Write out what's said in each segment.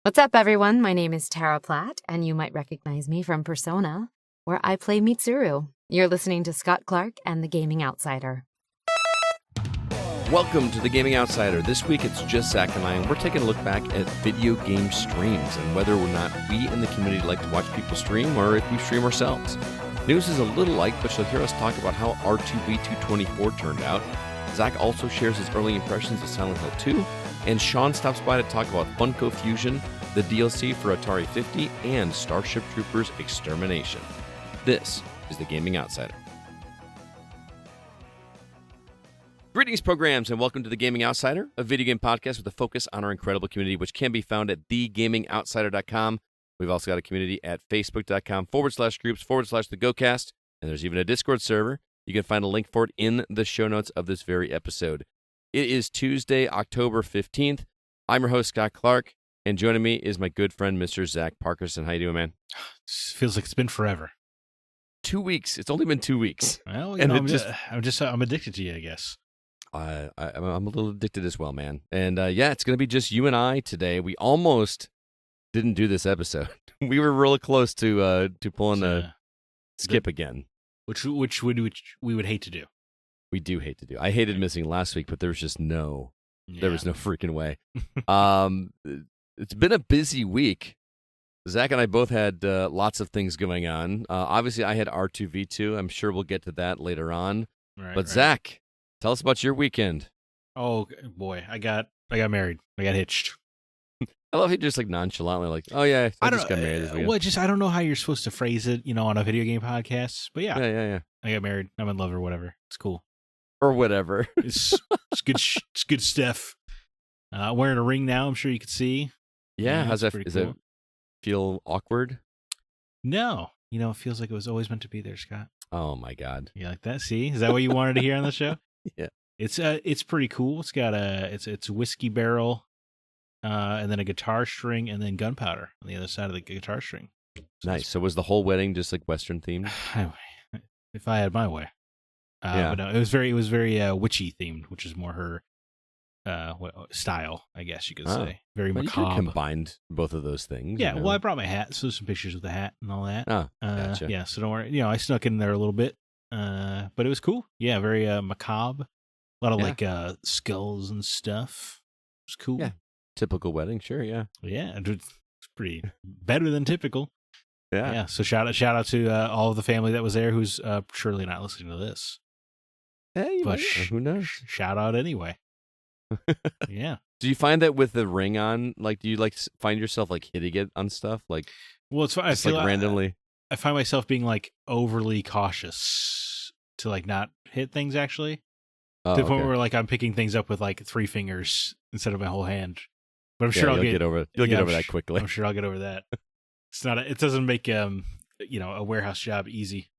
What's up, everyone? My name is Tara Platt, and you might recognize me from Persona, where I play Mitsuru. You're listening to Scott Clark and the Gaming Outsider. Welcome to the Gaming Outsider. This week it's just Zack and I, and we're taking a look back at video game streams and whether or not we in the community like to watch people stream or if we stream ourselves. News is a little light, but you'll hear us talk about how R2V224 turned out. Zack also shares his early impressions of Silent Hill 2, and Sean stops by to talk about Funko Fusion, the DLC for Atari 50, and Starship Troopers Extermination. This is the Gaming Outsider. Greetings, programs, and welcome to the Gaming Outsider, a video game podcast with a focus on our incredible community, which can be found at thegamingoutsider.com. We've also got a community at facebook.com/groups/the GoCast, and there's even a Discord server. You can find a link for it in the show notes of this very episode. It is Tuesday, October 15th. I'm your host, Scott Clark, and joining me is my good friend, Mr. Zach Parkerson. How you doing, man? Feels like it's been forever. 2 weeks. It's only been 2 weeks. Well, and I'm addicted to you, I guess. I'm a little addicted as well, man. And yeah, it's going to be just you and I today. We almost didn't do this episode. We were really close to pulling a skip again. Which we would hate to do. We do hate to do. I hated missing last week, but there was just no freaking way. It's been a busy week. Zach and I both had lots of things going on. Obviously, I had R2V2. I'm sure we'll get to that later on. But Zach, tell us about your weekend. Oh boy, I got married. I got hitched. I love how you just like nonchalantly like, oh yeah, I just got married this weekend. Well, I don't know how you're supposed to phrase it, on a video game podcast. But yeah. I got married. I'm in love or whatever. It's cool. Or whatever. It's good. It's good stuff. Wearing a ring now. I'm sure you can see. Yeah. How's that? Does it feel awkward? No. It feels like it was always meant to be there, Scott. Oh my God. You like that? See, is that what you wanted to hear on the show? Yeah. It's pretty cool. It's got it's whiskey barrel, and then a guitar string, and then gunpowder on the other side of the guitar string. Nice. So was the whole wedding just like Western themed? If I had my way. Yeah. But no, it was very witchy themed, which is more her style, I guess you could say. Very macabre. You combined both of those things. Yeah. Well, I brought my hat, so some pictures with the hat and all that. Oh, gotcha. Yeah. So don't worry. I snuck in there a little bit, but it was cool. Yeah. Very macabre. A lot of like skulls and stuff. It was cool. Yeah. Typical wedding, sure. Yeah. Yeah. It's pretty better than typical. Yeah. Yeah. So shout out to all of the family that was there, who's surely not listening to this. Hey, but who knows? Shout out anyway. Yeah. Do you find that with the ring on, like, do you like find yourself like hitting it on stuff, like? Well, it's fine. I feel like randomly. I find myself being like overly cautious to like not hit things. Actually, to the point where like I'm picking things up with like 3 fingers instead of my whole hand. But I'm sure I'll get over. You'll get over that quickly. I'm sure I'll get over that. It's not. It doesn't make a warehouse job easy.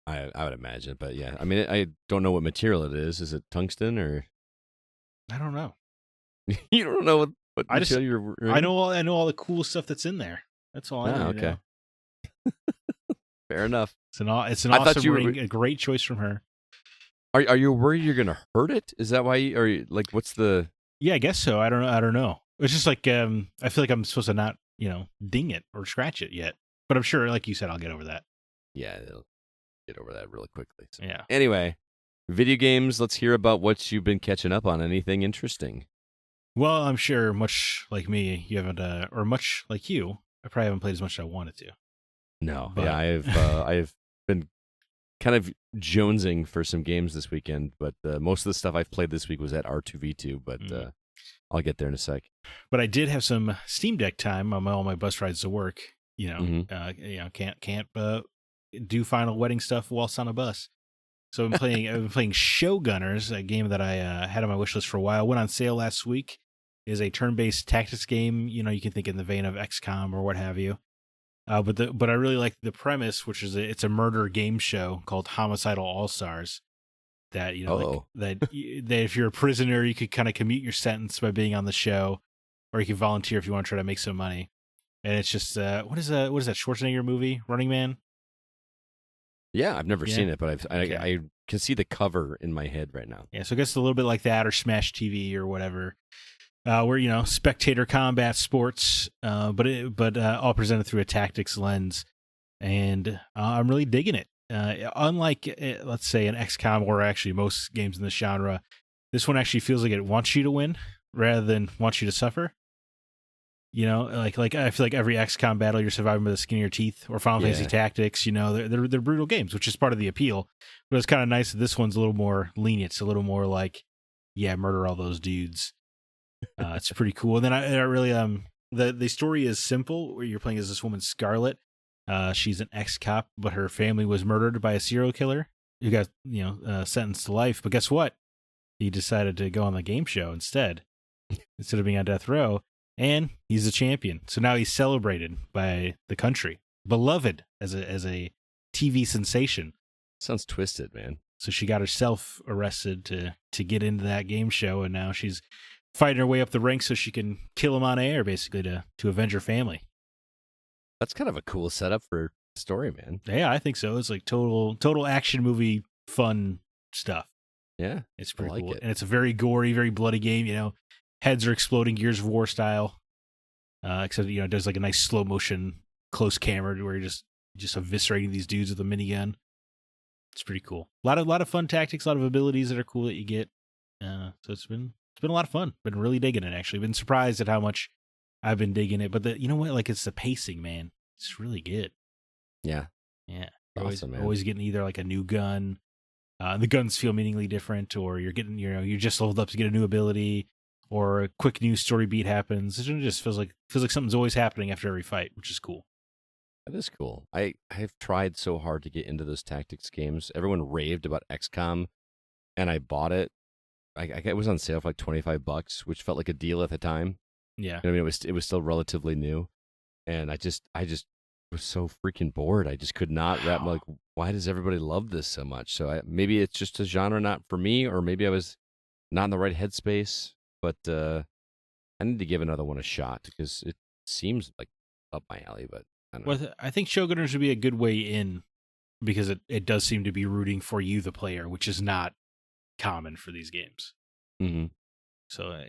I would imagine, but yeah, I mean, I don't know what material it is. Is it tungsten or? I don't know. You don't know what material you're. I know all the cool stuff that's in there. That's all I know. Okay. Fair enough. It's an awesome ring. A great choice from her. Are you worried you're gonna hurt it? Is that why? Are you like? What's the? Yeah, I guess so. I don't know. It's just like I feel like I'm supposed to not ding it or scratch it yet. But I'm sure, like you said, I'll get over that. Yeah, it'll get over that really quickly. So. Yeah. Anyway, video games. Let's hear about what you've been catching up on. Anything interesting? Well, I'm sure, much like me, you haven't, or much like you, I probably haven't played as much as I wanted to. No, but... yeah, I've been kind of jonesing for some games this weekend, but most of the stuff I've played this week was at R2V2, but I'll get there in a sec. But I did have some Steam Deck time on all my bus rides to work. Can't do final wedding stuff whilst on a bus. So I've been playing Showgunners, a game that I had on my wish list for a while. Went on sale last week. It is a turn-based tactics game. You can think in the vein of XCOM or what have you. But I really like the premise, which is it's a murder game show called Homicidal All-Stars. That that if you're a prisoner, you could kind of commute your sentence by being on the show, or you can volunteer if you want to try to make some money. And it's just what is that Schwarzenegger movie, Running Man? Yeah, I've never seen it, but I can see the cover in my head right now. Yeah, so I guess it's a little bit like that, or Smash TV or whatever. We're spectator combat sports, but all presented through a tactics lens, and I'm really digging it. Unlike let's say an XCOM or actually most games in this genre, this one actually feels like it wants you to win rather than wants you to suffer. Like I feel like every XCOM battle you're surviving by the skin of your teeth, or Final Fantasy Tactics. They're brutal games, which is part of the appeal. But it's kind of nice that this one's a little more lenient. It's a little more like, murder all those dudes. It's pretty cool. And then I really the story is simple. Where you're playing as this woman Scarlet. She's an ex-cop, but her family was murdered by a serial killer who got sentenced to life. But guess what? He decided to go on the game show instead of being on death row. And he's a champion. So now he's celebrated by the country, beloved as a TV sensation. Sounds twisted, man. So she got herself arrested to get into that game show, and now she's fighting her way up the ranks so she can kill him on air, basically to avenge her family. That's kind of a cool setup for a story, man. Yeah, I think so. It's like total action movie fun stuff. Yeah, it's pretty like cool, it. And it's a very gory, very bloody game. Heads are exploding, Gears of War style. Except it does like a nice slow motion close camera where you're just eviscerating these dudes with a minigun. It's pretty cool. A lot of fun tactics, a lot of abilities that are cool that you get. So it's been a lot of fun. Been really digging it, actually. Been surprised at how much I've been digging it. But you know what? Like, it's the pacing, man. It's really good. Yeah. Awesome, man. Always getting either like a new gun. The guns feel meaningfully different, or you're getting you're just leveled up to get a new ability. Or a quick news story beat happens. It just feels like something's always happening after every fight, which is cool. That is cool. I've tried so hard to get into those tactics games. Everyone raved about XCOM, and I bought it. It was on sale for like $25, which felt like a deal at the time. Yeah, I mean, it was still relatively new, and I just was so freaking bored. I just could not wrap my, like, why does everybody love this so much? So maybe it's just a genre not for me, or maybe I was not in the right headspace. But I need to give another one a shot because it seems like up my alley. But I don't know. Well, I think Shogunners would be a good way in because it does seem to be rooting for you, the player, which is not common for these games. Mm-hmm. So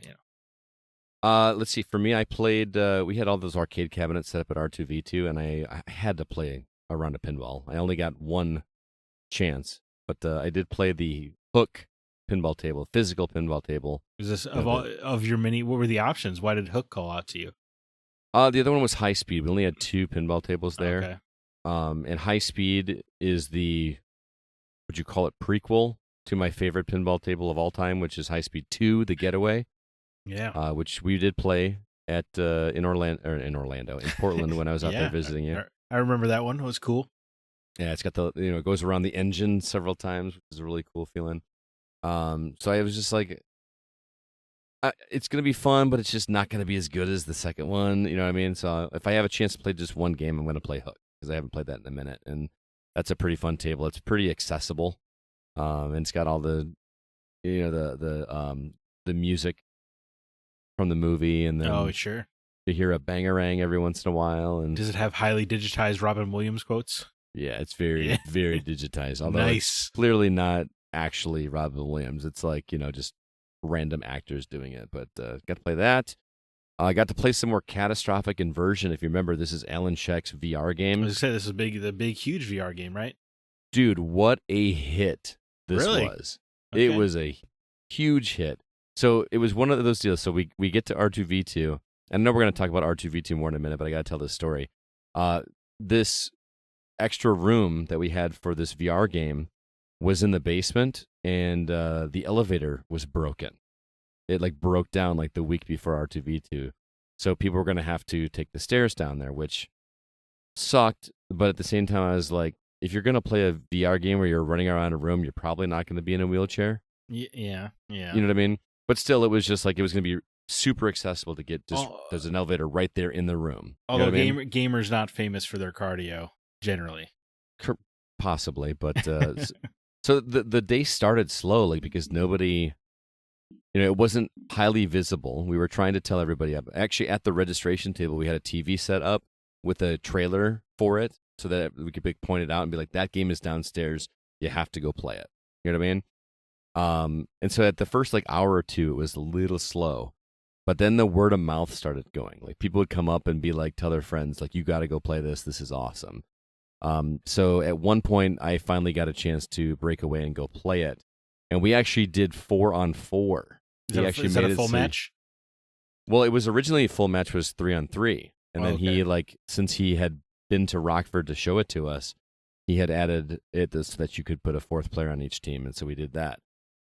let's see. For me, I played. We had all those arcade cabinets set up at R2V2, and I had to play a round of pinball. I only got one chance, but I did play the Hook pinball table, physical pinball table. Is this of your mini? What were the options? Why did Hook call out to you? The other one was High Speed. We only had two pinball tables there. Okay. And High Speed is would you call it prequel to my favorite pinball table of all time, which is High Speed 2, The Getaway. Yeah. Which we did play at in Portland when I was out there visiting you. I remember that one. It was cool. Yeah, it's got it goes around the engine several times, which is a really cool feeling. So I was just like, it's going to be fun, but it's just not going to be as good as the second one. You know what I mean? So if I have a chance to play just one game, I'm going to play Hook because I haven't played that in a minute. And that's a pretty fun table. It's pretty accessible. And it's got all the, the music from the movie. And then sure. You hear a bangarang every once in a while. And does it have highly digitized Robin Williams quotes? Yeah, it's very, very digitized. Although nice. It's clearly not actually Robin Williams. It's like, just random actors doing it. But got to play that. I got to play some more Catastrophic Inversion. If you remember, this is Alan Scheck's VR game. I was going to say, this is the big, huge VR game, right? Dude, what a hit this was. Okay. It was a huge hit. So it was one of those deals. So we get to R2V2. And I know we're going to talk about R2V2 more in a minute, but I got to tell this story. This extra room that we had for this VR game was in the basement, and the elevator was broken. It broke down the week before R2V2. So people were going to have to take the stairs down there, which sucked. But at the same time, I was like, if you're going to play a VR game where you're running around a room, you're probably not going to be in a wheelchair. Yeah. You know what I mean? But still, it was just it was going to be super accessible to get there's an elevator right there in the room. Although gamers not famous for their cardio, generally. Possibly, but so the day started slowly because nobody, it wasn't highly visible. We were trying to tell everybody. Actually, at the registration table, we had a TV set up with a trailer for it so that we could point it out and be like, that game is downstairs. You have to go play it. You know what I mean? And so at the first hour or two, it was a little slow. But then the word of mouth started going. Like people would come up and be like, tell their friends, like, you got to go play this. This is awesome. So at one point, I finally got a chance to break away and go play it. And we actually did 4-on-4. Is that a full match? Well, it was originally a full match was 3-on-3. And then okay. he, like, since he had been to Rockford to show it to us, he had added it so that you could put a fourth player on each team. And so we did that.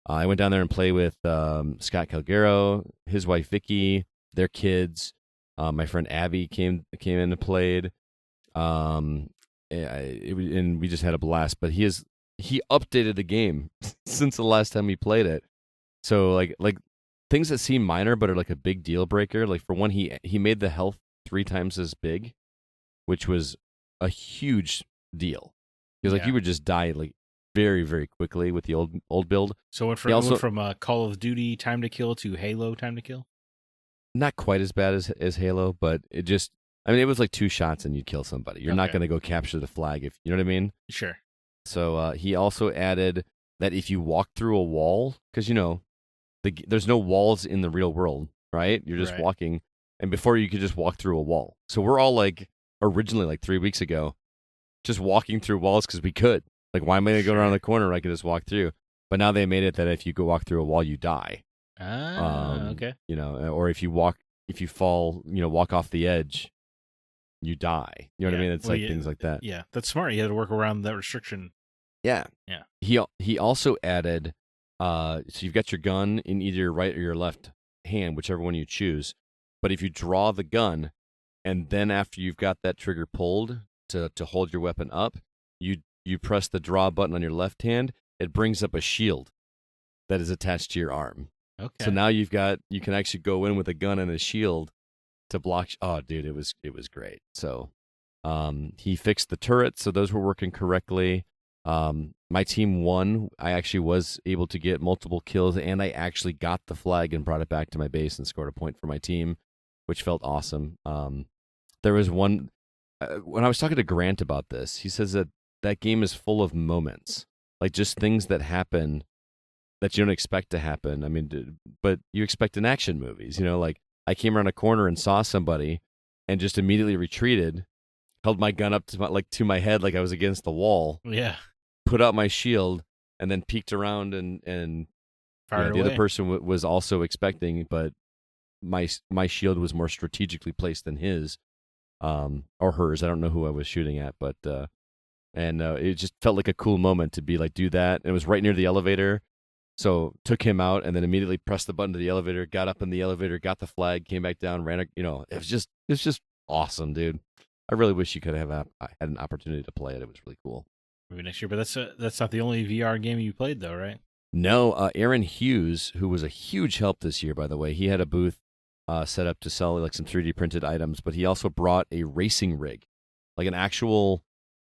I went down there and played with Scott Calgaro, his wife Vicky, their kids. My friend Abby came in and played. And we just had a blast. But he updated the game since the last time we played it. So like things that seem minor but are like a big deal breaker. Like for one, he made the health 3 times as big, which was a huge deal because like you would just die like very, very quickly with the old build. So it went from Call of Duty time to kill to Halo time to kill? Not quite as bad as Halo, but it just, I mean, it was like 2 shots and you'd kill somebody. You're not going to go capture the flag, if you know what I mean? Sure. So he also added that if you walk through a wall, because, you know, there's no walls in the real world, right? You're just walking. And before you could just walk through a wall. So we're all like, originally like 3 weeks ago, just walking through walls because we could. Like, why am I going to go around the corner where I could just walk through? But now they made it that if you go walk through a wall, you die. Okay. You know, or if you fall, you know, walk off the edge, you die. You know what I mean? It's things like that. Yeah, that's smart. You had to work around that restriction. Yeah. He also added, so you've got your gun in either your right or your left hand, whichever one you choose. But if you draw the gun, and then after you've got that trigger pulled to hold your weapon up, you press the draw button on your left hand, it brings up a shield that is attached to your arm. Okay. So now you can actually go in with a gun and a shield to block. Oh, dude, it was great. So he fixed the turrets, so those were working correctly. My team won. I actually was able to get multiple kills, and I actually got the flag and brought it back to my base and scored a point for my team, which felt awesome. There was one, when I was talking to Grant about this, he says that game is full of moments, like just things that happen that you don't expect to happen. I mean, but you expect in action movies, you know, like I came around a corner and saw somebody and just immediately retreated, held my gun up to my head like I was against the wall. Yeah. Put out my shield and then peeked around and Fired the away. other person was also expecting, but my shield was more strategically placed than his or hers. I don't know who I was shooting at, but it just felt like a cool moment to be like do that. And it was right near the elevator. So took him out and then immediately pressed the button to the elevator, got up in the elevator, got the flag, came back down, ran. You know, it's just awesome, dude. I really wish you could have had an opportunity to play it. It was really cool. Maybe next year, but that's not the only VR game you played, though, right? No, Aaron Hughes, who was a huge help this year, by the way, he had a booth set up to sell like some 3D printed items, but he also brought a racing rig, like an actual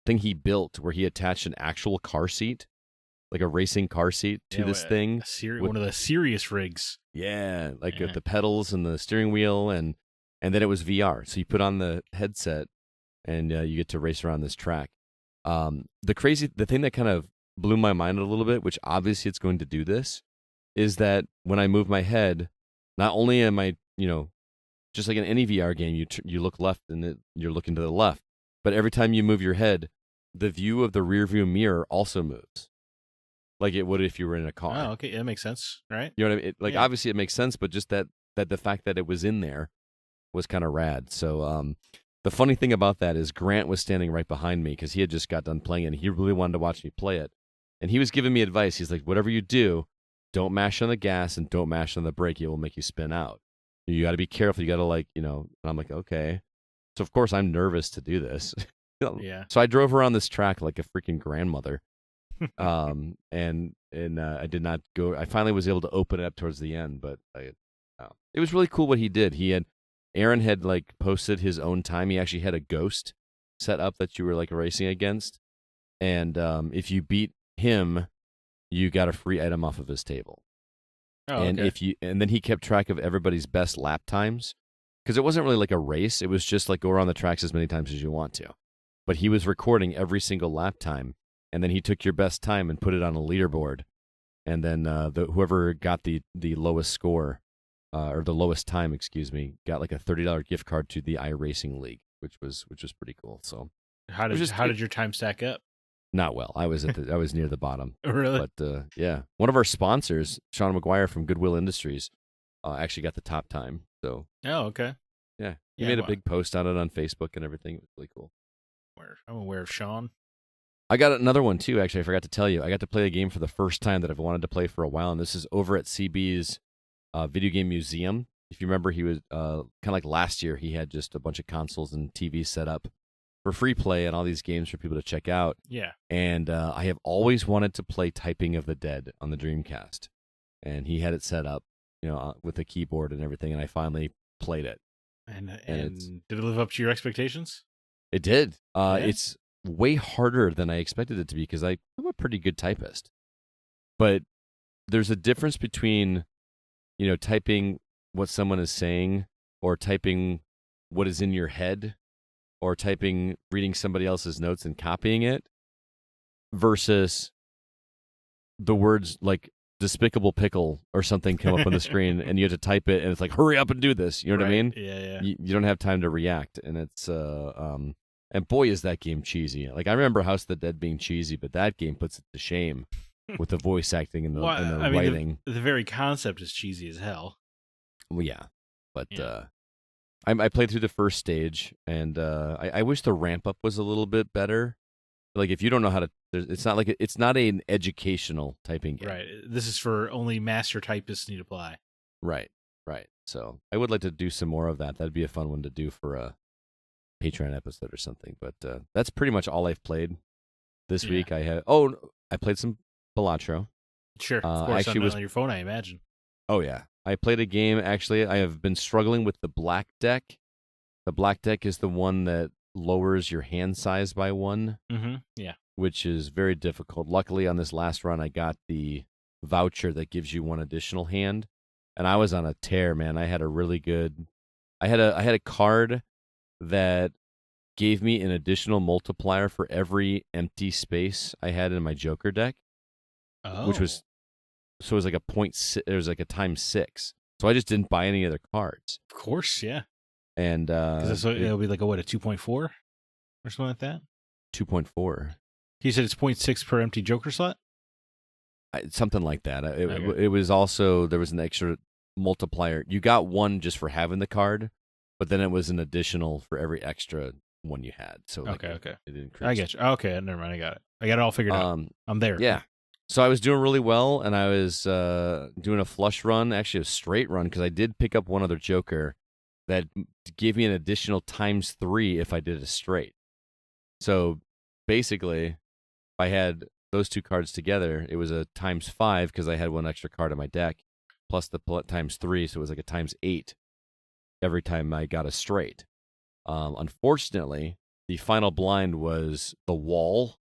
thing he built where he attached an actual car seat, like a racing car seat to this thing. One of the serious rigs. Yeah, like with the pedals and the steering wheel, and then it was VR. So you put on the headset and you get to race around this track. The thing that kind of blew my mind a little bit, which obviously it's going to do this, is that when I move my head, not only am I, you know, just like in any VR game, you look left and you're looking to the left, but every time you move your head, the view of the rear view mirror also moves, like it would if you were in a car. Oh, okay, that makes sense, right? You know what I mean? Obviously it makes sense, but just that the fact that it was in there was kind of rad. So the funny thing about that is Grant was standing right behind me because he had just got done playing it, and he really wanted to watch me play it. And he was giving me advice. He's like, whatever you do, don't mash on the gas and don't mash on the brake. It will make you spin out. You got to be careful. You got to and I'm like, okay. So, of course, I'm nervous to do this. Yeah. So I drove around this track like a freaking grandmother. And I did not go. I finally was able to open it up towards the end, but it was really cool what he did. Aaron had like posted his own time. He actually had a ghost set up that you were like racing against. And if you beat him, you got a free item off of his table. Oh, and okay. And then he kept track of everybody's best lap times, because it wasn't really like a race. It was just like go around the tracks as many times as you want to. But he was recording every single lap time, and then he took your best time and put it on a leaderboard, and then whoever got the lowest score or the lowest time, excuse me, got like a $30 gift card to the iRacing League, which was pretty cool. So how did your time stack up? not well. I was I was near the bottom. Really? But yeah, one of our sponsors, Sean McGuire from Goodwill Industries, actually got the top time. So Oh, okay. yeah, he made a big post on it on Facebook and everything. It was really cool. I'm aware of Sean. I got another one too. Actually, I forgot to tell you. I got to play a game for the first time that I've wanted to play for a while, and this is over at CB's Video Game Museum. If you remember, he was kind of like last year. He had just a bunch of consoles and TVs set up for free play and all these games for people to check out. Yeah. And I have always wanted to play Typing of the Dead on the Dreamcast, and he had it set up, with a keyboard and everything, and I finally played it. And did it live up to your expectations? It did. Yeah. It's way harder than I expected it to be because I'm a pretty good typist. But there's a difference between, typing what someone is saying or typing what is in your head or reading somebody else's notes and copying it versus the words like despicable pickle or something come up on the screen and you have to type it and it's like, hurry up and do this. You know what I mean? Yeah. You don't have time to react. And it's, and boy, is that game cheesy. Like, I remember House of the Dead being cheesy, but that game puts it to shame with the voice acting and the, writing. The very concept is cheesy as hell. Well, yeah. But I played through the first stage, and I wish the ramp-up was a little bit better. Like, if you don't know how to... It's not an educational typing game. Right. This is for only master typists need apply. Right. So I would like to do some more of that. That'd be a fun one to do for a Patreon episode or something. But that's pretty much all I've played this week. I played some Balatro. Sure, of course. Actually, on your phone, I imagine. Oh yeah, I played a game. Actually, I have been struggling with the black deck. The black deck is the one that lowers your hand size by one. Mm-hmm. Yeah, which is very difficult. Luckily, on this last run, I got the voucher that gives you one additional hand, and I was on a tear, man. I had a really good. I had a card that gave me an additional multiplier for every empty space I had in my Joker deck, which was it was like a 0.6. It was like a times 6. So I just didn't buy any other cards. Of course, yeah. And it'll be like a 2.4 or something like that. 2.4. He said it's 0.6 per empty Joker slot. Something like that. It was also there was an extra multiplier. You got one just for having the card, but then it was an additional for every extra one you had. So okay. It increased. I get you. Okay, never mind. I got it. I got it all figured out. I'm there. Yeah. So I was doing really well, and I was doing a flush run, actually a straight run, because I did pick up one other Joker that gave me an additional ×3 if I did a straight. So basically, if I had those two cards together, it was a ×5 because I had one extra card in my deck, plus the ×3, so it was like a ×8 every time I got a straight. Unfortunately, the final blind was the wall,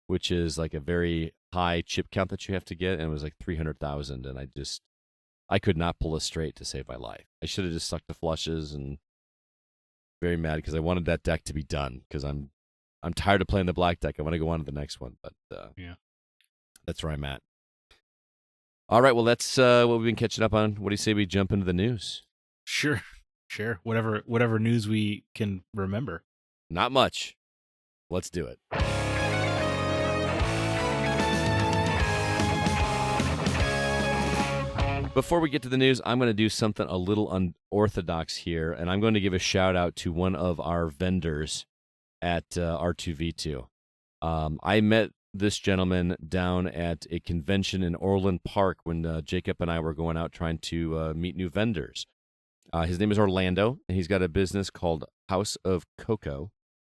which is like a very high chip count that you have to get, and it was like 300,000, and I could not pull a straight to save my life. I should have just stuck to flushes, and very mad because I wanted that deck to be done because I'm tired of playing the black deck. I want to go on to the next one, but yeah, that's where I'm at. All right, well, that's what we've been catching up on. What do you say we jump into the news? Sure. Whatever news we can remember. Not much. Let's do it. Before we get to the news, I'm going to do something a little unorthodox here, and I'm going to give a shout out to one of our vendors at R2V2. I met this gentleman down at a convention in Orland Park when Jacob and I were going out trying to meet new vendors. His name is Orlando, and he's got a business called House of Cocoa,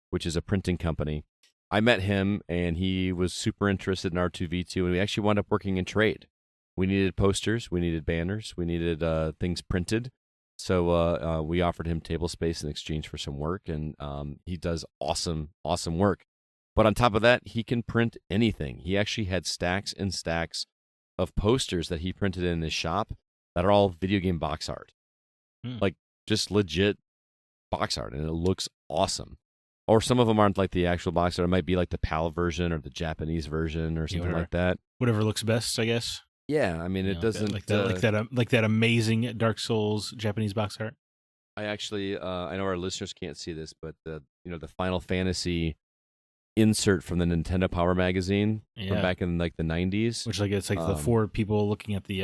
which is a printing company. I met him, and he was super interested in R2V2, and we actually wound up working in trade. We needed posters, we needed banners, we needed things printed. So we offered him table space in exchange for some work, and he does awesome work. But on top of that, he can print anything. He actually had stacks and stacks of posters that he printed in his shop that are all video game box art. Like, just legit box art, and it looks awesome. Or some of them aren't like the actual box art. It might be like the PAL version or the Japanese version or something like that. Whatever looks best, I guess. Yeah, I mean, it doesn't like that amazing Dark Souls Japanese box art. I actually, I know our listeners can't see this, but the Final Fantasy insert from the Nintendo Power magazine from back in like the 90s, which it's like the four people looking at the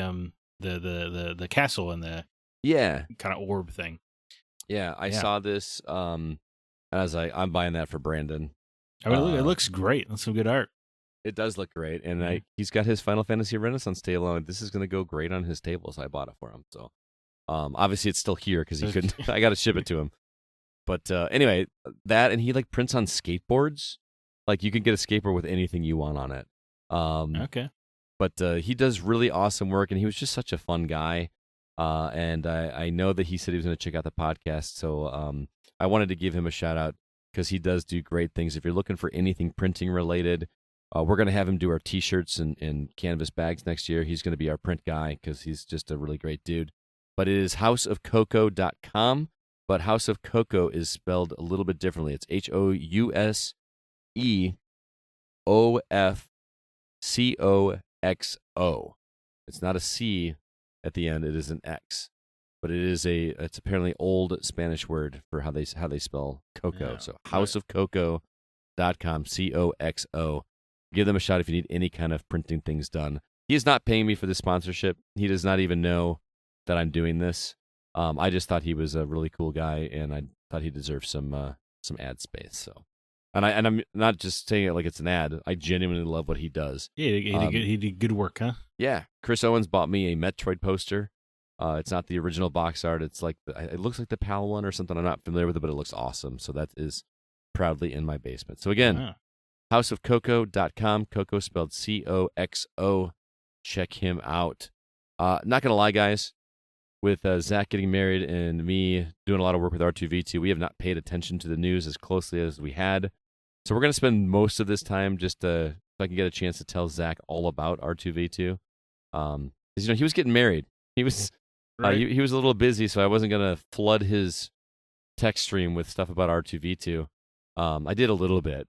castle and the kind of orb thing. Yeah, I saw this. And I was like, I'm buying that for Brandon. I mean, it looks great. That's some good art. It does look great, and he's got his Final Fantasy Renaissance table, and this is going to go great on his table, so I bought it for him. So, obviously, it's still here because he couldn't. I got to ship it to him. But anyway, that, and he like prints on skateboards. Like you can get a skateboard with anything you want on it. Okay. But he does really awesome work, and he was just such a fun guy. And I know that he said he was going to check out the podcast, so I wanted to give him a shout out because he does do great things. If you're looking for anything printing related, we're going to have him do our T-shirts and canvas bags next year. He's going to be our print guy because he's just a really great dude. But it is houseofcoco.com, but House of Coco is spelled a little bit differently. It's HouseofCoxo. It's not a C at the end. It is an X. But it's apparently old Spanish word for how they spell cocoa. So houseofcoco.com, COXO. Give them a shot if you need any kind of printing things done. He is not paying me for this sponsorship. He does not even know that I'm doing this. I just thought he was a really cool guy, and I thought he deserved some ad space. So, and I'm not just saying it like it's an ad. I genuinely love what he does. Yeah, he did good work, huh? Yeah, Chris Owens bought me a Metroid poster. It's not the original box art. It's like it looks like the PAL one or something. I'm not familiar with it, but it looks awesome. So that is proudly in my basement. So again, houseofcoco.com. Coco spelled COXO. Check him out. Not gonna lie, guys. With Zach getting married and me doing a lot of work with R2V2, we have not paid attention to the news as closely as we had. So we're gonna spend most of this time just so I can get a chance to tell Zach all about R2V2. Because he was getting married. He was. Right. He was a little busy, so I wasn't going to flood his text stream with stuff about R2V2. I did a little bit.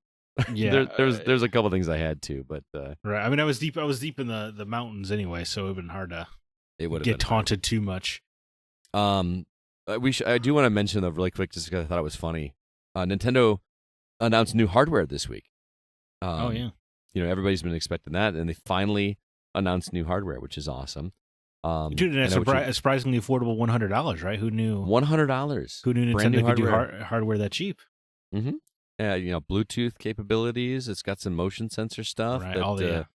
Yeah, there's a couple things I had to, but right. I mean, I was deep in the mountains anyway, so it would have been hard to get taunted too much. I do want to mention though really quick, just because I thought it was funny. Nintendo announced new hardware this week. Oh yeah. Everybody's been expecting that, and they finally announced new hardware, which is awesome. Dude, and a surprisingly affordable $100, right? Who knew? $100. Who knew Nintendo could do hardware that cheap? Mm-hmm. Yeah, Bluetooth capabilities. It's got some motion sensor stuff. Right.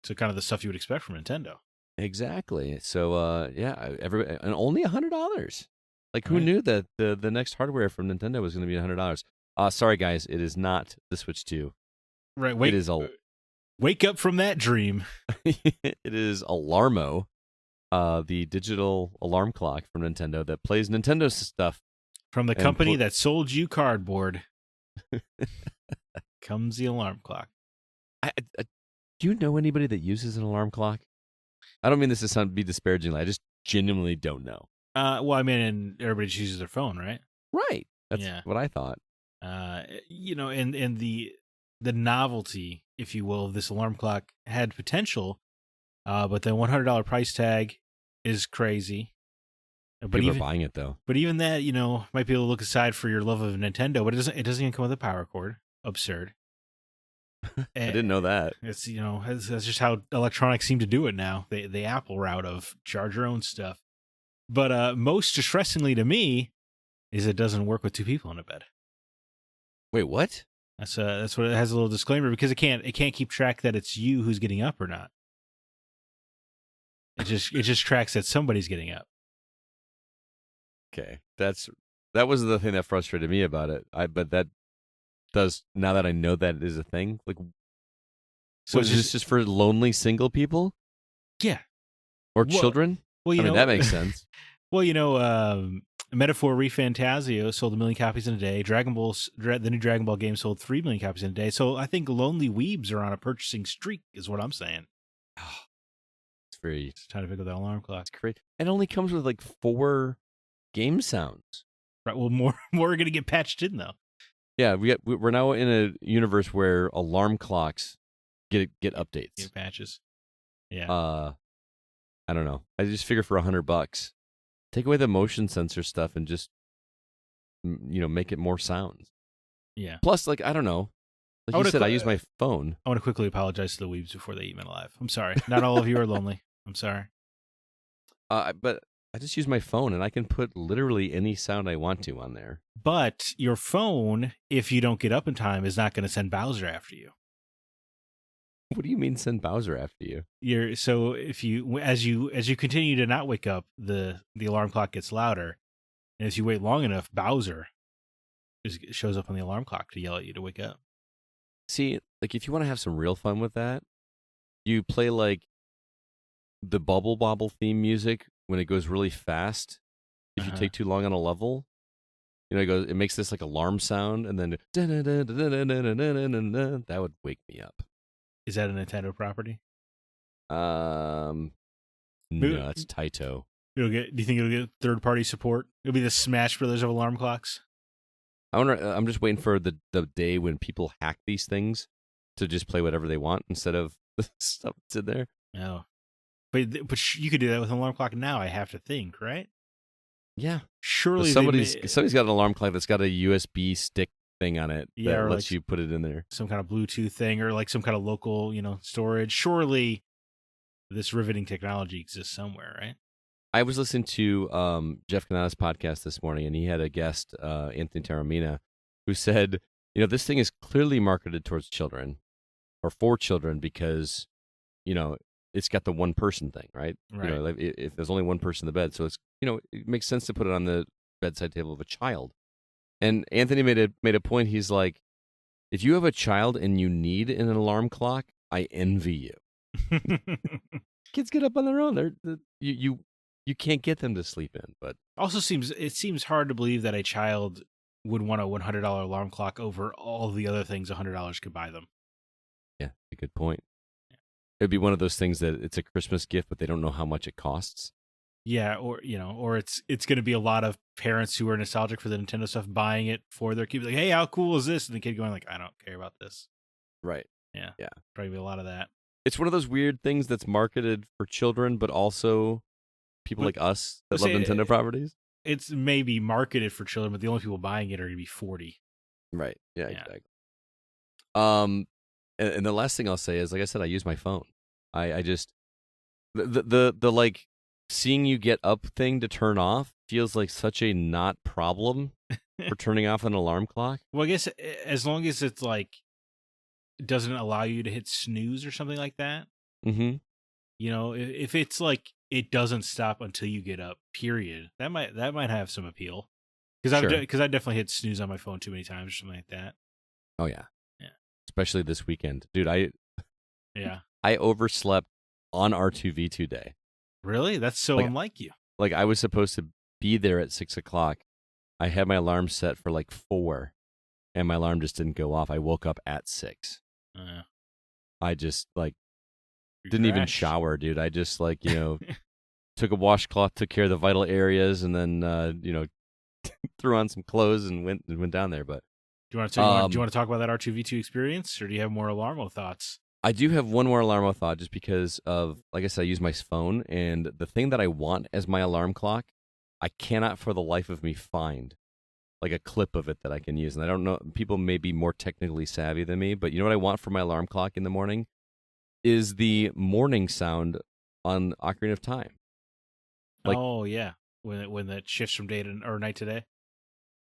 So kind of the stuff you would expect from Nintendo. Exactly. So and only $100. Like who knew that the next hardware from Nintendo was going to be $100? Sorry guys, it is not the Switch 2. Right. Wake up from that dream. It is Alarmo. The digital alarm clock from Nintendo that plays Nintendo stuff. From the company that sold you cardboard comes the alarm clock. Do you know anybody that uses an alarm clock? I don't mean this to be disparaging. I just genuinely don't know. Well, I mean, and everybody just uses their phone, right? Right. That's what I thought. And the novelty, if you will, of this alarm clock had potential, but the $100 price tag is crazy. People are buying it though. But even that, might be able to look aside for your love of Nintendo, but it doesn't even come with a power cord. Absurd. I didn't know that. It's that's just how electronics seem to do it now. The Apple route of charge your own stuff. But most distressingly to me is it doesn't work with two people in a bed. Wait, what? That's what it has a little disclaimer because it can't keep track that it's you who's getting up or not. It just tracks that somebody's getting up. Okay, that was the thing that frustrated me about it. But that does, now that I know that it is a thing. Like, so is this just for lonely single people? Yeah, or children. Well, that makes sense. Well, Metaphor ReFantazio sold 1 million copies in a day. The new Dragon Ball game sold 3 million copies in a day. So I think lonely weebs are on a purchasing streak, is what I'm saying. Just trying to figure that alarm clock. It's great. It only comes with like 4 game sounds. Right. Well, more are going to get patched in though. Yeah, we're now in a universe where alarm clocks get updates, get patches. Yeah. I don't know. I just figure for $100, take away the motion sensor stuff and just make it more sounds. Yeah. Plus, like, I don't know. Like you said, I use my phone. I want to quickly apologize to the weebs before they eat men alive. I'm sorry. Not all of you are lonely. I'm sorry. But I just use my phone, and I can put literally any sound I want to on there. But your phone, if you don't get up in time, is not going to send Bowser after you. What do you mean send Bowser after you? So if you as you continue to not wake up, the alarm clock gets louder, and if you wait long enough, Bowser shows up on the alarm clock to yell at you to wake up. See, like, if you want to have some real fun with that, you play, like, the Bubble Bobble theme music when it goes really fast. If you take too long on a level, it makes this, like, alarm sound, and then that would wake me up. Is that a Nintendo property? No, it's Taito. Do you think it'll get third-party support? It'll be the Smash Brothers of alarm clocks? I'm just waiting for the day when people hack these things to just play whatever they want instead of the stuff that's in there. No. But you could do that with an alarm clock now, I have to think, right? Yeah. Surely somebody's got an alarm clock that's got a USB stick thing on it that lets you put it in there. Some kind of Bluetooth thing or like some kind of local, storage. Surely this riveting technology exists somewhere, right? I was listening to Jeff Canada's podcast this morning, and he had a guest, Anthony Taormina, who said, this thing is clearly marketed towards children or for children because, it's got the one person thing, right? Right. Like if there's only one person in the bed, so it's, it makes sense to put it on the bedside table of a child. And Anthony made a point. He's like, if you have a child and you need an alarm clock, I envy you. Kids get up on their own. You can't get them to sleep in, but also seems hard to believe that a child would want a $100 alarm clock over all the other things $100 could buy them. Yeah, a good point. Yeah. It'd be one of those things that it's a Christmas gift, but they don't know how much it costs. Yeah, or it's going to be a lot of parents who are nostalgic for the Nintendo stuff buying it for their kids. Like, hey, how cool is this? And the kid going like, I don't care about this. Right. Yeah. Yeah. Probably be a lot of that. It's one of those weird things that's marketed for children, but also people like us that love Nintendo properties. It's maybe marketed for children, but the only people buying it are going to be 40. Right. Yeah, exactly. And the last thing I'll say is, like I said, I use my phone. I just the like seeing you get up thing to turn off feels like such a not problem for turning off an alarm clock. Well, I guess as long as it's like it doesn't allow you to hit snooze or something like that. Mm-hmm. If it's like it doesn't stop until you get up, period. That might have some appeal. Because I definitely hit snooze on my phone too many times or something like that. Oh yeah. Yeah. Especially this weekend. Dude, I overslept on R2V2 day. Really? That's so unlike you. Like, I was supposed to be there at 6:00. I had my alarm set for like 4, and my alarm just didn't go off. I woke up at 6. I just didn't even shower, dude. I just took a washcloth, took care of the vital areas, and then threw on some clothes and went down there. But do you want to talk about that R2V2 experience, or do you have more Alarmo thoughts? I do have one more Alarmo thought, just because of, like I said, I use my phone, and the thing that I want as my alarm clock, I cannot for the life of me find like a clip of it that I can use. And I don't know, people may be more technically savvy than me, but you know what I want for my alarm clock in the morning is the morning sound on Ocarina of Time. Oh yeah, when that shifts from day to or night to day.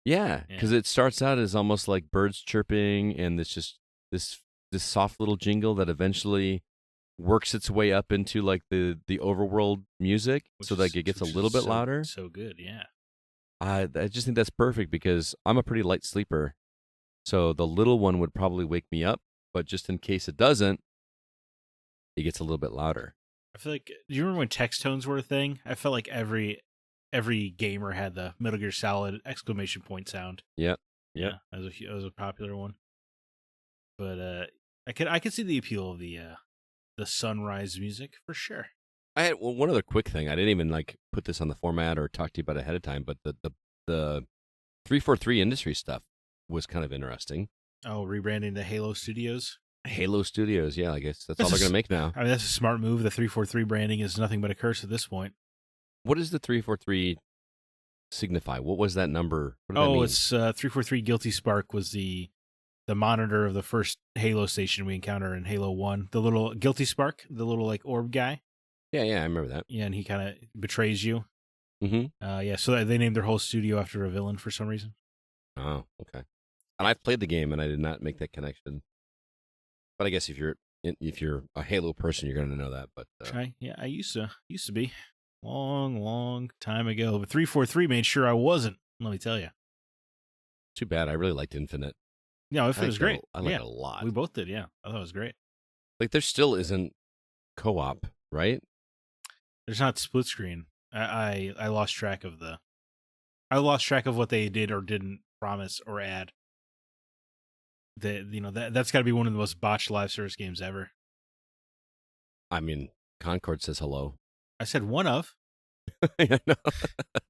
Yeah, because it starts out as almost like birds chirping, and it's just this soft little jingle that eventually works its way up into like the overworld music, so that it gets a little bit louder. So good, yeah. I just think that's perfect because I'm a pretty light sleeper, so the little one would probably wake me up, but just in case it doesn't, it gets a little bit louder. I feel like, do you remember when text tones were a thing? I felt like every gamer had the Metal Gear Solid exclamation point sound. Yep. Yeah, that was a popular one. But I could see the appeal of the sunrise music for sure. I had one other quick thing. I didn't even put this on the format or talk to you about it ahead of time, but the 343 Industry stuff was kind of interesting. Oh, rebranding the Halo Studios? Halo Studios, yeah, I guess that's all they're going to make now. I mean, that's a smart move. The 343 branding is nothing but a curse at this point. What does the 343 signify? What was that number? What did that mean? It's 343 Guilty Spark was the monitor of the first Halo station we encounter in Halo 1. The little Guilty Spark, the little like orb guy. Yeah, I remember that. Yeah, and he kind of betrays you. Mm-hmm. So they named their whole studio after a villain for some reason. Oh, okay. And I've played the game, and I did not make that connection. But I guess if you're a Halo person, you're going to know that. But I used to be long time ago. But 343 made sure I wasn't. Let me tell you. Too bad. I really liked Infinite. No, Infinite was great. I liked it a lot. We both did. Yeah, I thought it was great. Like there still isn't co-op, right? There's not split screen. I lost track of what they did or didn't promise or add. That's got to be one of the most botched live service games ever. I mean, Concord says hello. I said one of. I know.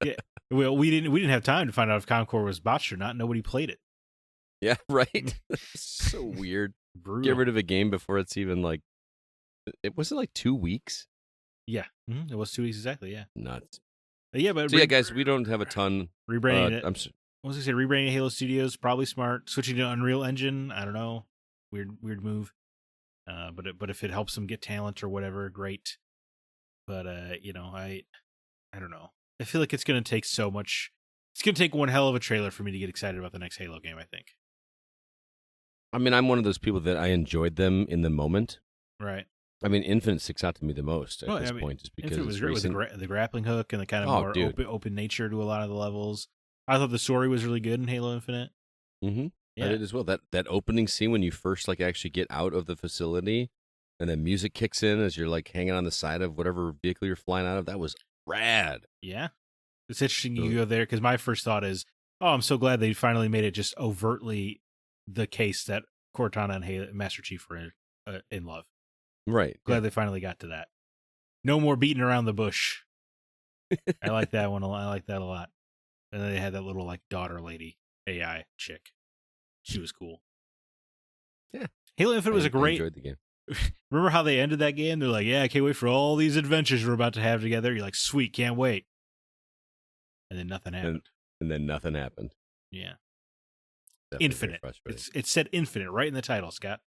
Yeah. Well, we didn't have time to find out if Concord was botched or not. Nobody played it. Yeah, right. So weird. Brutal. Get rid of a game before it's even like. It was like 2 weeks. Yeah, it was 2 weeks exactly. Yeah, Nuts. Yeah, but so guys, we don't have a ton. Rebranding it. I was gonna say rebranding Halo Studios probably smart. Switching to Unreal Engine, I don't know, weird move. But if it helps them get talent or whatever, great. But I don't know. I feel like it's gonna take so much. It's gonna take one hell of a trailer for me to get excited about the next Halo game, I think. I mean, I'm one of those people that I enjoyed them in the moment. Right. I mean, Infinite sticks out to me the most at this point, just because Infinite was great with the grappling hook and the kind of more open nature to a lot of the levels. I thought the story was really good in Halo Infinite. Mm-hmm. Yeah. I did as well. That opening scene when you first like actually get out of the facility, and then music kicks in as you're like hanging on the side of whatever vehicle you're flying out of. That was rad. Yeah, it's interesting you go there because my first thought is, oh, I'm so glad they finally made it just overtly the case that Cortana and Master Chief were in love. Right. Glad they finally got to that. No more beating around the bush. I like that one. I like that a lot. And then they had that little like daughter lady AI chick. She was cool. Yeah. Halo Infinite was a great. I enjoyed the game. Remember how they ended that game? They're like, "Yeah, I can't wait for all these adventures we're about to have together." You're like, "Sweet, can't wait." And then nothing happened. And then nothing happened. Yeah. Definitely Infinite. It said Infinite right in the title, Scott.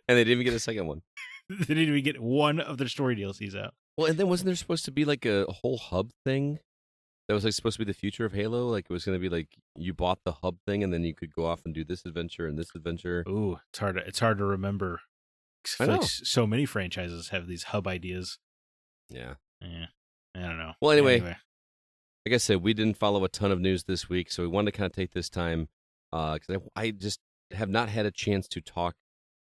And they didn't even get a second one. They didn't even get one of their story DLCs out. Well, and then wasn't there supposed to be like a whole hub thing that was like supposed to be the future of Halo? Like it was going to be like you bought the hub thing and then you could go off and do this adventure and this adventure. Ooh, it's hard to remember. I feel like so many franchises have these hub ideas. Yeah. I don't know. Well, anyway, like I said, we didn't follow a ton of news this week, so we wanted to kind of take this time because I just have not had a chance to talk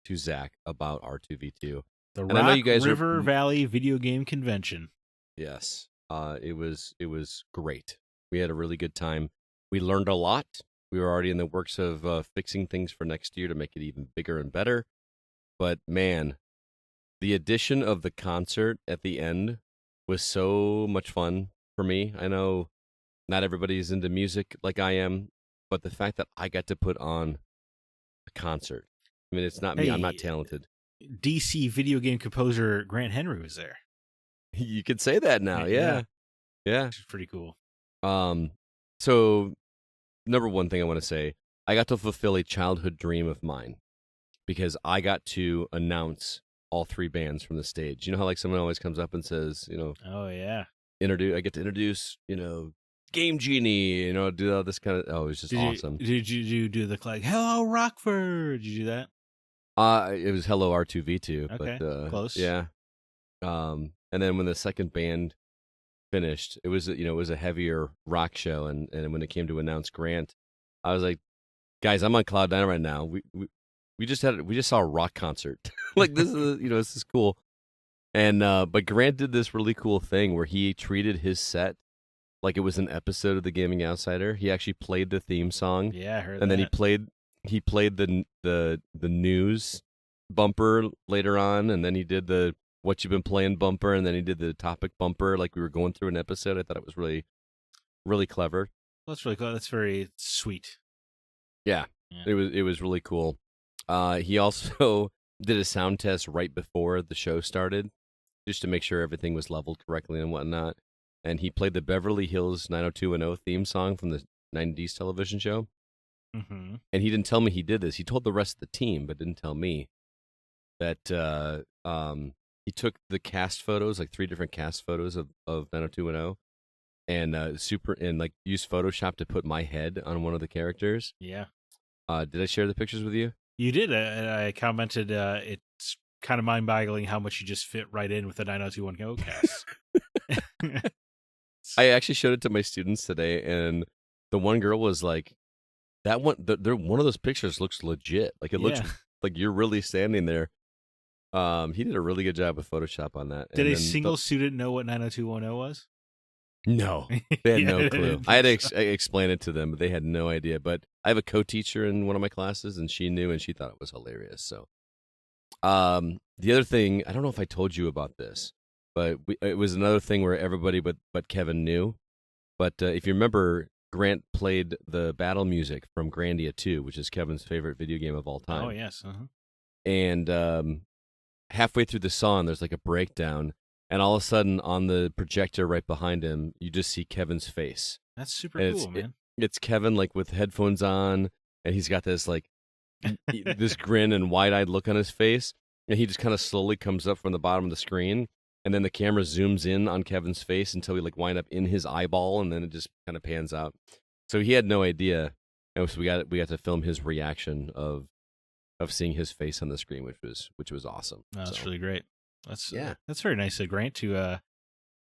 to Zach about R2V2. The Rock River Valley Video Game Convention. Yes. It was great. We had a really good time. We learned a lot. We were already in the works of fixing things for next year to make it even bigger and better. But man, the addition of the concert at the end was so much fun for me. I know not everybody's into music like I am, but the fact that I got to put on a concert. I mean, it's not me. I'm not talented. DC video game composer Grant Henry was there. You could say that now. Yeah. Which is pretty cool. So number one thing I want to say, I got to fulfill a childhood dream of mine because I got to announce all three bands from the stage. You know how like someone always comes up and says, oh yeah, I get to introduce, Game Genie, do all this kind of. Oh, it was just awesome. Did you do the like, hello Rockford? Did you do that? It was Hello R2V2. Okay, but, close. Yeah. And then when the second band finished, it was a heavier rock show, and when it came to announce Grant, I was like, guys, I'm on cloud nine right now. We just saw a rock concert. Like this is this is cool. And but Grant did this really cool thing where he treated his set like it was an episode of The Gaming Outsider. He actually played the theme song. Yeah, I heard and that. Then he played the news bumper later on, and then he did the what you've been playing bumper, and then he did the topic bumper like we were going through an episode. I thought it was really, really clever. Well, that's really cool. That's very sweet. Yeah. It was really cool. He also did a sound test right before the show started, just to make sure everything was leveled correctly and whatnot. And he played the Beverly Hills 90210 theme song from the 90s television show. Mm-hmm. And he didn't tell me he did this. He told the rest of the team, but didn't tell me that he took the cast photos, like 3 different cast photos of 90210, and like used Photoshop to put my head on one of the characters. Yeah. Did I share the pictures with you? You did. I commented it's kind of mind-boggling how much you just fit right in with the 90210 cast. I actually showed it to my students today, and the one girl was like, "That one, one of those pictures looks legit. Like it looks like you're really standing there." He did a really good job with Photoshop on that. Did a single student know what 90210 was? No, they had no clue. I had to explain it to them, but they had no idea. But I have a co-teacher in one of my classes, and she knew, and she thought it was hilarious. So, the other thing, I don't know if I told you about this, but it was another thing where everybody but Kevin knew. But if you remember, Grant played the battle music from Grandia 2, which is Kevin's favorite video game of all time. Oh, yes. Uh-huh. And halfway through the song, there's like a breakdown. And all of a sudden, on the projector right behind him, you just see Kevin's face. That's super And cool, man. It's Kevin like with headphones on, and he's got this like this grin and wide-eyed look on his face, and he just kind of slowly comes up from the bottom of the screen, and then the camera zooms in on Kevin's face until we like wind up in his eyeball, and then it just kind of pans out. So he had no idea, and so we got to film his reaction of seeing his face on the screen, which was awesome. That's really great. That's that's very nice of Grant to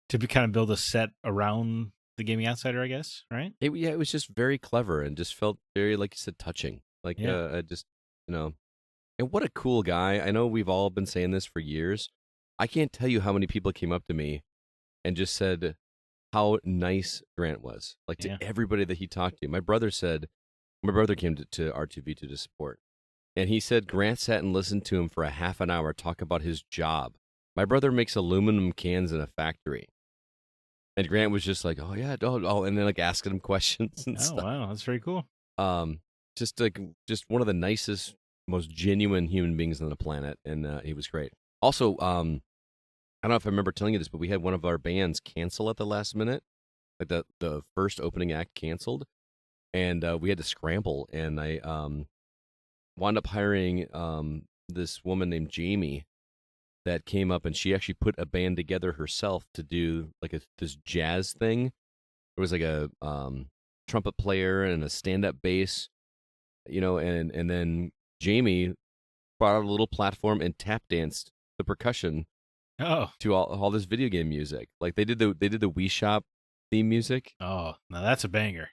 kind of build a set around the Gaming Outsider, I guess, right? It was just very clever and just felt very, like you said, touching. Like, I just, and what a cool guy. I know we've all been saying this for years. I can't tell you how many people came up to me and just said how nice Grant was. Like, to everybody that he talked to. My brother came to R2V2 to support. And he said Grant sat and listened to him for a half an hour talk about his job. My brother makes aluminum cans in a factory. And Grant was just like, oh, yeah, and then like asking him questions and stuff. Oh, wow, that's very cool. Just one of the nicest, most genuine human beings on the planet, and he was great. Also, I don't know if I remember telling you this, but we had one of our bands cancel at the last minute. Like the first opening act canceled, and we had to scramble, and I wound up hiring this woman named Jamie that came up, and she actually put a band together herself to do like this jazz thing. There was like a trumpet player and a stand-up bass, and then Jamie brought out a little platform and tap danced the percussion to all this video game music. Like they did the Wii Shop theme music. Oh, now that's a banger.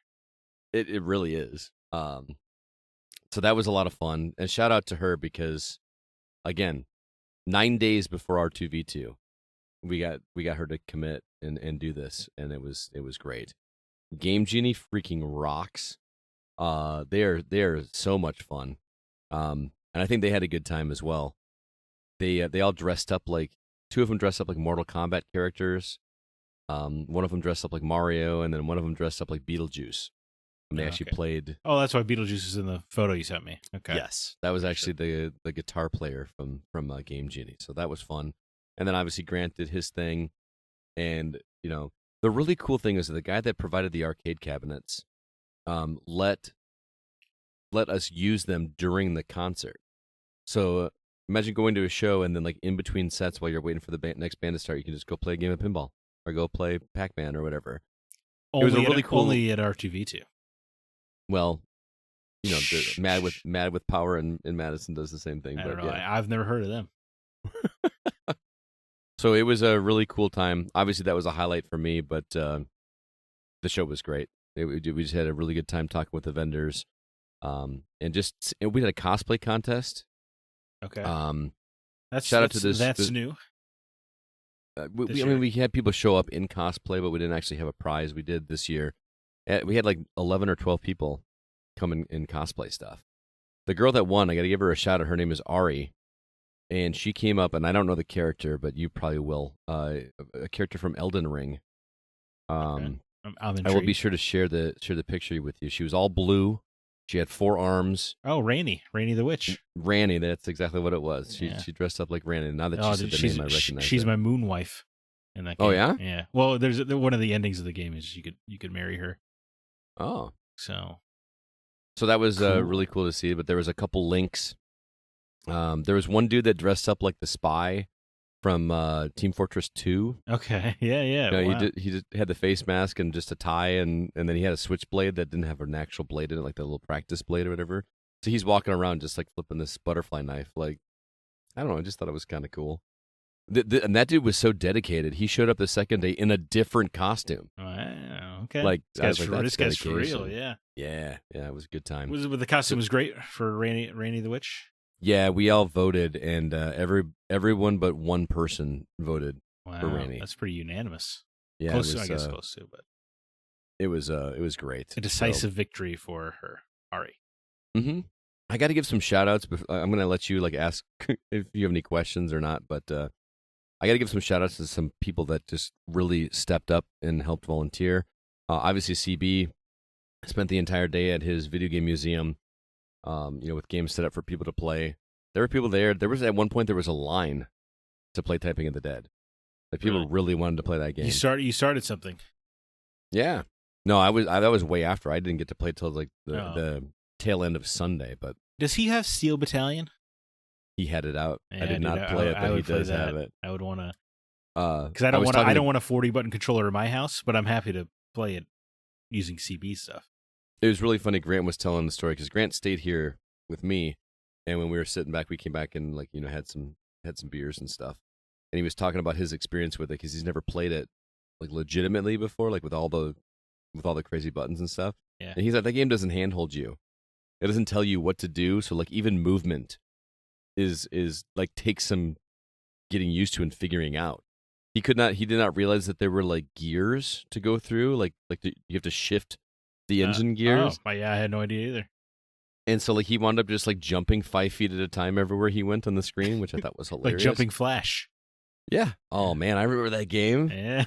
It really is. So that was a lot of fun, and shout out to her because, again, 9 days before R2V2, we got her to commit and do this, and it was great. Game Genie freaking rocks. They are so much fun, and I think they had a good time as well. They all dressed up like, 2 of them dressed up like Mortal Kombat characters. One of them dressed up like Mario, and then one of them dressed up like Beetlejuice. And they actually played. Oh, that's why Beetlejuice is in the photo you sent me. Okay. Yes, that was actually the guitar player from Game Genie, so that was fun. And then obviously Grant did his thing, and the really cool thing is that the guy that provided the arcade cabinets let us use them during the concert. So imagine going to a show and then like in between sets while you're waiting for the next band to start, you can just go play a game of pinball or go play Pac-Man or whatever. It was a really cool. Only at R2V2. Well, Mad with Power in Madison does the same thing. I don't know. I've never heard of them. So it was a really cool time. Obviously, that was a highlight for me, but the show was great. We just had a really good time talking with the vendors, and we had a cosplay contest. Okay. Shout out to this. That's new. We had people show up in cosplay, but we didn't actually have a prize. We did this year. We had like 11 or 12 people come in cosplay stuff. The girl that won, I got to give her a shout out. Her name is Ari, and she came up, and I don't know the character, but you probably will. A character from Elden Ring. I'm I will be sure to share the picture with you. She was all blue, She had 4 arms. Oh, Rainy the witch. Ranny, that's exactly what it was. Yeah. She dressed up like Ranny. Now that you said the name, I recognize she's it. my moon wife in that game. Oh, yeah? Yeah. Well, there's one of the endings of the game is you could marry her. Oh. So that was cool. really cool to see, but there was a couple links. There was one dude that dressed up like the spy from Team Fortress 2. Okay. Yeah. You know, Wow. He just had the face mask and just a tie, and then he had a switchblade that didn't have an actual blade in it, like the little practice blade or whatever. So he's walking around just like flipping this butterfly knife. Like, I don't know, I just thought it was kind of cool. And that dude was so dedicated. He showed up the second day in a different costume. Wow. Okay. Like, this I was like, guy's that's for real. dedication. Yeah. Yeah, it was a good time. But the costume was great for Rainy the witch. Yeah, we all voted, and everyone but one person voted for Wow. Rainy. That's pretty unanimous. Yeah, Close, it was, I guess close to, but it was great. a decisive victory for her, Ari. Mm-hmm. I got to give some shout outs. I'm going to let you ask if you have any questions or not, but I got to give some shout outs to some people that just really stepped up and helped volunteer. Obviously, CB spent the entire day at his video game museum, with games set up for people to play. There were people there. There was at one point there was a line to play Typing of the Dead. Like people really wanted to play that game. You started something. Yeah. No, that was way after. I didn't get to play till like the tail end of Sunday, but does he have Steel Battalion? he had it out. Yeah, I did not play it, but he does have it. I would want to, Because I don't want a 40-button controller in my house, but I'm happy to play it using CB stuff. It was really funny. Grant was telling the story because Grant stayed here with me, and when we were sitting back, we came back and had some beers and stuff, and he was talking about his experience with it because he's never played it like legitimately before, like with all the crazy buttons and stuff. Yeah. And he's like, that game doesn't handhold you. It doesn't tell you what to do. So like even movement is like takes some getting used to and figuring out. He did not realize that there were like gears to go through. Like you have to shift the engine gears. Oh, yeah, I had no idea either. And so like he wound up just like jumping 5 feet at a time everywhere he went on the screen, which I thought was hilarious. Like jumping Flash. Yeah. Oh man, I remember that game. Yeah.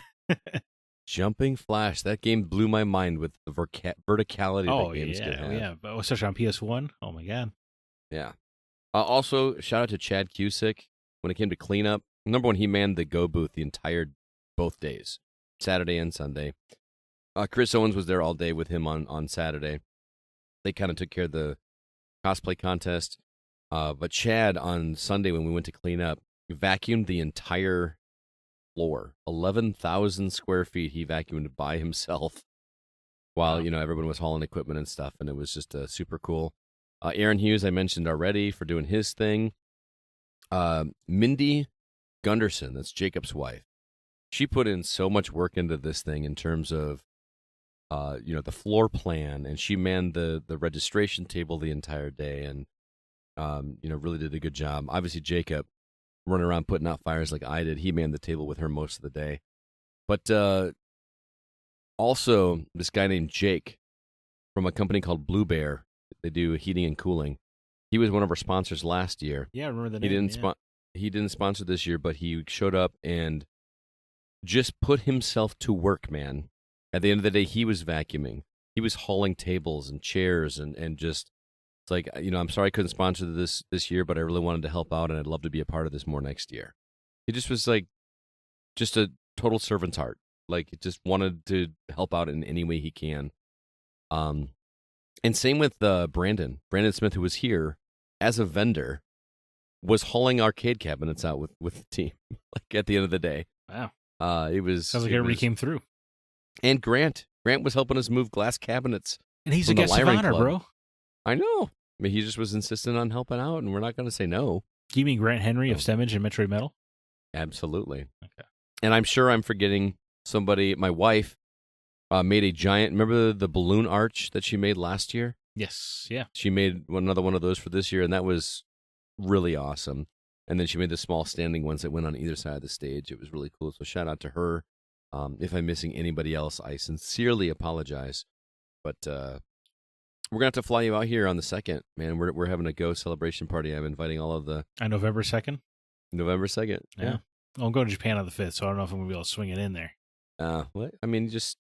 Jumping Flash. That game blew my mind with the verticality that games could have. Oh yeah, but especially on PS1. Oh my god. Yeah. Also, shout out to Chad Cusick when it came to cleanup. Number one, he manned the Go booth both days, Saturday and Sunday. Chris Owens was there all day with him on Saturday. They kind of took care of the cosplay contest. But Chad on Sunday when we went to clean up, vacuumed the entire floor. 11,000 square feet he vacuumed by himself while, everyone was hauling equipment and stuff. And it was just super cool. Aaron Hughes, I mentioned already for doing his thing. Mindy Gunderson, that's Jacob's wife. She put in so much work into this thing in terms of, the floor plan, and she manned the registration table the entire day, and really did a good job. Obviously, Jacob running around putting out fires like I did. He manned the table with her most of the day. But also, this guy named Jake from a company called Blue Bear. They do heating and cooling. He was one of our sponsors last year. Yeah, I remember the name. He didn't sponsor this year, but he showed up and just put himself to work, man. At the end of the day, he was vacuuming. He was hauling tables and chairs and just, it's like, I'm sorry I couldn't sponsor this year, but I really wanted to help out, and I'd love to be a part of this more next year. He just was like, just a total servant's heart. Like, he just wanted to help out in any way he can. And same with Brandon Smith, who was here as a vendor, was hauling arcade cabinets out with the team. Like at the end of the day, wow, sounds like everybody came through. And Grant was helping us move glass cabinets, and he's a guest of honor, bro. I know. I mean, he just was insistent on helping out, and we're not going to say no. Do you mean Grant Henry of Stemmage and Metroid Metal? Absolutely. Okay. And I'm sure I'm forgetting somebody. My wife made a giant. Remember the balloon arch that she made last year? Yes. Yeah. She made another one of those for this year, and that was really awesome. And then she made the small standing ones that went on either side of the stage. It was really cool. So shout out to her. If I'm missing anybody else, I sincerely apologize. But we're gonna have to fly you out here on the 2nd, man. We're having a Go celebration party. I'm inviting all of the on November 2nd. November 2nd. Yeah. Well, I'm going to Japan on the 5th, so I don't know if I'm gonna be able to swing it in there. What? I mean, just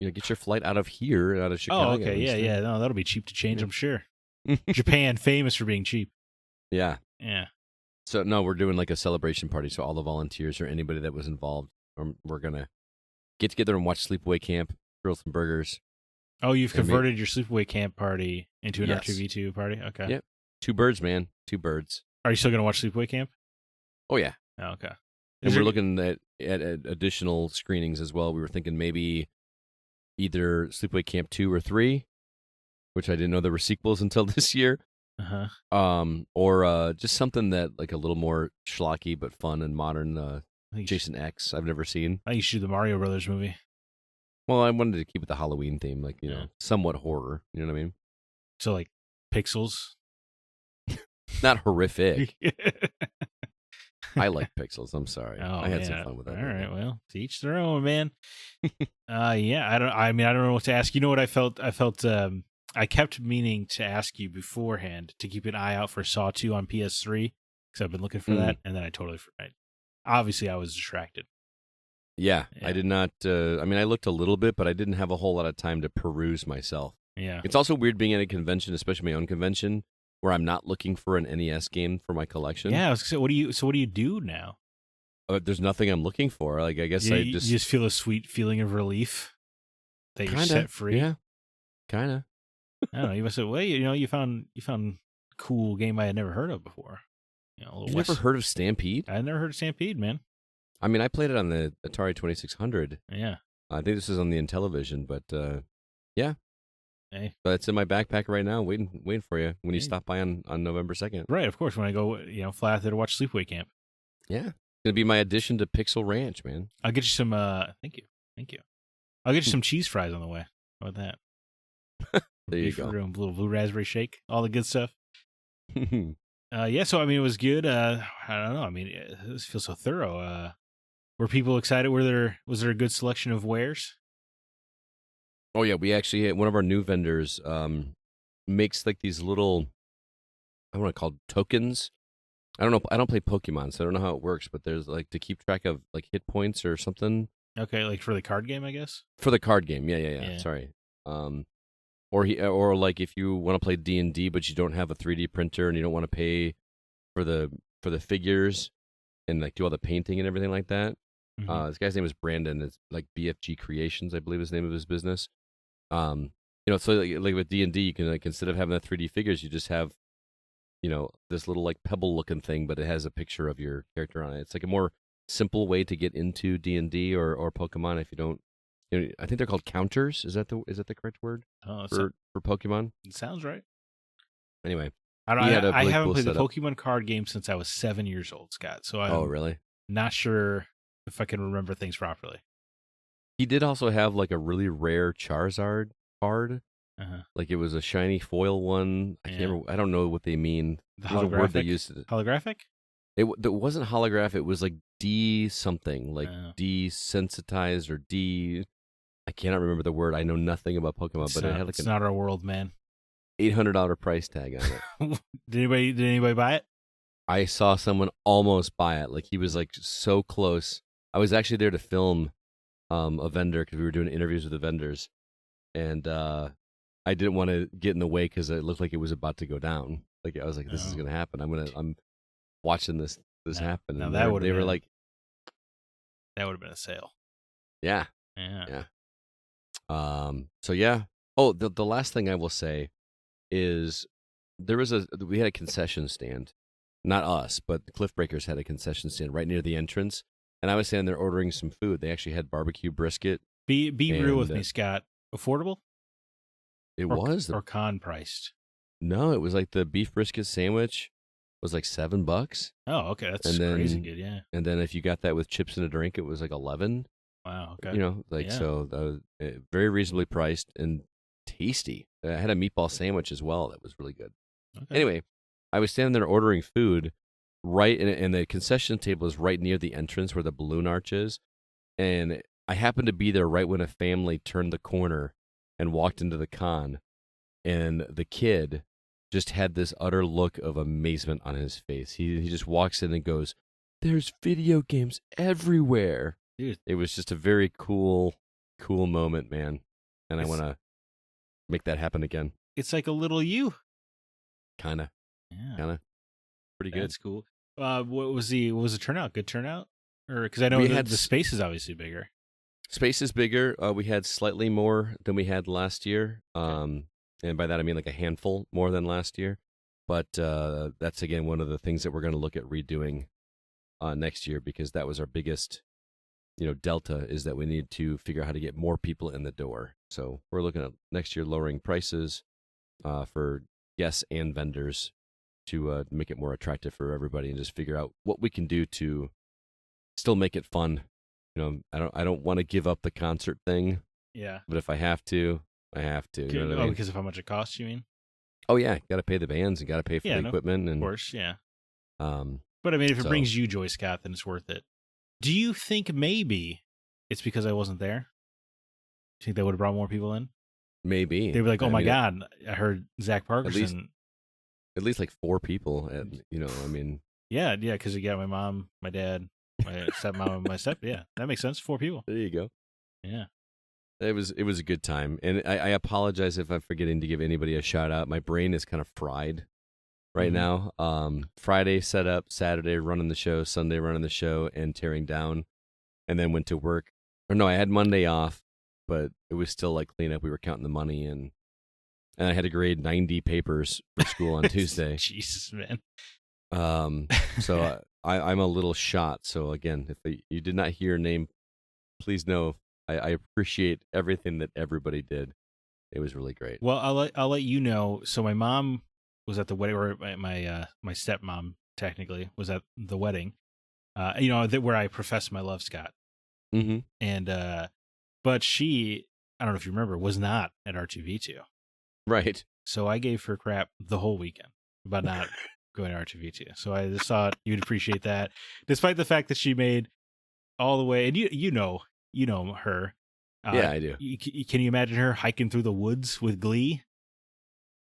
get your flight out of here, out of Chicago. Oh, okay, yeah. No, that'll be cheap to change, I'm sure. Japan, famous for being cheap. Yeah. Yeah. So no, we're doing like a celebration party. So all the volunteers or anybody that was involved, we're gonna get together and watch Sleepaway Camp, grill some burgers. Oh, you've converted your Sleepaway Camp party into an Yes. R2V2 party? Okay. Yep. 2 birds, man. 2 birds. Are you still going to watch Sleepaway Camp? Oh, yeah. Oh, okay. And we're looking at additional screenings as well. We were thinking maybe either Sleepaway Camp 2 or 3, which I didn't know there were sequels until this year. Or just something that like a little more schlocky but fun and modern. Jason X, I've never seen. I think you should do the Mario Brothers movie. Well, I wanted to keep it the Halloween theme, like, somewhat horror. You know what I mean? So, like, Pixels? Not horrific. I like Pixels. I'm sorry. Oh, I had some fun with that. All right. Well, to each their own, man. Yeah, I don't know what to ask. You know what I felt? I kept meaning to ask you beforehand to keep an eye out for Saw 2 on PS3 because I've been looking for that, and then I totally forgot. Obviously, I was distracted. Yeah, I did not. I looked a little bit, but I didn't have a whole lot of time to peruse myself. Yeah. It's also weird being at a convention, especially my own convention, where I'm not looking for an NES game for my collection. Yeah. So what do you do now? There's nothing I'm looking for. Like, I guess you just feel a sweet feeling of relief that you're set free. Yeah, kind of. I don't know. You must say, well, you found a cool game I had never heard of before. You never heard of Stampede? I never heard of Stampede, man. I mean, I played it on the Atari 2600. Yeah. I think this is on the Intellivision, but yeah. Hey. But it's in my backpack right now, waiting for you when you stop by on November 2nd. Right, of course. When I go, fly out there to watch Sleepaway Camp. Yeah, it's gonna be my addition to Pixel Ranch, man. I'll get you some. Thank you. I'll get you some cheese fries on the way. How about that? There you go. A little blue raspberry shake, all the good stuff. Yeah. So it was good. I don't know. This feels so thorough. Were people excited? Was there a good selection of wares? Oh yeah, we actually had one of our new vendors makes like these little, I want to call tokens. I don't know. I don't play Pokemon, so I don't know how it works. But there's like to keep track of like hit points or something. Okay, like for the card game, I guess. For the card game, yeah. Sorry. Or like if you want to play D&D, but you don't have a 3D printer and you don't want to pay for the figures and like do all the painting and everything like that. Mm-hmm. This guy's name is Brandon. It's like BFG Creations, I believe is the name of his business. So like with D&D, you can like instead of having the 3D figures, you just have, this little like pebble looking thing, but it has a picture of your character on it. It's like a more simple way to get into D&D or Pokemon if you don't. I think they're called counters. Is that the correct word for Pokemon? It sounds right. Anyway, I haven't played the Pokemon card game since I was 7 years old, Scott. So I'm really? Not sure if I can remember things properly. He did also have like a really rare Charizard card. Like it was a shiny foil one. I can't remember. I don't know what they mean. There's a word they used. Holographic? It wasn't holographic. It was like something, like desensitized or I cannot remember the word. I know nothing about Pokemon, but it had like it's not our world, man. $800 price tag on it. Did anybody buy it? I saw someone almost buy it. Like he was like so close. I was actually there to film a vendor because we were doing interviews with the vendors, and I didn't want to get in the way because it looked like it was about to go down. Like I was like, this is gonna happen. I'm watching this happen. Now and that would they were like, that would have been a sale. Yeah. So yeah. Oh, the last thing I will say is we had a concession stand. Not us, but the Cliff Breakers had a concession stand right near the entrance, and I was standing there ordering some food. They actually had barbecue brisket. Be real with me, Scott. Affordable? Or con priced? No, it was like the beef brisket sandwich was like $7. Oh, okay, that's crazy good. Yeah. And then if you got that with chips and a drink, it was like 11. Wow. Okay. So that was very reasonably priced and tasty. I had a meatball sandwich as well that was really good. Okay. Anyway, I was standing there ordering food, right, and the concession table is right near the entrance where the balloon arch is, and I happened to be there right when a family turned the corner and walked into the con, and the kid just had this utter look of amazement on his face. He just walks in and goes, "There's video games everywhere." Dude. It was just a very cool moment, man. and I want to make that happen again. It's like a little you. Kind of. Yeah. Pretty good. That's cool. What was the turnout? Good turnout? Or because I know the space is obviously bigger. Space is bigger. We had slightly more than we had last year. And by that I mean like a handful more than last year. But that's again one of the things that we're going to look at redoing next year, because that was our biggest, delta, is that we need to figure out how to get more people in the door. So we're looking at next year lowering prices for guests and vendors to make it more attractive for everybody, and just figure out what we can do to still make it fun. I don't want to give up the concert thing. Yeah. But if I have to, I have to. You know what I mean? Because of how much it costs, you mean? Oh yeah, got to pay the bands and got to pay for the equipment. And, of course, yeah. But I mean, if it brings you joy, Scott, then it's worth it. Do you think maybe it's because I wasn't there? Do you think that would have brought more people in? Maybe. They'd be like, "Oh my God, I heard Zach Parkerson." At least like 4 people. Yeah, because you got my mom, my dad, my stepmom, and my yeah, that makes sense. 4 people. There you go. Yeah. It was a good time, and I apologize if I'm forgetting to give anybody a shout out. My brain is kind of fried right now. Friday set up, Saturday running the show, Sunday running the show and tearing down, and then went to work. Or no, I had Monday off, but it was still like cleanup. We were counting the money, and I had to grade 90 papers for school on Tuesday. Jesus, man. So I'm a little shot. So again, if you did not hear your name, please know I appreciate everything that everybody did. It was really great. Well, I'll let you know. So my mom was at the wedding, or my stepmom technically was at the wedding. Where I professed my love, Scott. Mm-hmm. And but she, I don't know if you remember, was not at R2V2. Right. So I gave her crap the whole weekend about not going to R2V2. So I just thought you'd appreciate that, despite the fact that she made all the way. And you know her. Yeah, I do. Can you imagine her hiking through the woods with glee?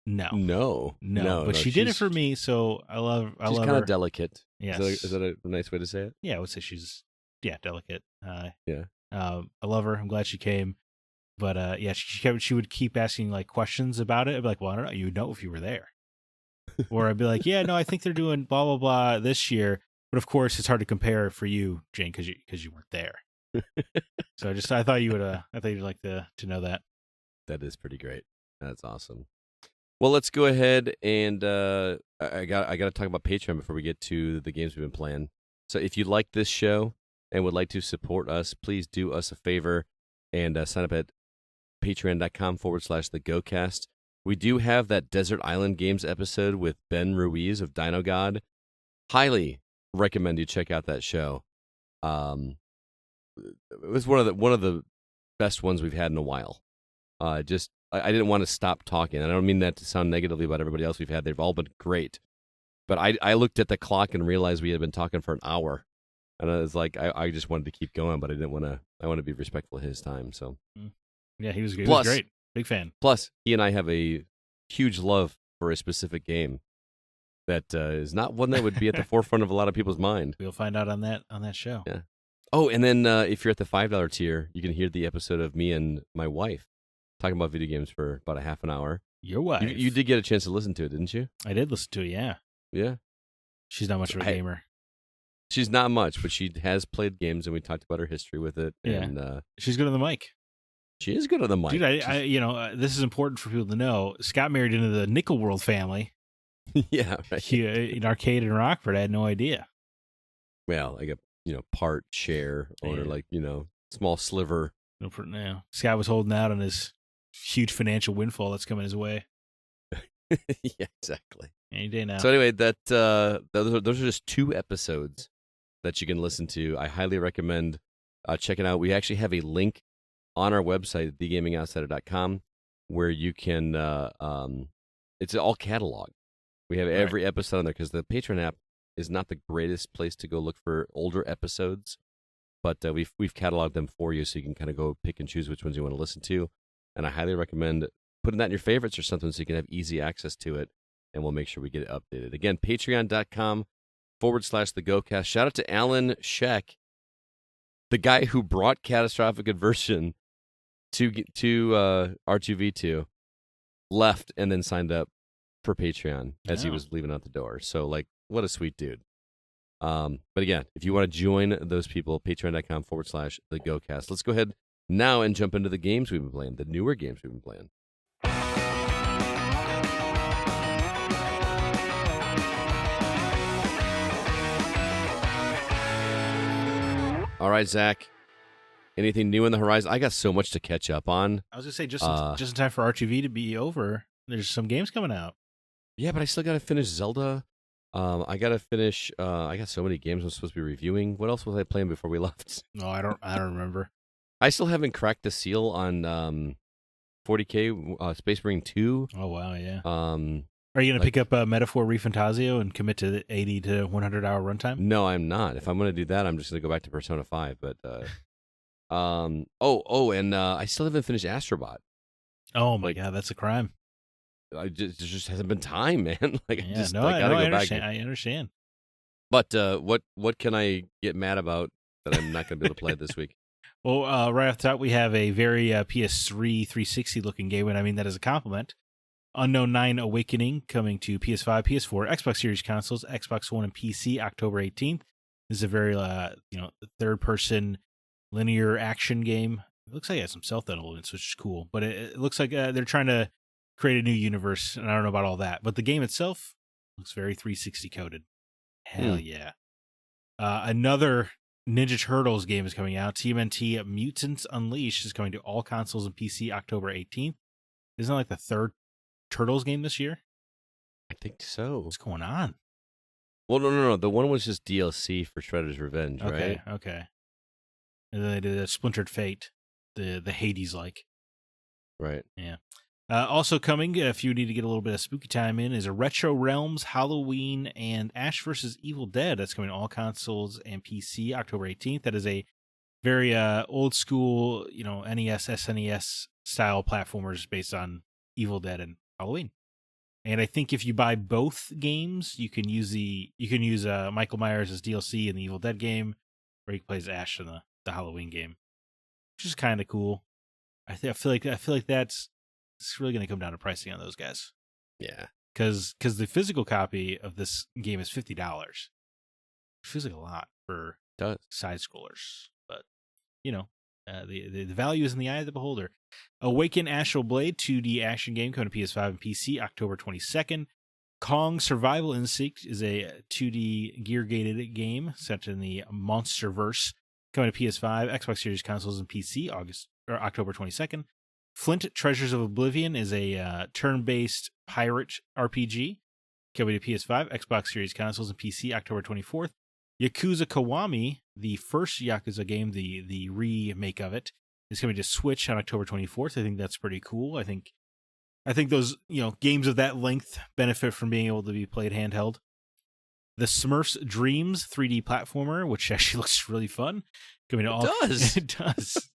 No. But she did it for me, so I love her. She's kind of delicate. Yes. Is that a nice way to say it? Yeah, I would say she's delicate. Yeah. I love her. I'm glad she came. But she would keep asking like questions about it. I'd be like, well, I don't know. You would know if you were there. Or I'd be like, yeah, no, I think they're doing blah blah blah this year. But of course, it's hard to compare for you, Jane, because you weren't there. So I thought you'd like to know that. That is pretty great. That's awesome. Well, let's go ahead and I got to talk about Patreon before we get to the games we've been playing. So if you like this show and would like to support us, please do us a favor and sign up at patreon.com/thegocast. We do have that Desert Island Games episode with Ben Ruiz of Dino God. Highly recommend you check out that show. It was one of the best ones we've had in a while. I didn't want to stop talking. I don't mean that to sound negatively about everybody else we've had. They've all been great. But I looked at the clock and realized we had been talking for an hour. And I was like, I just wanted to keep going, but I didn't want to. I want to be respectful of his time. So, yeah, he was good. He was great. Big fan. Plus, he and I have a huge love for a specific game that is not one that would be at the forefront of a lot of people's mind. We'll find out on that show. Yeah. Oh, and then if you're at the $5 tier, you can hear the episode of me and my wife talking about video games for about a half an hour. Your wife? You did get a chance to listen to it, didn't you? I did listen to it, yeah. Yeah. She's not much of a gamer. She's not much, but she has played games, and we talked about her history with it. Yeah. And she's good on the mic. She is good on the mic. Dude, this is important for people to know. Scott married into the Nickel World family. Yeah, right. He, in Arcade in Rockford, I had no idea. Well, like a part share or small sliver. No. Scott was holding out on his huge financial windfall that's coming his way. Yeah, exactly. Any day now. So anyway, those are just 2 episodes that you can listen to. I highly recommend checking out. We actually have a link on our website at thegamingoutsider.com where you can it's all catalog. We have every episode on there because the Patreon app is not the greatest place to go look for older episodes, but we've cataloged them for you so you can kind of go pick and choose which ones you want to listen to. And I highly recommend putting that in your favorites or something so you can have easy access to it, and we'll make sure we get it updated. Again, patreon.com/thegocast. Shout out to Alan Scheck, the guy who brought Catastrophic Aversion to R2V2, left and then signed up for Patreon as he was leaving out the door. So like, what a sweet dude. But again, if you want to join those people, patreon.com/thegocast. Let's go ahead now and jump into the games we've been playing, the newer games we've been playing. All right, Zach. Anything new on the horizon? I got so much to catch up on. I was gonna say just in time for R2V to be over. There's some games coming out. Yeah, but I still got to finish Zelda. I got to finish. I got so many games I'm supposed to be reviewing. What else was I playing before we left? No, I don't remember. I still haven't cracked the seal on 40K Space Marine 2. Oh wow, yeah. Are you gonna pick up Metaphor Refantasio and commit to the 80 to 100 hour runtime? No, I'm not. If I'm gonna do that, I'm just gonna go back to Persona 5. But and I still haven't finished Astrobot. Oh my god, that's a crime. There just hasn't been time, man. Like, Yeah, I understand. But what can I get mad about that I'm not going to be able to play this week? Well, right off the top, we have a very PS3 360 looking game, and I mean that as a compliment. Unknown 9 Awakening coming to PS5, PS4, Xbox Series consoles, Xbox One, and PC October 18th. This is a very third person linear action game. It looks like it has some stealth elements, which is cool. But it looks like they're trying to create a new universe, and I don't know about all that. But the game itself looks very 360 coded. Hell yeah. Another Ninja Turtles game is coming out. TMNT Mutants Unleashed is coming to all consoles and PC October 18th. Isn't it like the third Turtles game this year? I think so. What's going on? Well, no. The one was just DLC for Shredder's Revenge, right? Okay. And then they did a Splintered Fate, the Hades-like. Right. Yeah. Also coming, if you need to get a little bit of spooky time in, is a Retro Realms, Halloween, and Ash vs. Evil Dead. That's coming to all consoles and PC October 18th. That is a very old school, NES, SNES style platformers based on Evil Dead and Halloween. And I think if you buy both games, you can use Michael Myers as DLC in the Evil Dead game, or you can play as Ash in the Halloween game, which is kind of cool. I feel like that's. It's really going to come down to pricing on those guys. Yeah. Because the physical copy of this game is $50. It feels like a lot for side scrollers. But, the value is in the eye of the beholder. Awaken Astral Blade 2D action game coming to PS5 and PC October 22nd. Kong Survival Instinct is a 2D gear-gated game set in the Monsterverse coming to PS5, Xbox Series consoles, and PC October 22nd. Flint Treasures of Oblivion is a turn-based pirate RPG coming to PS5, Xbox Series consoles, and PC October 24th. Yakuza Kiwami, the first Yakuza game, the remake of it, is coming to Switch on October 24th. I think that's pretty cool. I think those games of that length benefit from being able to be played handheld. The Smurfs Dreams 3D platformer, which actually looks really fun, coming to it does.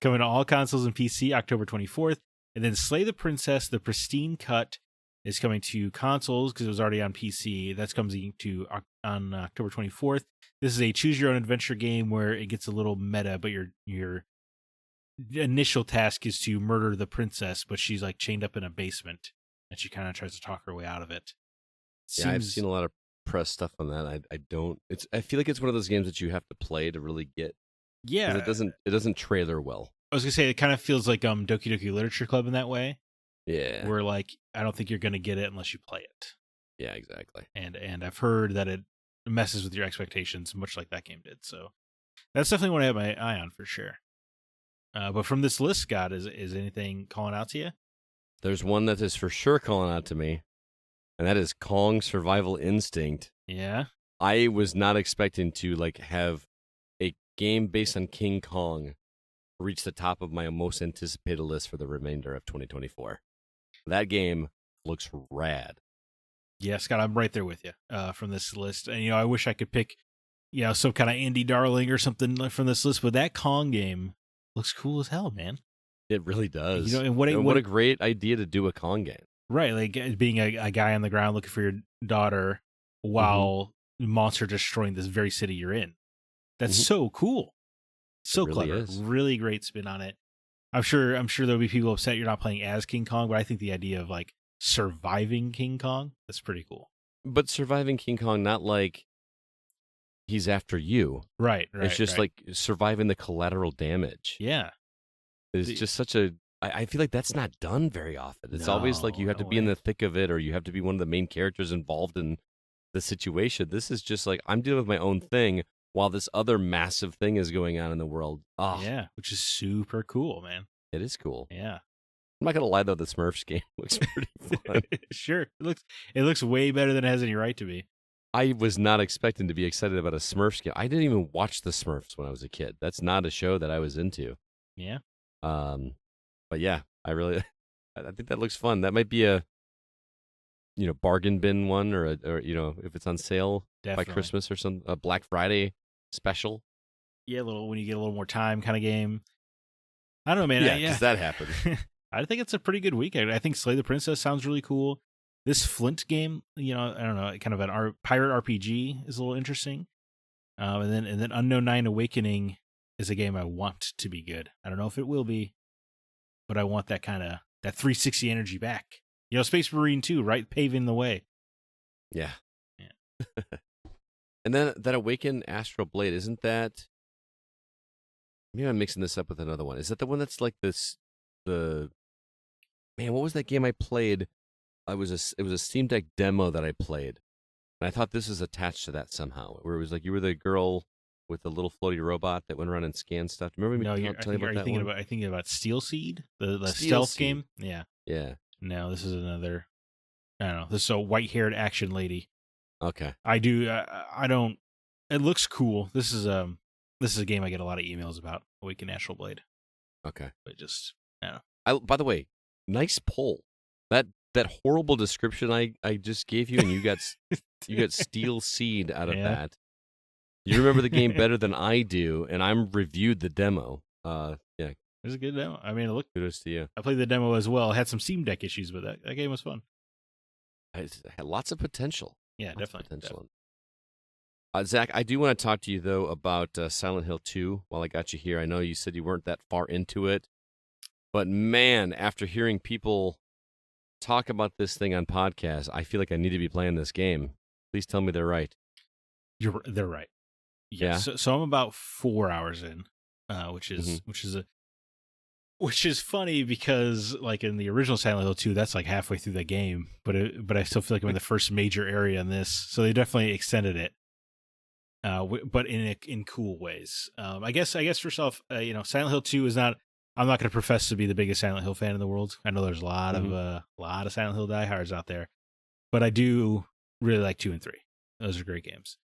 Coming to all consoles and PC October 24th. And then Slay the Princess, the Pristine Cut, is coming to consoles because it was already on PC. That's coming to on October 24th. This is a choose-your-own-adventure game where it gets a little meta, but your initial task is to murder the princess, but she's like chained up in a basement, and she kind of tries to talk her way out of it. I've seen a lot of press stuff on that. I feel like it's one of those games that you have to play to really get. Yeah, it doesn't trailer well. I was gonna say it kind of feels like Doki Doki Literature Club in that way. Yeah, where like I don't think you're gonna get it unless you play it. Yeah, exactly. And I've heard that it messes with your expectations, much like that game did. So that's definitely one I have my eye on for sure. But from this list, Scott, is anything calling out to you? There's one that is for sure calling out to me, and that is Kong Survival Instinct. Yeah, I was not expecting to have a game based on King Kong reach the top of my most anticipated list for the remainder of 2024. That game looks rad. Yeah, Scott, I'm right there with you from this list. And, I wish I could pick, some kind of indie darling or something from this list, but that Kong game looks cool as hell, man. It really does. And what a great idea to do a Kong game. Right, like being a guy on the ground looking for your daughter while monster destroying this very city you're in. That's so cool. So clever. Really great spin on it. I'm sure there'll be people upset you're not playing as King Kong, but I think the idea of like surviving King Kong, that's pretty cool. But surviving King Kong, not like he's after you. Right. It's just like surviving the collateral damage. Yeah. It's just such a. I feel like that's not done very often. It's always like you have to be in the thick of it, or you have to be one of the main characters involved in the situation. This is just like I'm dealing with my own thing while this other massive thing is going on in the world. Oh, yeah, which is super cool, man. It is cool. Yeah. I'm not gonna lie though, the Smurfs game looks pretty fun. Sure, it looks way better than it has any right to be. I was not expecting to be excited about a Smurfs game. I didn't even watch the Smurfs when I was a kid. That's not a show that I was into. Yeah. But yeah, I think that looks fun. That might be a, bargain bin one, or if it's on sale by Christmas or a Black Friday special. Yeah, when you get a little more time kind of game. I don't know, man. Yeah, because that happened. I think it's a pretty good weekend. I think Slay the Princess sounds really cool. This Flint game, I don't know, kind of an pirate RPG is a little interesting. And then Unknown 9 Awakening is a game I want to be good. I don't know if it will be, but I want that 360 energy back. Space Marine 2, right? Paving the way. Yeah. And then that Awaken Astral Blade, isn't that... Maybe I'm mixing this up with another one. Is that the one that's like this... Man, what was that game I played? It was a Steam Deck demo that I played. And I thought this was attached to that somehow. Where it was like you were the girl with the little floaty robot that went around and scanned stuff. Remember me telling you about that one? I think about Steel Seed, the stealth game. Yeah. Yeah. No, this is another. I don't know. This is a white-haired action lady. Okay. I do. I don't. It looks cool. This is a game I get a lot of emails about. Awaken Astral Blade. Okay. But just I don't know. By the way, nice poll. That horrible description I just gave you, and you got Steel Seed out of that. You remember the game better than I do, and I'm reviewed the demo. Yeah, it was a good demo. I mean, kudos to you. I played the demo as well. It had some Steam Deck issues, but that game was fun. It had lots of potential. Yeah, definitely. Zach, I do want to talk to you though about Silent Hill 2. While I got you here, I know you said you weren't that far into it, but man, after hearing people talk about this thing on podcasts, I feel like I need to be playing this game. Please tell me they're right. They're right. Yeah. So I'm about 4 hours in, which is funny because like in the original Silent Hill 2, that's like halfway through the game, but I still feel like I'm in the first major area in this. So they definitely extended it, but in cool ways. I guess first off, Silent Hill 2 is not. I'm not going to profess to be the biggest Silent Hill fan in the world. I know there's a lot of Silent Hill diehards out there, but I do really like 2 and 3. Those are great games.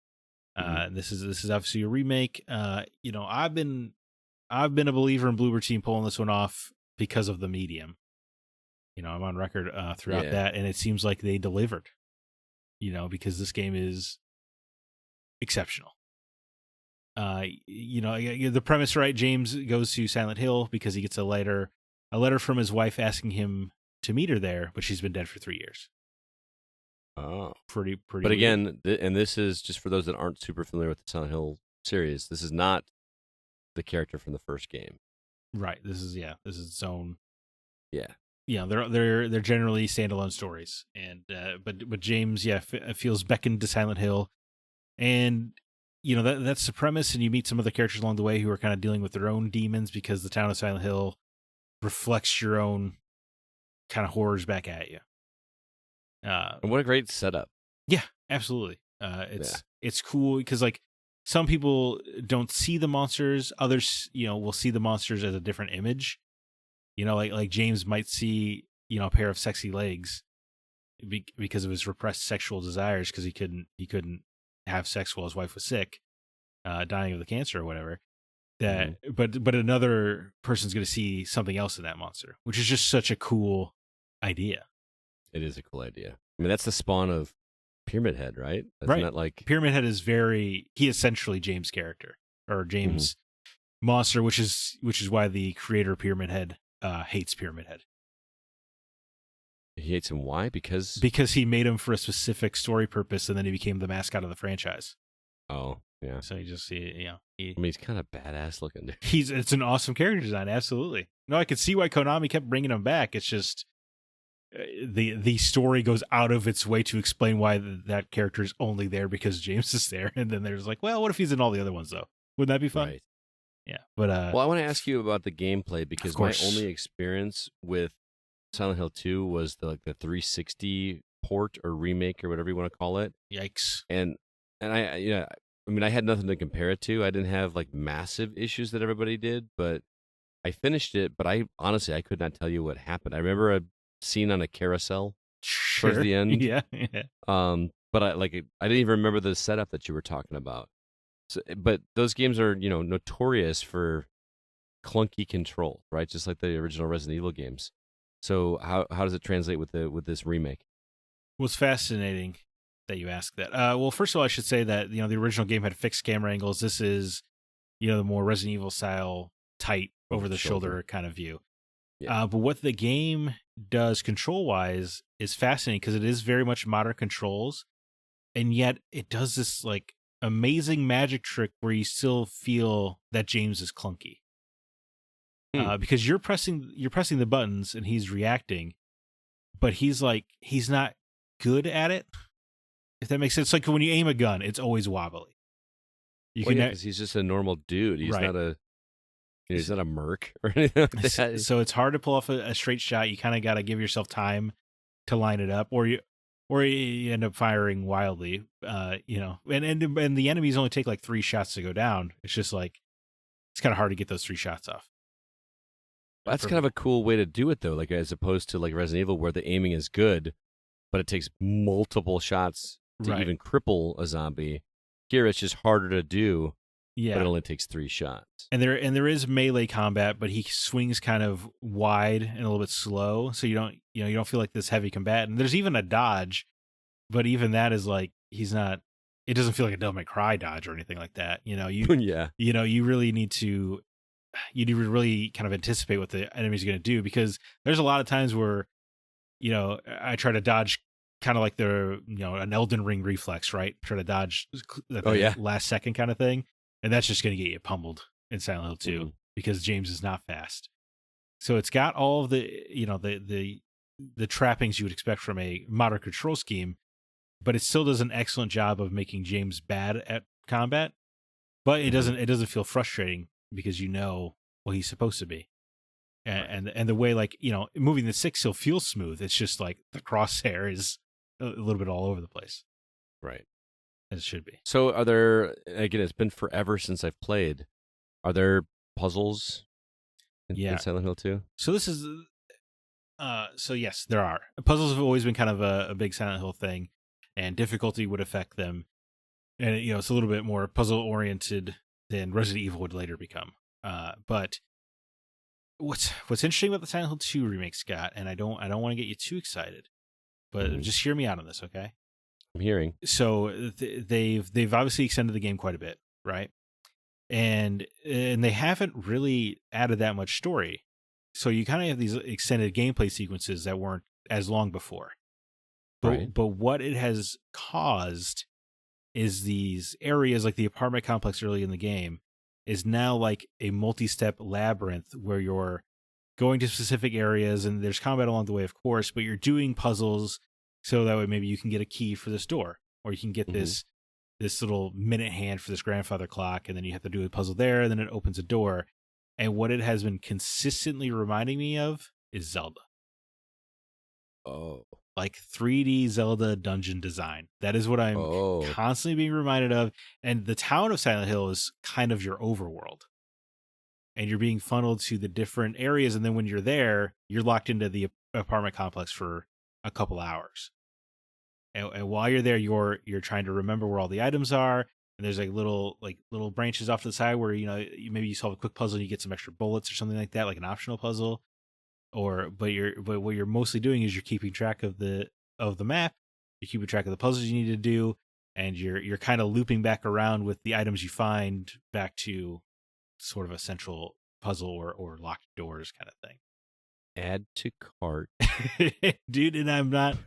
This is obviously a remake. I've been a believer in Bloober Team pulling this one off because of the medium. I'm on record throughout that, and it seems like they delivered. Because this game is exceptional. The premise, right? James goes to Silent Hill because he gets a letter from his wife asking him to meet her there, but she's been dead for 3 years. Oh, pretty. But again, and this is just for those that aren't super familiar with the Silent Hill series. This is not the character from the first game, right? This is its own. Yeah, they're generally standalone stories, and but James, feels beckoned to Silent Hill, and that's the premise. And you meet some other characters along the way who are kind of dealing with their own demons because the town of Silent Hill reflects your own kind of horrors back at you. And what a great setup. Yeah, absolutely. It's cool because like some people don't see the monsters, others will see the monsters as a different image. Like James might see a pair of sexy legs because of his repressed sexual desires because he couldn't have sex while his wife was sick, dying of the cancer or whatever. But another person's going to see something else in that monster, which is just such a cool idea. It is a cool idea. I mean, that's the spawn of Pyramid Head, right? Right. That like Pyramid Head is he essentially James' character or James' monster, which is why the creator of Pyramid Head hates Pyramid Head. He hates him. Why? Because he made him for a specific story purpose, and then he became the mascot of the franchise. Oh, Yeah. So you just see, I mean, he's kind of badass looking, dude. it's an awesome character design, absolutely. No, I could see why Konami kept bringing him back. It's just the story goes out of its way to explain why that character is only there because James is there, and then there's like, well, what if he's in all the other ones though? Wouldn't that be fun? Right. Yeah, but Well, I want to ask you about the gameplay because my only experience with Silent Hill 2 was the 360 port or remake or whatever you want to call it. Yikes. And I mean, I had nothing to compare it to. I didn't have like massive issues that everybody did, but I finished it. But I honestly, I could not tell you what happened. I remember a scene on a carousel towards the end. Yeah. But I didn't even remember the setup that you were talking about. So, but those games are notorious for clunky control, right? Just like the original Resident Evil games. So how does it translate with this remake? Well, it's fascinating that you ask that. Well, first of all, I should say that the original game had fixed camera angles. This is the more Resident Evil style, tight over the shoulder kind of view. Yeah. But what the game does control wise is fascinating because it is very much modern controls, and yet it does this like amazing magic trick where you still feel that James is clunky. Because you're pressing the buttons and he's reacting, but he's not good at it. If that makes sense, like when you aim a gun, it's always wobbly. Because he's just a normal dude. He's not he's not a merc or anything like that. So it's hard to pull off a straight shot. You kind of got to give yourself time to line it up, or you end up firing wildly. And the enemies only take like 3 shots to go down. It's just like it's kind of hard to get those 3 shots off. That's kind of a cool way to do it, though, like as opposed to like Resident Evil, where the aiming is good, but it takes multiple shots to even cripple a zombie. Here, it's just harder to do, but it only takes 3 shots. And there is melee combat, but he swings kind of wide and a little bit slow, so you don't feel like this heavy combatant. There's even a dodge, but even that is like he's not. It doesn't feel like a Devil May Cry dodge or anything like that. You really need to. You need to really kind of anticipate what the enemy's going to do, because there's a lot of times where, I try to dodge kind of like an Elden Ring reflex, right? Try to dodge the last second kind of thing. And that's just going to get you pummeled in Silent Hill 2 because James is not fast. So it's got all of the, the trappings you would expect from a modern control scheme, but it still does an excellent job of making James bad at combat. But it doesn't feel frustrating, because what he's supposed to be, and the way moving the 6 still feels smooth. It's just like the crosshair is a little bit all over the place, right? As it should be. So are there? Again, it's been forever since I've played. Are there puzzles in Silent Hill 2? So this is, so yes, there are. Puzzles have always been kind of a big Silent Hill thing, and difficulty would affect them. And it's a little bit more puzzle oriented than Resident Evil would later become. But what's interesting about the Silent Hill 2 remake, Scott, and I don't want to get you too excited, but just hear me out on this, okay? I'm hearing. So they've obviously extended the game quite a bit, right? And they haven't really added that much story. So you kind of have these extended gameplay sequences that weren't as long before. But what it has caused is these areas, like the apartment complex early in the game, is now like a multi-step labyrinth where you're going to specific areas, and there's combat along the way, of course, but you're doing puzzles so that way maybe you can get a key for this door, or you can get this little minute hand for this grandfather clock, and then you have to do a puzzle there, and then it opens a door. And what it has been consistently reminding me of is Zelda. Oh. Like 3D Zelda dungeon design. That is what I'm constantly being reminded of. And the town of Silent Hill is kind of your overworld. And you're being funneled to the different areas. And then when you're there, you're locked into the apartment complex for a couple hours. And while you're there, you're trying to remember where all the items are. And there's like little branches off to the side where, maybe you solve a quick puzzle and you get some extra bullets or something like that, like an optional puzzle. But what you're mostly doing is you're keeping track of the map, you're keeping track of the puzzles you need to do, and you're kind of looping back around with the items you find back to sort of a central puzzle or locked doors kind of thing. Add to cart. Dude, and I'm not,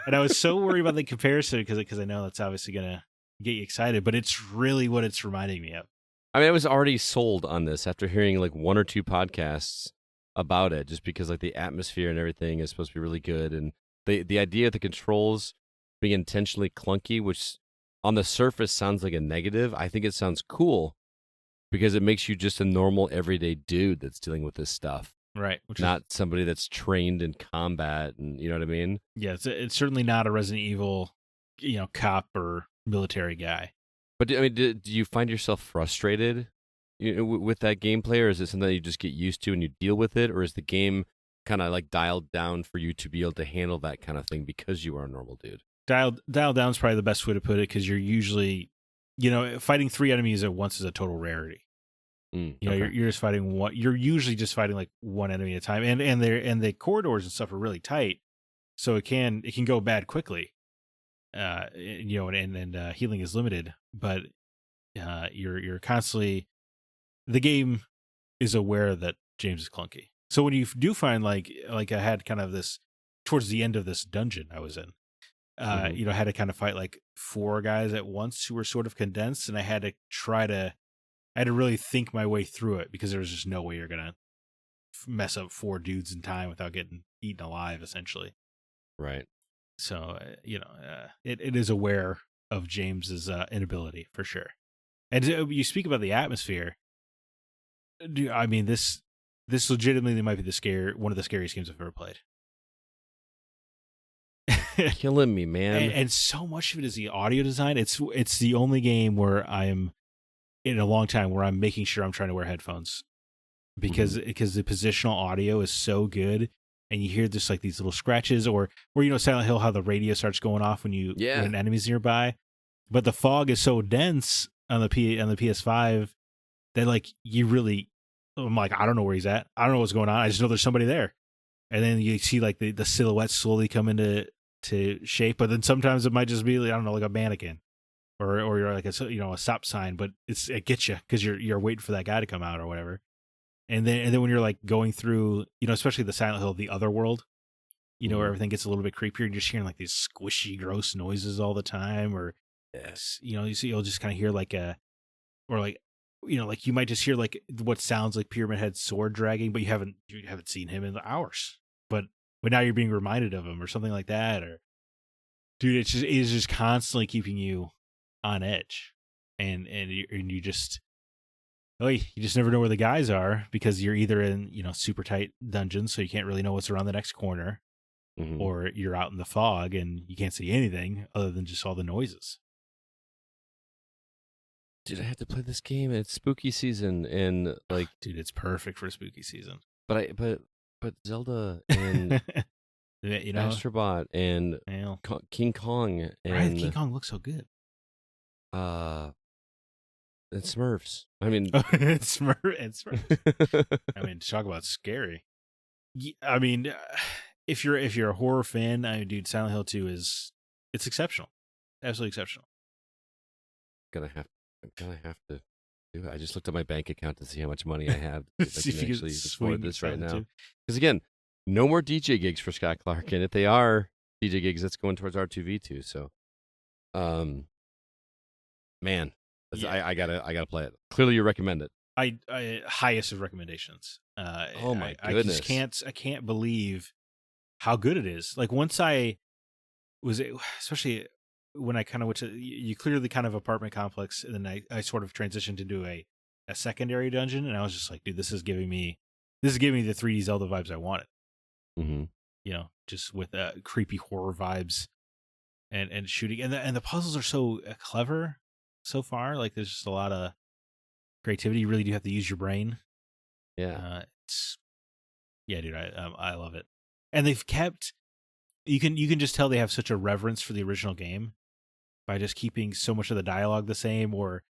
and I was so worried about the comparison because I know that's obviously gonna get you excited, but it's really what it's reminding me of. I mean, I was already sold on this after hearing like one or two podcasts about it, just because like the atmosphere and everything is supposed to be really good, and the idea of the controls being intentionally clunky, which on the surface sounds like a negative. I think it sounds cool because it makes you just a normal everyday dude that's dealing with this stuff, Right? Which not somebody that's trained in combat, and you know what I mean. Yeah, it's certainly not a Resident Evil, cop or military guy. But I mean, do you find yourself frustrated with that gameplay, or is it something that you just get used to and you deal with it, or is the game kind of like dialed down for you to be able to handle that kind of thing because you are a normal dude? Dialed down is probably the best way to put it, because you're usually, fighting 3 enemies at once is a total rarity. Okay. You're just fighting one. You're usually just fighting like one enemy at a time, and the corridors and stuff are really tight, so it can go bad quickly. And healing is limited, but you're constantly, the game is aware that James is clunky. So when you do find like I had kind of this towards the end of this dungeon I was in, I had to kind of fight like 4 guys at once who were sort of condensed, and I had to really think my way through it, because there was just no way you're gonna mess up 4 dudes in time without getting eaten alive, essentially. Right. So it is aware of James's inability for sure. And you speak about the atmosphere. I mean, this legitimately might be one of the scariest games I've ever played. Killing me, man. And so much of it is the audio design. It's the only game where I'm in a long time where I'm making sure I'm trying to wear headphones, because the positional audio is so good, and you hear just like these little scratches, or Silent Hill, how the radio starts going off when when an enemy's nearby. But the fog is so dense on the PS5 that like I'm like, I don't know where he's at. I don't know what's going on. I just know there's somebody there. And then you see like the silhouette slowly come into shape, but then sometimes it might just be, I don't know, like a mannequin, or you're like a stop sign, but it gets you because you're waiting for that guy to come out or whatever. And then when you're like going through, especially the Silent Hill, the other world, where everything gets a little bit creepier, and you're just hearing like these squishy, gross noises all the time, or you'll just kind of hear like like you might just hear like what sounds like Pyramid Head's sword dragging, but you haven't seen him in hours, but now you're being reminded of him or something like that, or dude, it is just constantly keeping you on edge, and you just never know where the guys are, because you're either in super tight dungeons, so you can't really know what's around the next corner, or you're out in the fog and you can't see anything other than just all the noises. Dude, I have to play this game. It's spooky season, and like, dude, it's perfect for spooky season. But Zelda and Astrobot and King Kong, and King Kong looks so good. And Smurfs. I mean, Smurfs. I mean, talk about scary. I mean, if you're a horror fan, dude, Silent Hill 2 it's exceptional, absolutely exceptional. I'm gonna have to do it. I just looked at my bank account to see how much money I have. See if I can actually afford this right now. Because again, no more DJ gigs for Scott Clark, and if they are DJ gigs, that's going towards R2V2. So, man, I gotta play it. Clearly, you recommend it. I highest of recommendations. Oh my goodness! I can't believe how good it is. Like once I was, especially when I kind of went to, you clear the kind of apartment complex, and then I sort of transitioned into a secondary dungeon, and I was just like, dude, this is giving me the 3D Zelda vibes I wanted. Just with creepy horror vibes and shooting, and the puzzles are so clever so far. Like there's just a lot of creativity. You really do have to use your brain. Yeah. Dude, I love it. And they've kept, you can just tell they have such a reverence for the original game by just keeping so much of the dialogue the same, or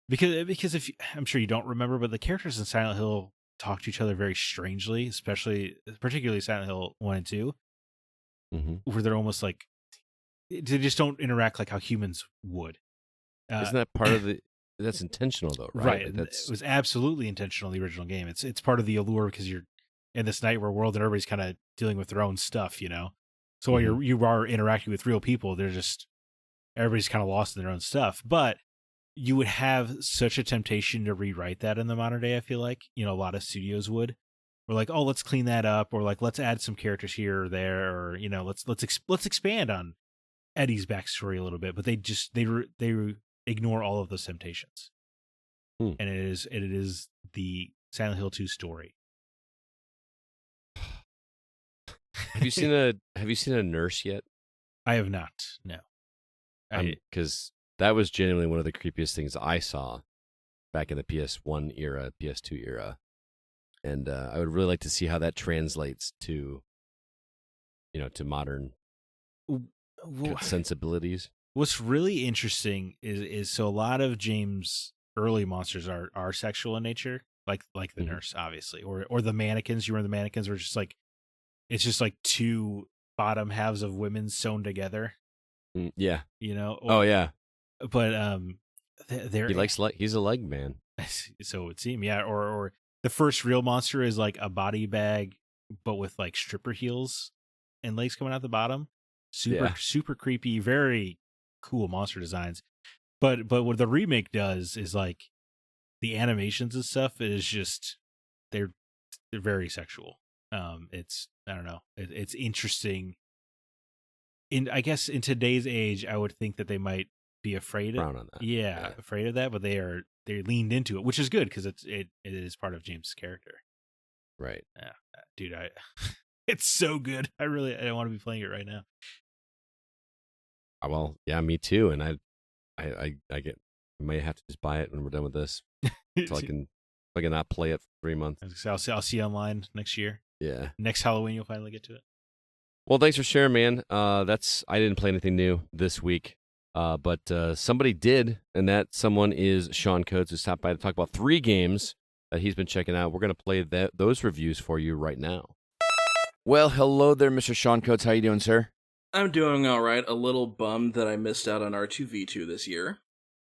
because if I'm sure you don't remember, but the characters in Silent Hill talk to each other very strangely, particularly Silent Hill 1 and 2, where they're almost like, they just don't interact like how humans would. Isn't that part of the, that's intentional though, right? Right. It was absolutely intentional in the original game. It's part of the allure, because you're in this nightmare world and everybody's kind of dealing with their own stuff, So while you are interacting with real people, they're just, everybody's kind of lost in their own stuff. But you would have such a temptation to rewrite that in the modern day. I feel like, you know, a lot of studios would. Or like, oh, let's clean that up, or like, let's add some characters here or there, or, you know, let's expand on Eddie's backstory a little bit. But they ignore all of those temptations, and it is the Silent Hill 2 story. Have you seen a nurse yet? I have not. No, because that was genuinely one of the creepiest things I saw back in the PS1 era, PS2 era. And I would really like to see how that translates to, you know, to modern sensibilities. What's really interesting is so a lot of James' early monsters are sexual in nature, like the nurse, obviously, or the mannequins. You remember the mannequins were just like, it's just like two bottom halves of women sewn together. Yeah, you know. Oh yeah, but he's a leg man. So it would seem, yeah, or. The first real monster is like a body bag, but with like stripper heels and legs coming out the bottom. Super creepy, very cool monster designs. But what the remake does is like the animations and stuff is just they're very sexual. It's I don't know. It's interesting. I guess in today's age, I would think that they might be afraid of that. Yeah, afraid of that, but they leaned into it, which is good because it is part of James' character. Right. Yeah, dude, it's so good. I want to be playing it right now. Well, yeah, me too. And I may have to just buy it when we're done with this, so I can not play it for 3 months. I'll see you online next year. Yeah, next Halloween you'll finally get to it. Well, thanks for sharing, man. I didn't play anything new this week. But somebody did, and that someone is Sean Coates, who stopped by to talk about 3 games that he's been checking out. We're going to play those reviews for you right now. Well, hello there, Mr. Sean Coates. How you doing, sir? I'm doing all right. A little bummed that I missed out on R2-V2 this year.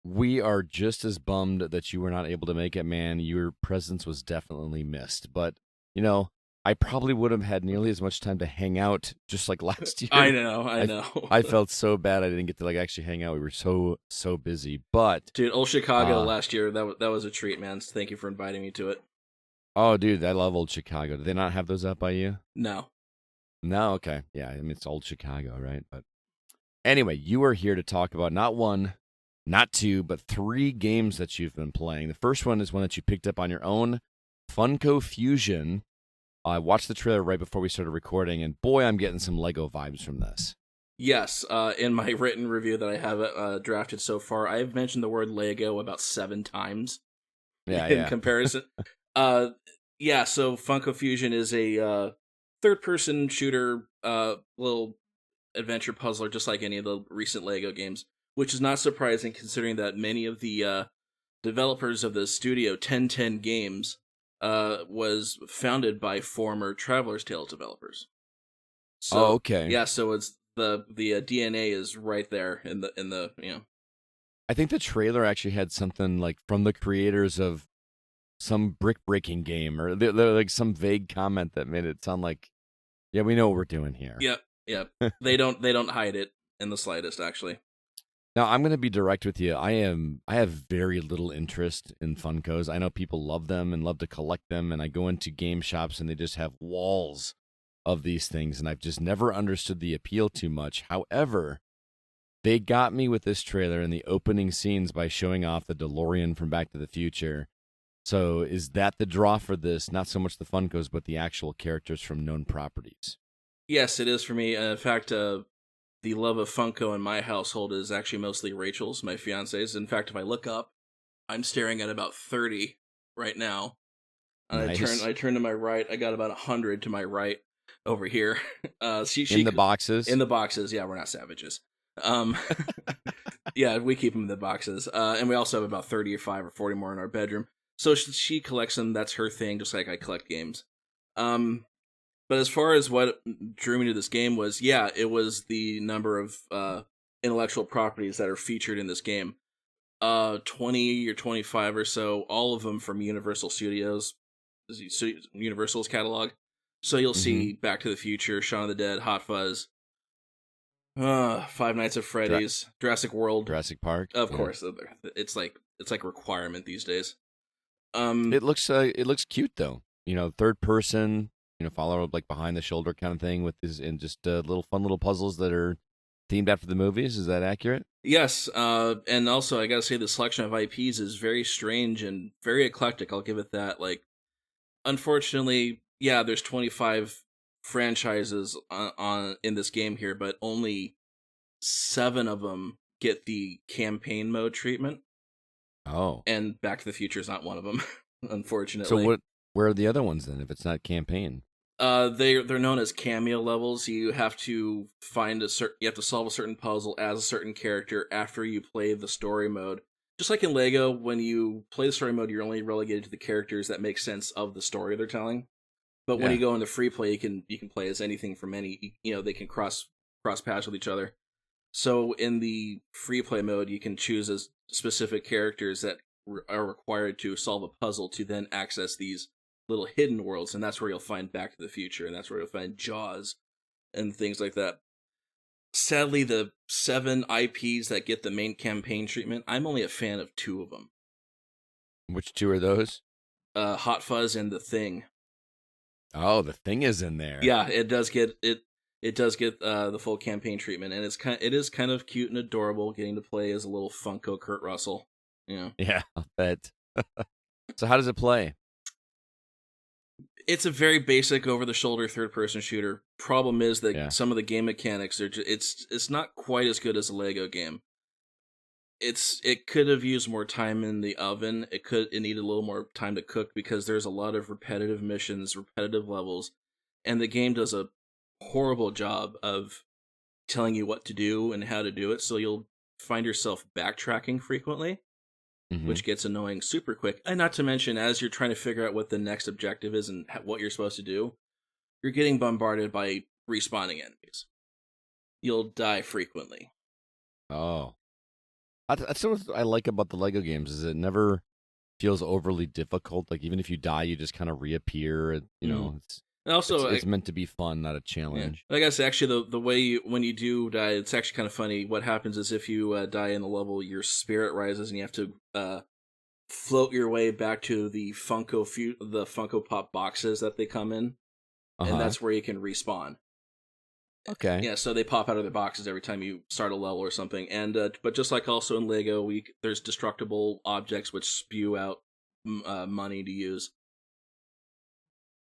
We are just as bummed that you were not able to make it, man. Your presence was definitely missed. But, you know, I probably would have had nearly as much time to hang out just like last year. I know. I felt so bad I didn't get to like actually hang out. We were so busy. But dude, Old Chicago last year, that was a treat, man. So thank you for inviting me to it. Oh, dude, I love Old Chicago. Did they not have those up by you? No, okay. Yeah, I mean it's Old Chicago, right? But anyway, you are here to talk about not 1, not 2, but 3 games that you've been playing. The first one is one that you picked up on your own, Funko Fusion. I watched the trailer right before we started recording, and boy, I'm getting some Lego vibes from this. Yes, in my written review that I have drafted so far, I've mentioned the word Lego about 7 times. In comparison. So Funko Fusion is a third-person shooter, little adventure puzzler, just like any of the recent Lego games, which is not surprising considering that many of the developers of the studio 1010 Games was founded by former Traveler's Tales developers. So, okay. Yeah, so it's the DNA is right there in the you know. I think the trailer actually had something like from the creators of some brick breaking game, or they're like some vague comment that made it sound like, yeah, we know what we're doing here. Yep. They don't hide it in the slightest, actually. Now, I'm going to be direct with you. I have very little interest in Funkos. I know people love them and love to collect them, and I go into game shops and they just have walls of these things, and I've just never understood the appeal too much. However, they got me with this trailer in the opening scenes by showing off the DeLorean from Back to the Future. So is that the draw for this? Not so much the Funkos, but the actual characters from known properties. Yes, it is for me. In fact, the love of Funko in my household is actually mostly Rachel's, my fiance's. In fact, if I look up, I'm staring at about 30 right now. And nice. I turn to my right. I got about 100 to my right over here. She in the boxes? In the boxes, yeah, we're not savages. Yeah, we keep them in the boxes. And we also have about 35 or 40 more in our bedroom. So she collects them. That's her thing, just like I collect games. But as far as what drew me to this game was, yeah, it was the number of intellectual properties that are featured in this game. 20 or 25 or so, all of them from Universal Studios, Universal's catalog. So you'll see Back to the Future, Shaun of the Dead, Hot Fuzz, Five Nights at Freddy's, Jurassic World, Jurassic Park. Of course, it's like a requirement these days. It looks cute though. Third person. Follow like behind the shoulder kind of thing with this, and just little fun little puzzles that are themed after the movies. Is that accurate? Yes, and also I gotta say the selection of IPs is very strange and very eclectic. I'll give it that. Like, unfortunately, yeah, there's 25 franchises on in this game here, but only 7 of them get the campaign mode treatment. Oh, and Back to the Future is not one of them, unfortunately. So where are the other ones then? If it's not campaign? They're known as cameo levels. You have to you have to solve a certain puzzle as a certain character after you play the story mode. Just like in Lego, when you play the story mode, you're only relegated to the characters that make sense of the story they're telling. But when you go into free play, you can play as anything from any. They can cross paths with each other. So in the free play mode, you can choose as specific characters that are required to solve a puzzle to then access these little hidden worlds, and that's where you'll find Back to the Future, and that's where you'll find Jaws and things like that. Sadly, the 7 IPs that get the main campaign treatment, I'm only a fan of 2 of them. Which 2 are those? Hot Fuzz and The Thing. Oh, The Thing is in there. Yeah, it does get the full campaign treatment, and it is kind of cute and adorable getting to play as a little Funko Kurt Russell. Yeah, I'll bet. So how does it play? It's a very basic over-the-shoulder third-person shooter. Problem is that some of the game mechanics it's not quite as good as a Lego game. It could have used more time in the oven. It needed a little more time to cook because there's a lot of repetitive missions, repetitive levels, and the game does a horrible job of telling you what to do and how to do it. So you'll find yourself backtracking frequently. Which gets annoying super quick. And not to mention, as you're trying to figure out what the next objective is and what you're supposed to do, you're getting bombarded by respawning enemies. You'll die frequently. Oh. That's what I like about the Lego games, is it never feels overly difficult. Like, even if you die, you just kind of reappear. And, it's meant to be fun, not a challenge. Yeah. Like I said, actually, the way when you do die, it's actually kind of funny. What happens is if you die in the level, your spirit rises, and you have to float your way back to the Funko Pop boxes that they come in, and that's where you can respawn. Okay. Yeah, so they pop out of their boxes every time you start a level or something. And but just like also in Lego, there's destructible objects which spew out money to use.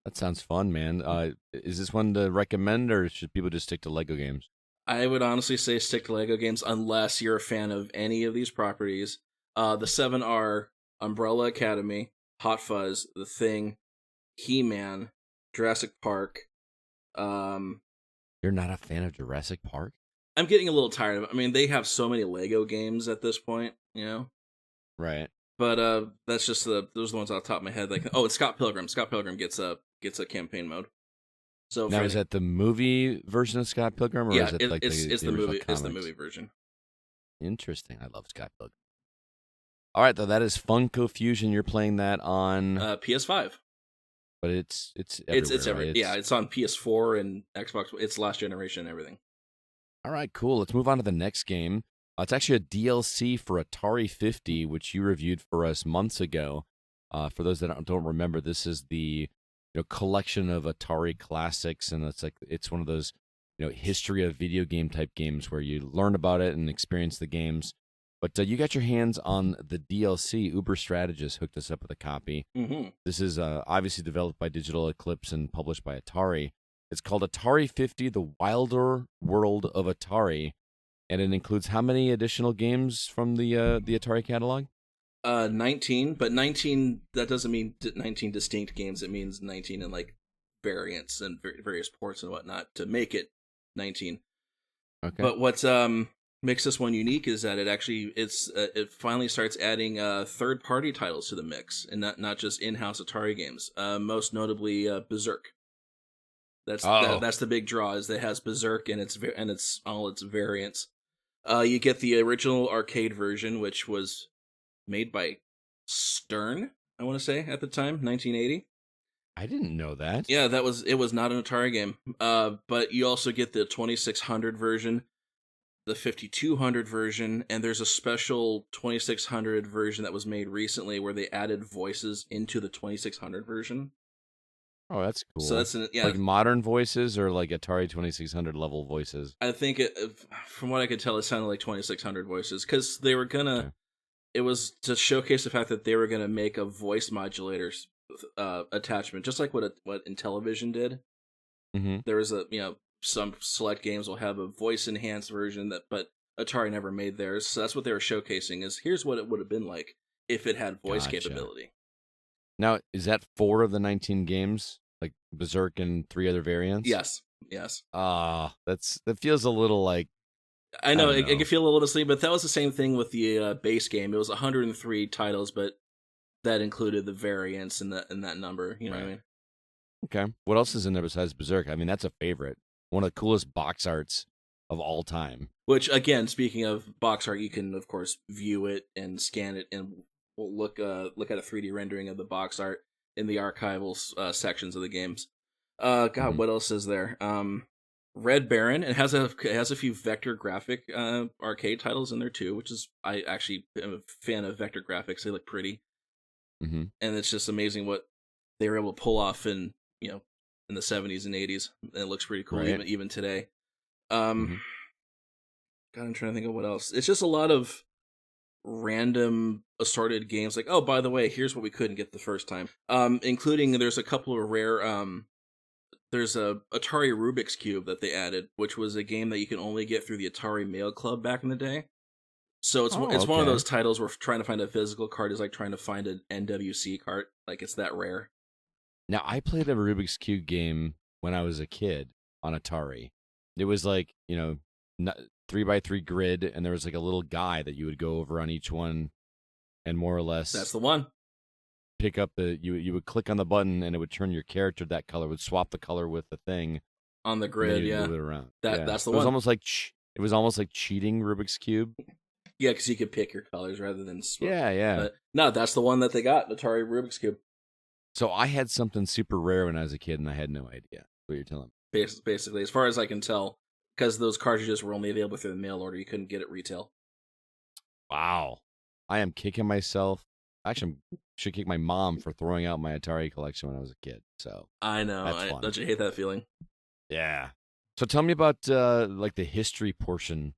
That sounds fun, man. Is this one to recommend, or should people just stick to Lego games? I would honestly say stick to Lego games unless you're a fan of any of these properties. The 7 are Umbrella Academy, Hot Fuzz, The Thing, He-Man, Jurassic Park. You're not a fan of Jurassic Park? I'm getting a little tired of it. I mean, they have so many Lego games at this point, Right. But that's just those are the ones off the top of my head. Like, it's Scott Pilgrim. Scott Pilgrim gets a campaign mode. So now, is that the movie version of Scott Pilgrim, or is it like it's the movie? Comics? It's the movie version. Interesting. I love Scott Pilgrim. All right, though, that is Funko Fusion. You're playing that on PS5, but it's everywhere, it's right? it's on PS4 and Xbox. It's last generation and everything. All right, cool. Let's move on to the next game. It's actually a DLC for Atari 50, which you reviewed for us months ago. For those that don't remember, this is the collection of Atari classics, and it's one of those history of video game type games where you learn about it and experience the games. But you got your hands on the DLC. Uber Strategist hooked us up with a copy. Mm-hmm. This is obviously developed by Digital Eclipse and published by Atari. It's called Atari 50: The Wilder World of Atari. And it includes how many additional games from the Atari catalog? 19, but 19, that doesn't mean 19 distinct games. It means 19 in variants and various ports and whatnot to make it 19. Okay. But what makes this one unique is that it finally starts adding third-party titles to the mix, and not just in-house Atari games. Most notably Berserk. That's the big draw, is that it has Berserk and it's all its variants. You get the original arcade version, which was made by Stern, I want to say, at the time, 1980. I didn't know that. Yeah, it was not an Atari game. But you also get the 2600 version, the 5200 version, and there's a special 2600 version that was made recently where they added voices into the 2600 version. Oh, that's cool. So that's like modern voices or like Atari 2600 level voices. I think from what I could tell, it sounded like 2600 voices because they were gonna. Okay. It was to showcase the fact that they were gonna make a voice modulator attachment, just like what Intellivision did. Mm-hmm. There was some select games will have a voice enhanced version but Atari never made theirs. So that's what they were showcasing. Is here's what it would have been like if it had voice capability. Now, is that 4 of the 19 games? Like Berserk and 3 other variants? Yes. That feels a little like... I know, it can feel a little silly, but that was the same thing with the base game. It was 103 titles, but that included the variants in that number. You know what I mean? Okay. What else is in there besides Berserk? I mean, that's a favorite. One of the coolest box arts of all time. Which, again, speaking of box art, you can, of course, view it and scan it and look at a 3D rendering of the box art in the archival sections of the games. God, what else is there? Red Baron. It has a few vector graphic arcade titles in there too, which is I actually am a fan of vector graphics. They look pretty, and it's just amazing what they were able to pull off in the 70s and 80s. And it looks pretty cool even today. God, I'm trying to think of what else. It's just a lot of random assorted games. Like, oh, by the way, here's what we couldn't get the first time. Including there's a couple of rare. There's a Atari Rubik's Cube that they added, which was a game that you can only get through the Atari Mail Club back in the day. So it's one of those titles where trying to find a physical card is like trying to find an NWC card. Like, it's that rare. Now, I played a Rubik's Cube game when I was a kid on Atari. It was like, 3x3 grid, and there was like a little guy that you would go over on each one, and more or less... That's the one. Pick up you would click on the button, and it would turn your character that color, would swap the color with the thing. On the grid, move it around. That's the one. It was almost like cheating Rubik's Cube. Yeah, because you could pick your colors rather than swap. Yeah. But no, that's the one that they got, Atari Rubik's Cube. So I had something super rare when I was a kid, and I had no idea what you're telling me. Basically, as far as I can tell, because those cartridges were only available through the mail order, you couldn't get it retail. Wow. I am kicking myself. Actually, I should kick my mom for throwing out my Atari collection when I was a kid. So I know. Don't you hate that feeling? Yeah. So tell me about like the history portion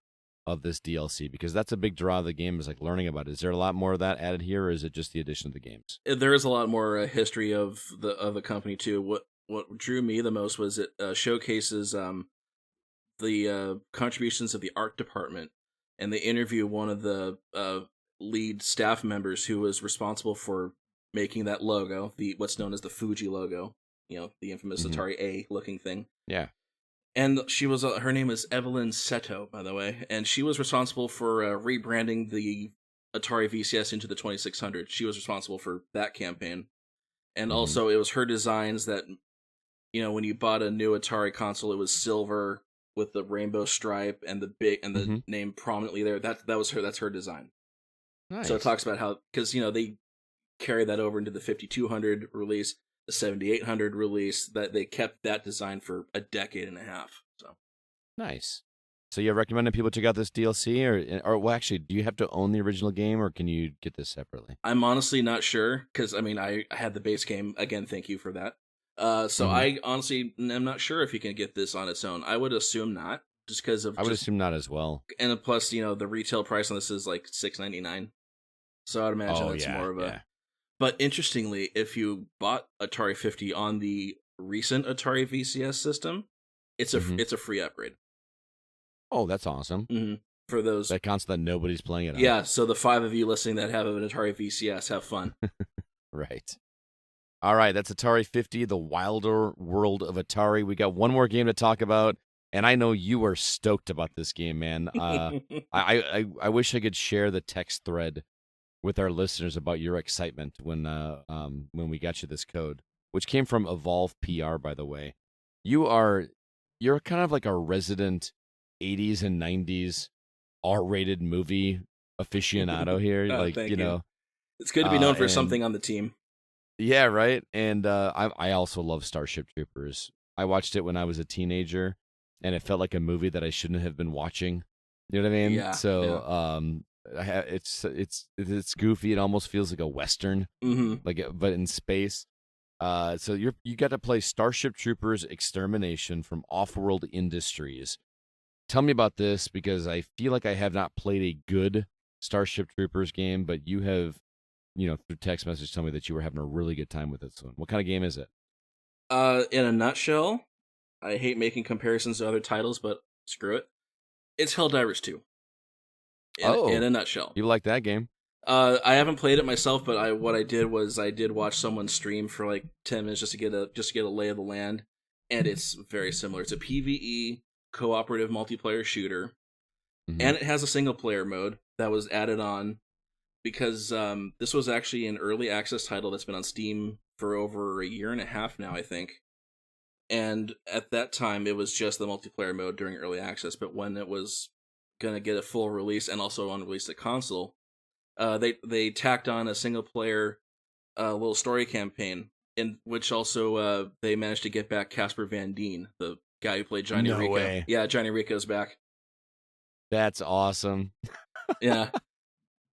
of this DLC, because that's a big draw of the game, is like learning about it. Is there a lot more of that added here, or is it just the addition of the games? There is a lot more history of the company too. What drew me the most was it showcases the contributions of the art department, and they interview one of the lead staff members who was responsible for making that logo, what's known as the Fuji logo, the infamous Atari A looking thing. Yeah. And she was her name is Evelyn Seto, by the way, and she was responsible for rebranding the Atari VCS into the 2600. She was responsible for that campaign. And also it was her designs that, when you bought a new Atari console, it was silver with the rainbow stripe and the name prominently there. That's her design. Nice. So it talks about how, because they carried that over into the 5200 release, the 7800 release, that they kept that design for a decade and a half. So nice. So you're recommending people check out this DLC, or well, actually, do you have to own the original game, or can you get this separately? I'm honestly not sure, because I had the base game. Again, thank you for that. So I honestly am not sure if you can get this on its own. I would assume not. Just because of I would assume not as well. And plus, the retail price on this is like $6.99. So I'd imagine it's more of a... Yeah. But interestingly, if you bought Atari 50 on the recent Atari VCS system, it's a free upgrade. Oh, that's awesome. Mm-hmm. For those... That counts that nobody's playing it on. Yeah, so the 5 of you listening that have an Atari VCS, have fun. Right. All right, that's Atari 50, The Wilder World of Atari. We got one more game to talk about. And I know you are stoked about this game, man. I wish I could share the text thread with our listeners about your excitement when we got you this code, which came from Evolve PR, by the way. You're kind of like a resident 80s and 90s R-rated movie aficionado here. Thank you. It's good to be known for something on the team. Yeah, right. And I also love Starship Troopers. I watched it when I was a teenager, and it felt like a movie that I shouldn't have been watching. You know what I mean? Yeah. So it's goofy. It almost feels like a Western, but in space. So you got to play Starship Troopers Extermination from Offworld Industries. Tell me about this, because I feel like I have not played a good Starship Troopers game, but you have, through text message, tell me that you were having a really good time with this one. What kind of game is it? In a nutshell, I hate making comparisons to other titles, but screw it. It's Helldivers 2. In a nutshell. You like that game? I haven't played it myself, but what I did was I did watch someone stream for like 10 minutes just to get a lay of the land, and it's very similar. It's a PvE cooperative multiplayer shooter, and it has a single player mode that was added on because this was actually an early access title that's been on Steam for over a year and a half now, I think. And at that time, it was just the multiplayer mode during early access, but when it was going to get a full release and also on release to console, they tacked on a single player little story campaign, in which also they managed to get back Casper Van Dien, the guy who played Johnny Rico. Way. Yeah, Johnny Rico's back. That's awesome. Yeah.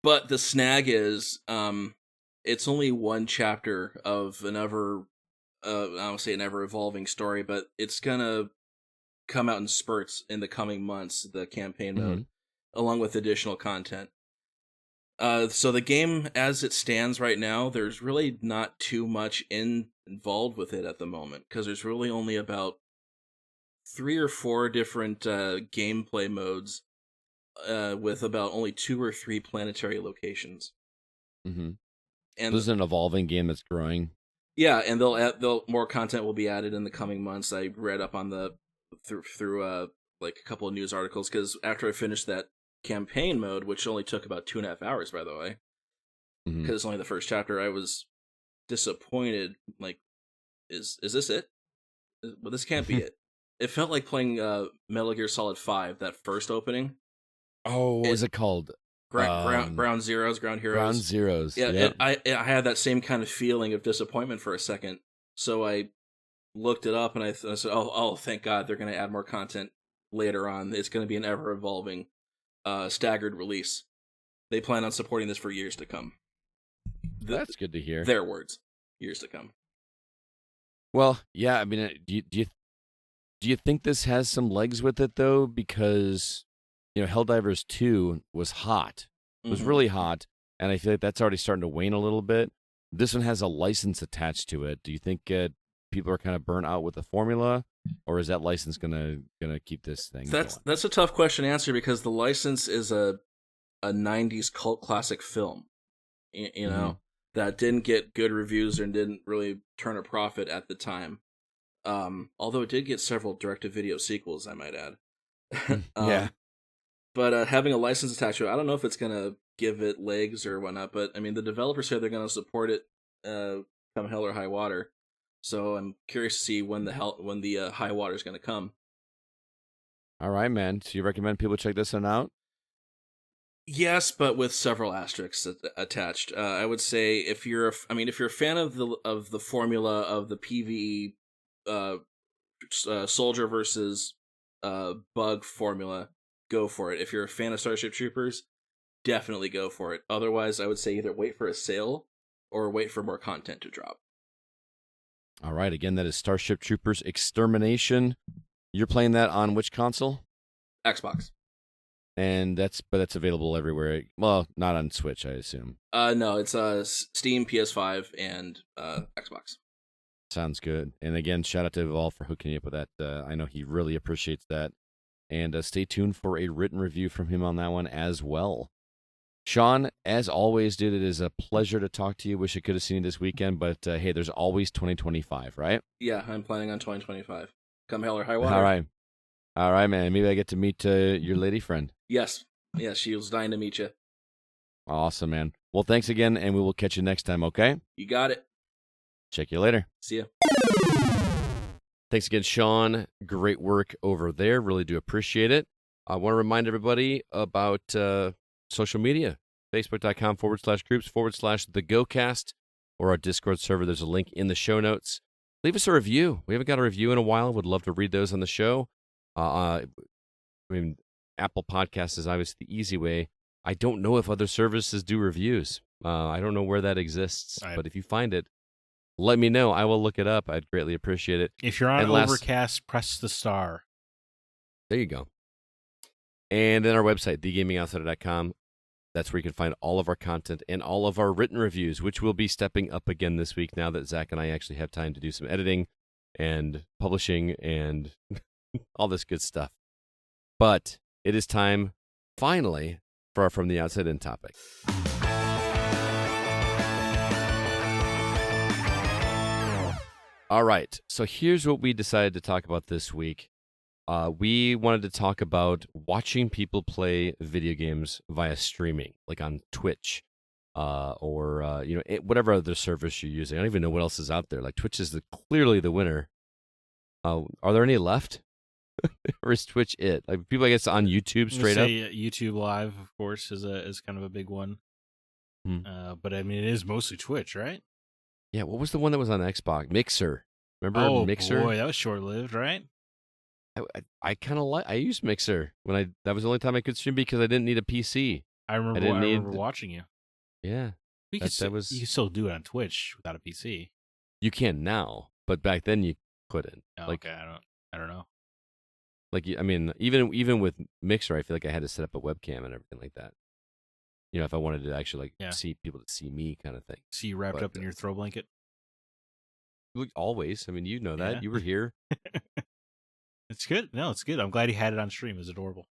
But the snag is it's only one chapter of an ever I don't say an ever evolving story, but it's gonna come out in spurts in the coming months, the campaign mode, along with additional content. So the game as it stands right now, there's really not too much involved with it at the moment, because there's really only about 3 or 4 different gameplay modes, with about only 2 or 3 planetary locations. And this is an evolving game that's growing. Yeah, and more content will be added in the coming months. I read up on through like a couple of news articles, because after I finished that campaign mode, which only took about 2.5 hours, by the way, because it's only the first chapter, I was disappointed. Like, is this it? Well, this can't be it. It felt like playing Metal Gear Solid 5, that first opening. Oh, what was it called? Ground Zeroes. Ground Zeroes. Yeah, yep. I had that same kind of feeling of disappointment for a second. So I looked it up and I said, oh, thank God, they're going to add more content later on. It's going to be an ever-evolving, staggered release. They plan on supporting this for years to come. That's good to hear. Their words. Years to come. Well, yeah, I mean, do you think this has some legs with it, though? Because, Helldivers 2 was hot. It was really hot, and I feel like that's already starting to wane a little bit. This one has a license attached to it. Do you think people are kind of burnt out with the formula, or is that license gonna keep this thing going? That's a tough question to answer, because the license is a 90s cult classic film, that didn't get good reviews and didn't really turn a profit at the time. Although it did get several direct-to-video sequels, I might add. Yeah. But having a license attached to it, I don't know if it's going to give it legs or whatnot, but I mean, the developers say they're going to support it come hell or high water. So I'm curious to see when the high water is going to come. All right, man. So you recommend people check this one out? Yes, but with several asterisks attached. I would say if you're a fan of the formula of the PvE soldier versus bug formula, go for it. If you're a fan of Starship Troopers, definitely go for it. Otherwise, I would say either wait for a sale or wait for more content to drop. All right. Again, that is Starship Troopers Extermination. You're playing that on which console? Xbox. And that's available everywhere. Well, not on Switch, I assume. No, it's Steam, PS5, and Xbox. Sounds good. And again, shout out to Evolve for hooking you up with that. I know he really appreciates that. And stay tuned for a written review from him on that one as well. Sean, as always, dude, it is a pleasure to talk to you. Wish I could have seen you this weekend, but hey, there's always 2025, right? Yeah, I'm planning on 2025. Come hell or high water. All right, man. Maybe I get to meet your lady friend. Yes, she was dying to meet you. Awesome, man. Well, thanks again, and we will catch you next time, okay? You got it. Check you later. See ya. Thanks again, Sean. Great work over there. Really do appreciate it. I want to remind everybody about social media. Facebook.com/groups/TheGoCast or our Discord server. There's a link in the show notes. Leave us a review. We haven't got a review in a while. Would love to read those on the show. Apple Podcasts is obviously the easy way. I don't know if other services do reviews. I don't know where that exists, but if you find it, let me know. I will look it up. I'd greatly appreciate it. If you're on Overcast, press the star. There you go. And then our website, thegamingoutsider.com. That's where you can find all of our content and all of our written reviews, which will be stepping up again this week now that Zach and I actually have time to do some editing and publishing and all this good stuff. But it is time, finally, for our From the Outside In topic. All right, so here's what we decided to talk about this week. We wanted to talk about watching people play video games via streaming, like on Twitch, or whatever other service you're using. I don't even know what else is out there. Like Twitch is clearly the winner. Are there any left, or is Twitch it? Like people, I guess, on YouTube straight up. YouTube Live, of course, is kind of a big one. But I mean, it is mostly Twitch, right? Yeah. What was the one that was on Xbox? Mixer. Remember Mixer? Oh boy, that was short-lived, right? I kind of I used Mixer when that was the only time I could stream because I didn't need a PC. I remember watching you. Yeah, you can still do it on Twitch without a PC. You can now, but back then you couldn't. Okay, I don't know. Like, I mean, even with Mixer, I feel like I had to set up a webcam and everything like that. You know, if I wanted to actually see people to see me, kind of thing. See you wrapped up in your throw blanket. Always. I mean, you know that. You were here. It's good. No, it's good. I'm glad he had it on stream. It's adorable.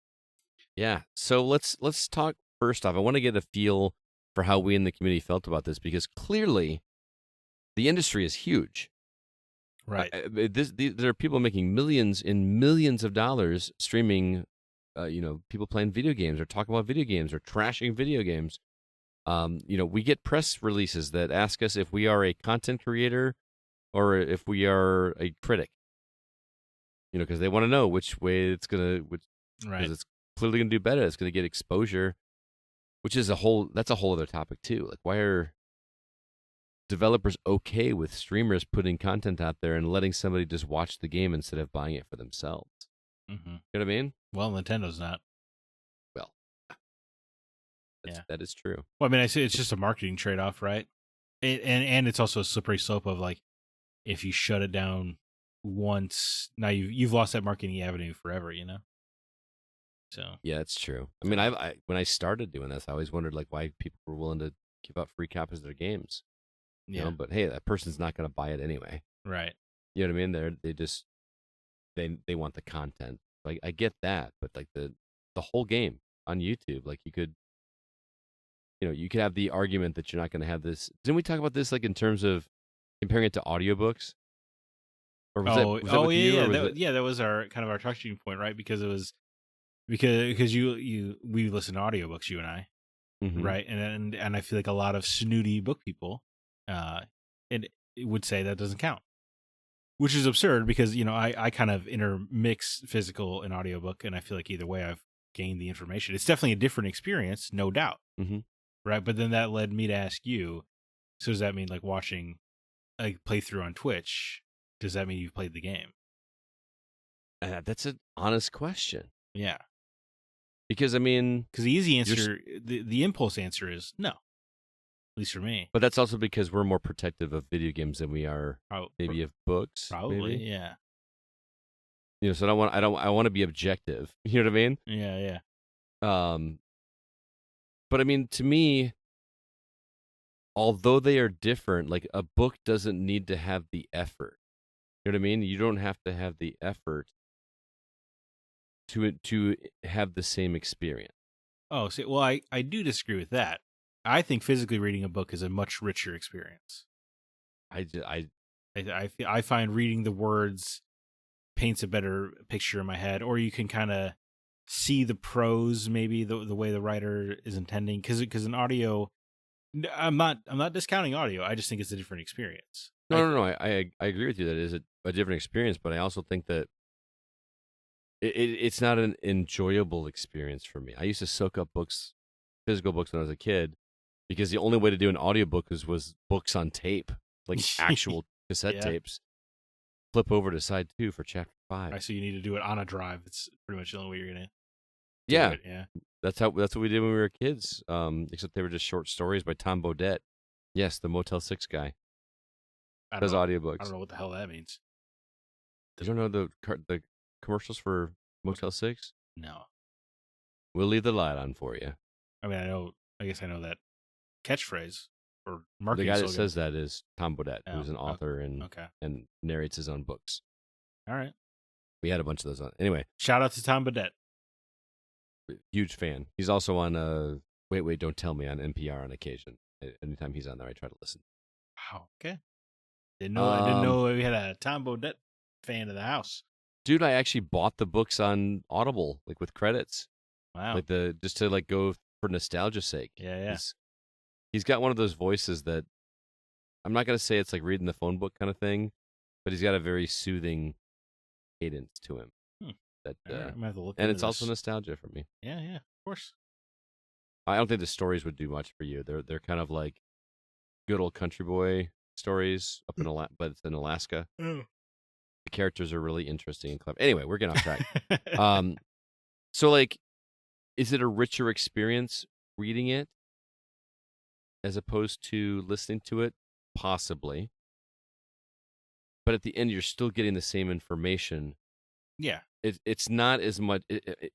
Yeah. So let's talk first off. I want to get a feel for how we in the community felt about this because clearly the industry is huge. Right. There are people making millions and millions of dollars streaming, people playing video games or talking about video games or trashing video games. We get press releases that ask us if we are a content creator or if we are a critic. Because they want to know which way it's going to, because it's clearly going to do better. It's going to get exposure, which is that's a whole other topic too. Like, why are developers okay with streamers putting content out there and letting somebody just watch the game instead of buying it for themselves? Mm-hmm. You know what I mean? Well, Nintendo's not. Well, that is true. Well, I mean, I say it's just a marketing trade-off, right? And it's also a slippery slope of like, if you shut it down once, now you've lost that marketing avenue forever, So yeah, it's true. I mean, I when I started doing this, I always wondered like why people were willing to give out free copies of their games. But hey, that person's not going to buy it anyway. Right. You know what I mean? They want the content. Like I get that, but like the whole game on YouTube, like you could have the argument that you're not going to have this. Didn't we talk about this like in terms of comparing it to audiobooks? Or was that with you? That was our kind of our touching point, right? Because it was because we listen to audiobooks, you and I, right? And I feel like a lot of snooty book people, it would say that doesn't count, which is absurd because I kind of intermix physical and audiobook, and I feel like either way I've gained the information. It's definitely a different experience, no doubt, right? But then that led me to ask you, so does that mean like watching a playthrough on Twitch? Does that mean you've played the game? That's an honest question. Yeah. Because, I mean... Because the easy answer, the impulse answer is no. At least for me. But that's also because we're more protective of video games than we are maybe of books. Probably, yeah. So I want to be objective. You know what I mean? Yeah. But I mean, to me, although they are different, like a book doesn't need to have the effort. You know what I mean? You don't have to have the effort to have the same experience. Oh, see, well, I do disagree with that. I think physically reading a book is a much richer experience. I find reading the words paints a better picture in my head, or you can kind of see the prose, maybe the way the writer is intending. Because an audio, I'm not discounting audio. I just think it's a different experience. No. I agree with you that it is a different experience, but I also think that it's not an enjoyable experience for me. I used to soak up physical books when I was a kid, because the only way to do an audiobook was books on tape, like actual cassette tapes. Flip over to side 2 for chapter 5. So you need to do it on a drive. It's pretty much the only way you're gonna. do it. Yeah. That's what we did when we were kids. Except they were just short stories by Tom Bodett. Yes, the Motel 6 guy. Does audiobooks. I don't know what the hell that means. You don't know the commercials for Motel 6? No. We'll leave the light on for you. I mean, I guess I know that catchphrase or marketing. The guy slogan. that says that is Tom Bodett, who's an author and narrates his own books. All right. We had a bunch of those on. Anyway. Shout out to Tom Bodett. Huge fan. He's also on Wait, Don't Tell Me on NPR on occasion. Anytime he's on there, I try to listen. Wow. Okay. I didn't know we had a Tom Bodett fan of the house. Dude, I actually bought the books on Audible, like with credits. Wow. Like just to like go for nostalgia's sake. Yeah. He's got one of those voices that I'm not gonna say it's like reading the phone book kind of thing, but he's got a very soothing cadence to him. That I'm gonna have to look and into it's this. also nostalgia for me. Yeah, of course. I don't think the stories would do much for you. They're kind of like good old country boy stories up in but it's in Alaska. Oh. The characters are really interesting and clever. Anyway, we're getting off track. So like, is it a richer experience reading it as opposed to listening to it? Possibly. But at the end, you're still getting the same information. Yeah. It's not as much.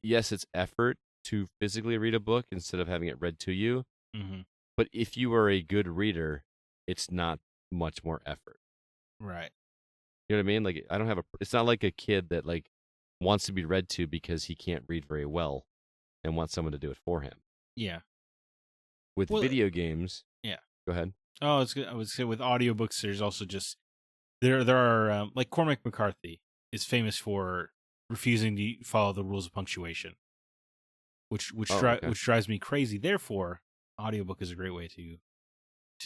Yes, it's effort to physically read a book instead of having it read to you. Mm-hmm. But if you are a good reader, it's not much more effort. Right. You know what I mean? Like, it's not like a kid that like wants to be read to because he can't read very well and wants someone to do it for him. Yeah. With video games. Yeah. Go ahead. Oh, it's good. I would say with audiobooks, there's also just there are like Cormac McCarthy is famous for refusing to follow the rules of punctuation, which drives me crazy. Therefore, audiobook is a great way to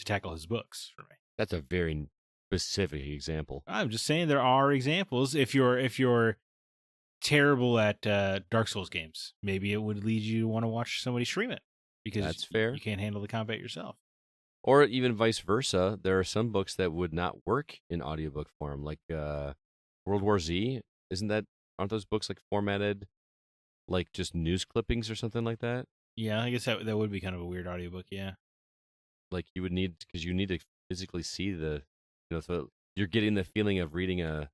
tackle his books for me. That's a very specific example. I'm just saying there are examples. If you're terrible at Dark Souls games, maybe it would lead you to want to watch somebody stream it because that's fair. You can't handle the combat yourself. Or even vice versa. There are some books that would not work in audiobook form, like World War Z. Aren't those books like formatted like just news clippings or something like that? Yeah, I guess that would be kind of a weird audiobook, yeah. Like you would need, because you need to physically see so you're getting the feeling of reading a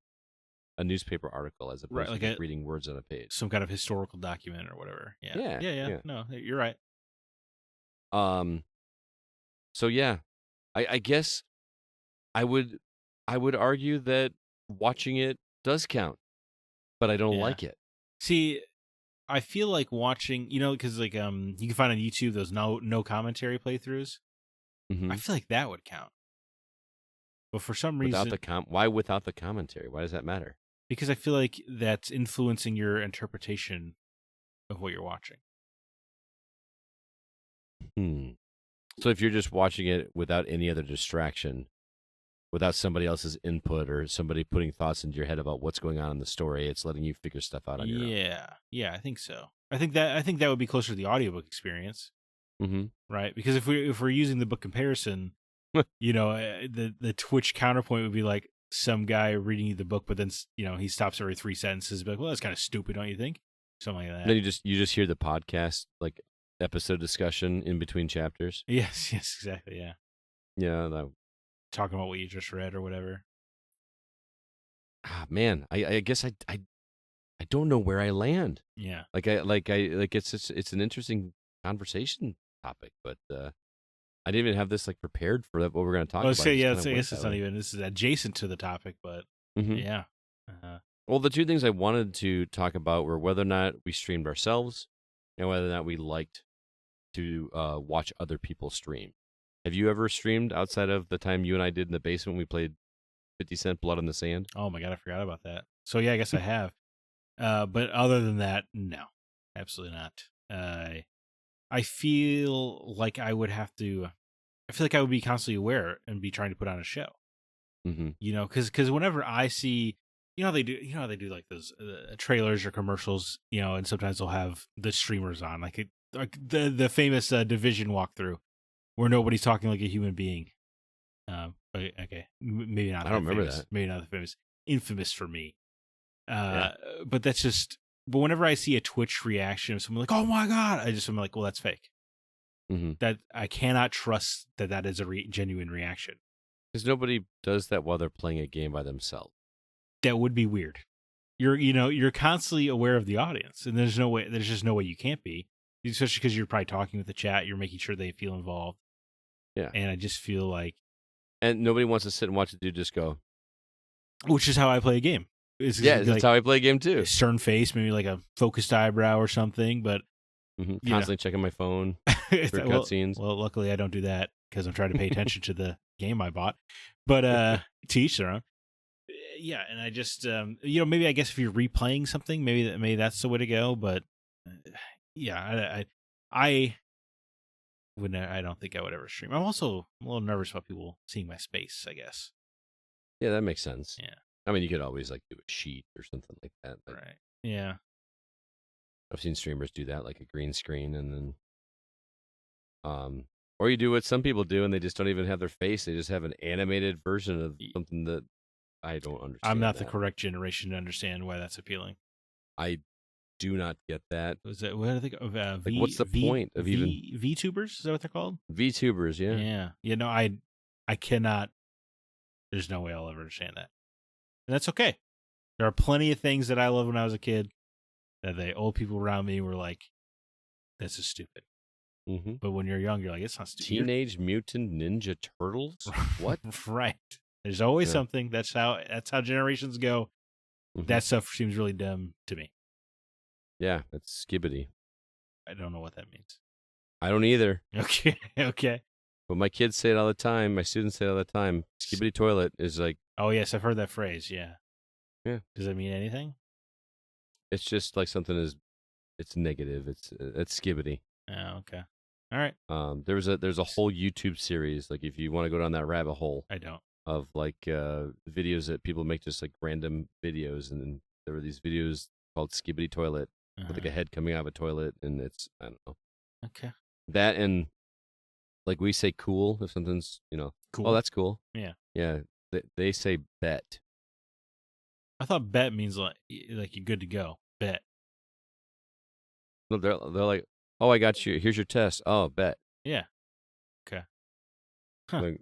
newspaper article as opposed to just reading words on a page. Some kind of historical document or whatever. Yeah. Yeah. No, you're right. So yeah, I guess I would argue that watching it does count, but I don't like it. See, I feel like watching, because like you can find on YouTube those no commentary playthroughs. Mm-hmm. I feel like that would count. But for some reason, why without the commentary? Why does that matter? Because I feel like that's influencing your interpretation of what you're watching. So if you're just watching it without any other distraction, without somebody else's input or somebody putting thoughts into your head about what's going on in the story, it's letting you figure stuff out on your own. Yeah, I think so. I think that would be closer to the audiobook experience. Mm-hmm. Right? Because if we're using the book comparison, the Twitch counterpoint would be like some guy reading you the book, but then he stops every 3 sentences, be like, "Well, that's kind of stupid, don't you think?" Something like that. Then you just hear the podcast like episode discussion in between chapters. Yes, exactly. Yeah. Yeah. Talking about what you just read or whatever. Man, I guess I don't know where I land. Yeah. It's an interesting conversation topic, but I didn't even have this like prepared for what we're going to talk about. I guess it's not even. This is adjacent to the topic, but yeah. Well, the two things I wanted to talk about were whether or not we streamed ourselves and whether or not we liked to watch other people stream. Have you ever streamed outside of the time you and I did in the basement? We played 50 Cent Blood on the Sand. Oh my God, I forgot about that. So yeah, I guess I have. But other than that, no, absolutely not. I feel like I would have to. I feel like I would be constantly aware and be trying to put on a show. Mm-hmm. Because whenever I see, how they do like those trailers or commercials, and sometimes they'll have the streamers on, like the famous Division walkthrough, where nobody's talking like a human being. Okay, maybe not. I don't remember that. Maybe not the famous, infamous for me. But that's just But whenever I see a Twitch reaction of someone like, "Oh my god," I'm like, "Well, that's fake." Mm-hmm. That I cannot trust that is a genuine reaction. Because nobody does that while they're playing a game by themselves. That would be weird. You're constantly aware of the audience, and there's just no way you can't be, especially because you're probably talking with the chat. You're making sure they feel involved. Yeah, and I just feel like, and nobody wants to sit and watch the dude just go. Which is how I play a game. That's how I play a game too. A stern face, maybe like a focused eyebrow or something, but constantly checking my phone for cutscenes. Well, luckily I don't do that because I'm trying to pay attention to the game I bought. But to each their own. Yeah, and I just maybe I guess if you're replaying something, maybe that's the way to go. But I don't think I would ever stream. I'm also a little nervous about people seeing my space, I guess. Yeah, that makes sense. Yeah. I mean, you could always like do a sheet or something like that. Right. Yeah. I've seen streamers do that, like a green screen, and then, or you do what some people do, and they just don't even have their face; they just have an animated version of something that I don't understand. I'm not the correct generation to understand why that's appealing. I do not get that. Was that what I think of? What's the point of even VTubers? Is that what they're called? VTubers, yeah. Yeah. You know, I cannot. There's no way I'll ever understand that. And that's okay. There are plenty of things that I loved when I was a kid that the old people around me were like, "This is stupid." Mm-hmm. But when you're young, you're like, "It's not stupid." Teenage Mutant Ninja Turtles? What? Right. There's always something. That's how generations go. Mm-hmm. That stuff seems really dumb to me. Yeah, that's skibbity. I don't know what that means. I don't either. Okay. But my kids say it all the time. My students say it all the time. Skibbity toilet is like... Oh, yes, I've heard that phrase, yeah. Yeah. Does that mean anything? It's just like something is... It's negative. It's skibbity. Oh, okay. All right. There's a whole YouTube series, like if you want to go down that rabbit hole. I don't. Of like videos that people make, just like random videos. And then there were these videos called Skibbity Toilet with like a head coming out of a toilet. And it's, I don't know. Okay. That and... Like we say cool if something's, cool. Oh, that's cool. Yeah. Yeah. They say bet. I thought bet means like you're good to go. Bet. No, they're like, oh, I got you. Here's your test. Oh, bet. Yeah. Okay. Huh. Like,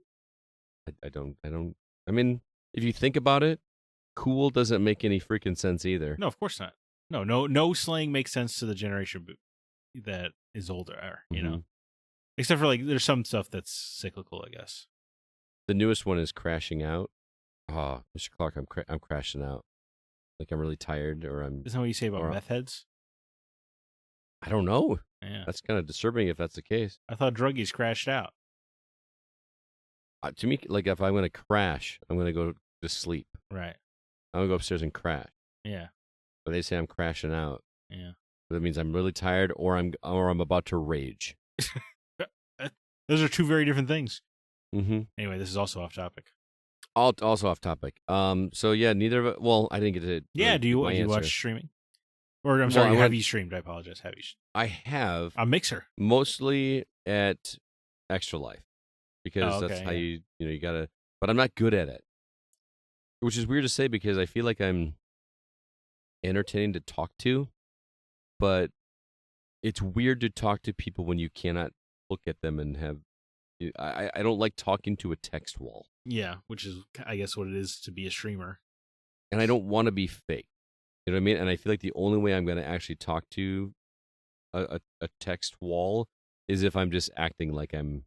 I don't. I mean, if you think about it, cool doesn't make any freaking sense either. No, of course not. No slang makes sense to the generation that is older, you know. Except for like, there's some stuff that's cyclical, I guess. The newest one is crashing out. Oh, Mr. Clark, I'm crashing out. Like I'm really tired, or I'm. Isn't that what you say about meth heads? I don't know. Yeah, that's kind of disturbing if that's the case. I thought druggies crashed out. To me, like if I'm gonna crash, I'm gonna go to sleep. Right. I'm gonna go upstairs and crash. Yeah. But they say I'm crashing out. Yeah. That means I'm really tired, or I'm about to rage. Those are two very different things. Mm-hmm. Anyway, this is also off topic. Also off topic. So yeah, neither of it. Well, I didn't get to. Yeah. Do you watch streaming? Or I'm sorry, have you streamed? I apologize. Have you? I have a mixer, mostly at Extra Life, because that's how you gotta. But I'm not good at it, which is weird to say because I feel like I'm entertaining to talk to, but it's weird to talk to people when you cannot look at them and have. I don't like talking to a text wall. Yeah, which is, I guess, what it is to be a streamer. And I don't want to be fake. You know what I mean? And I feel like the only way I'm going to actually talk to a text wall is if I'm just acting like I'm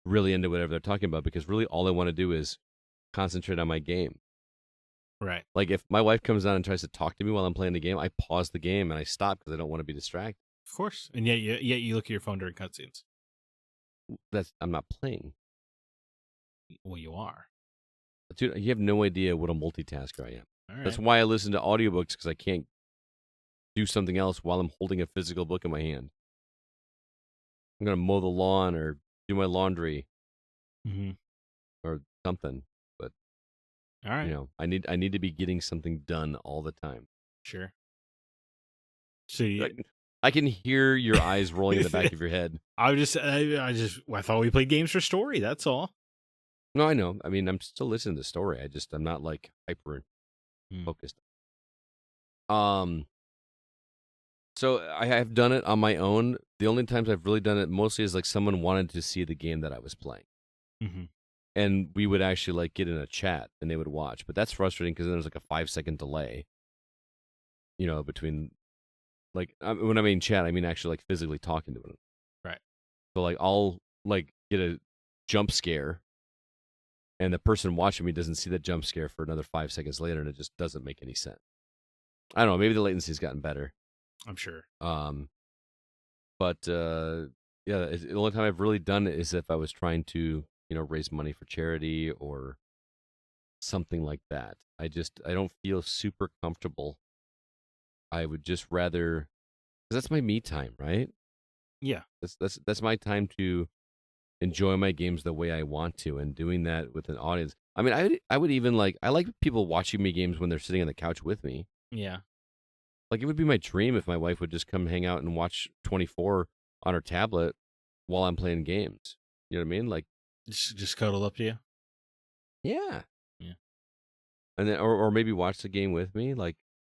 really into whatever they're talking about, because really all I want to do is concentrate on my game. Right. Like if my wife comes down and tries to talk to me while I'm playing the game, I pause the game and I stop because I don't want to be distracted. Of course. And yet you look at your phone during cutscenes. I'm not playing. Well, you are. Dude, you have no idea what a multitasker I am. All right. That's why I listen to audiobooks, because I can't do something else while I'm holding a physical book in my hand. I'm going to mow the lawn or do my laundry or something. But, all right. I need to be getting something done all the time. Sure. So I can hear your eyes rolling in the back of your head. I thought we played games for story. That's all. No, I know. I mean, I'm still listening to the story. I'm not like hyper focused. So I have done it on my own. The only times I've really done it mostly is like someone wanted to see the game that I was playing. Mm-hmm. And we would actually like get in a chat and they would watch. But that's frustrating because then there's like a 5-second delay, between like when I mean chat, I mean actually like physically talking to them. Right. So like I'll like get a jump scare and the person watching me doesn't see that jump scare for another 5 seconds later and it just doesn't make any sense. I don't know. Maybe the latency's gotten better. I'm sure. But the only time I've really done it is if I was trying to, raise money for charity or something like that. I don't feel super comfortable. I would just rather, because that's my me time, right? Yeah. That's my time to enjoy my games the way I want to, and doing that with an audience. I mean, I would even I like people watching me games when they're sitting on the couch with me. Yeah. Like, it would be my dream if my wife would just come hang out and watch 24 on her tablet while I'm playing games. You know what I mean? Like, just cuddle up to you. yeah. Yeah. And then, or maybe watch the game with me. Like,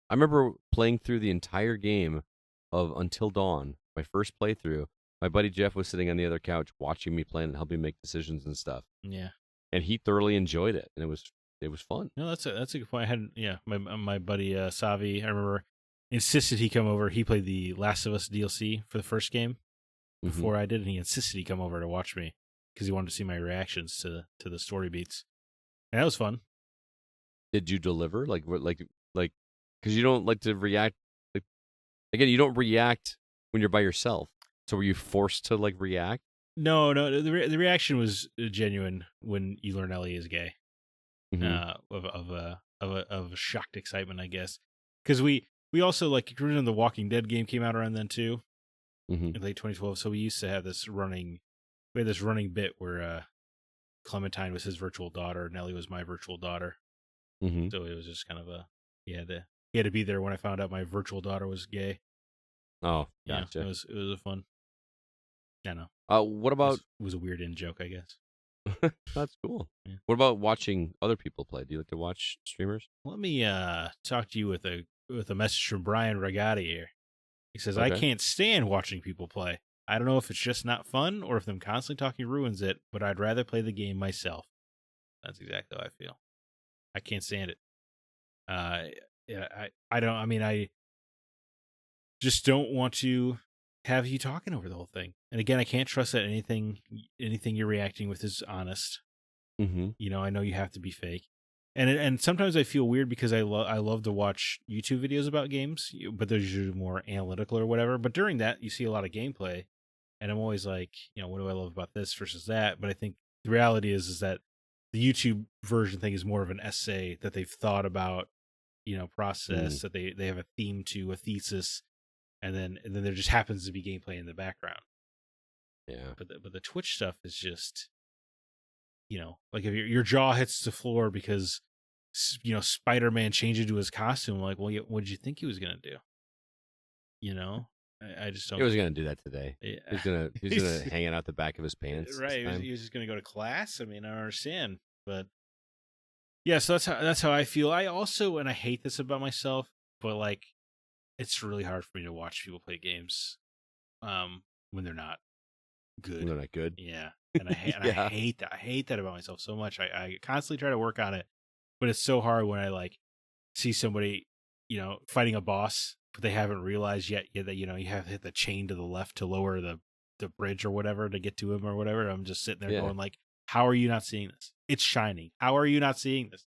I remember playing through the entire game of Until Dawn, my first playthrough. My buddy Jeff was sitting on the other couch watching me play and helping me make decisions and stuff. Yeah. And he thoroughly enjoyed it, and it was fun. No, that's a good point. I had my buddy Savi. I remember insisted he come over. He played the Last of Us DLC for the first game before I did, and he insisted he come over to watch me because he wanted to see my reactions to the story beats. And that was fun. Did you deliver? Because you don't like to react. Like, again, you don't react when you're by yourself. So were you forced to react? No. The reaction was genuine when you learn Ellie is gay. Of shocked excitement, I guess, because we also the Walking Dead game came out around then too, in late 2012. So we used to have this running bit where Clementine was his virtual daughter, Nellie was my virtual daughter. So it was just kind of he had to be there when I found out my virtual daughter was gay. Oh, gotcha. Yeah, it was a fun. I know. What about? It was a weird in joke, I guess. That's cool. Yeah. What about watching other people play? Do you like to watch streamers? Let me talk to you with a message from Brian Ragati here. He says, Okay. I can't stand watching people play. I don't know if it's just not fun or if them constantly talking ruins it, but I'd rather play the game myself. That's exactly how I feel. I can't stand it. I just don't want to have you talking over the whole thing. And again, I can't trust that anything you're reacting with is honest. I know you have to be fake. And sometimes I feel weird because I love to watch YouTube videos about games, but they're usually more analytical or whatever. But during that, you see a lot of gameplay, and I'm always like, what do I love about this versus that? But I think the reality is that the YouTube version thing is more of an essay that they've thought about, process, that they have a theme to, a thesis, and then there just happens to be gameplay in the background. Yeah. But the Twitch stuff is just, like if your jaw hits the floor because, Spider-Man changed into his costume. Like, well, what did you think he was gonna do? I just don't. He was gonna do that today. Yeah. He's gonna hang it out the back of his pants. Right. He was just gonna go to class. I mean, I don't understand, but yeah. So that's how I feel. I also, and I hate this about myself, but it's really hard for me to watch people play games, when they're not good. When they're not good. Yeah. And I hate that. I hate that about myself so much. I constantly try to work on it, but it's so hard when I see somebody, fighting a boss, but they haven't realized yet that you have to hit the chain to the left to lower the bridge or whatever to get to him or whatever. I'm just sitting there going how are you not seeing this? It's shining. How are you not seeing this?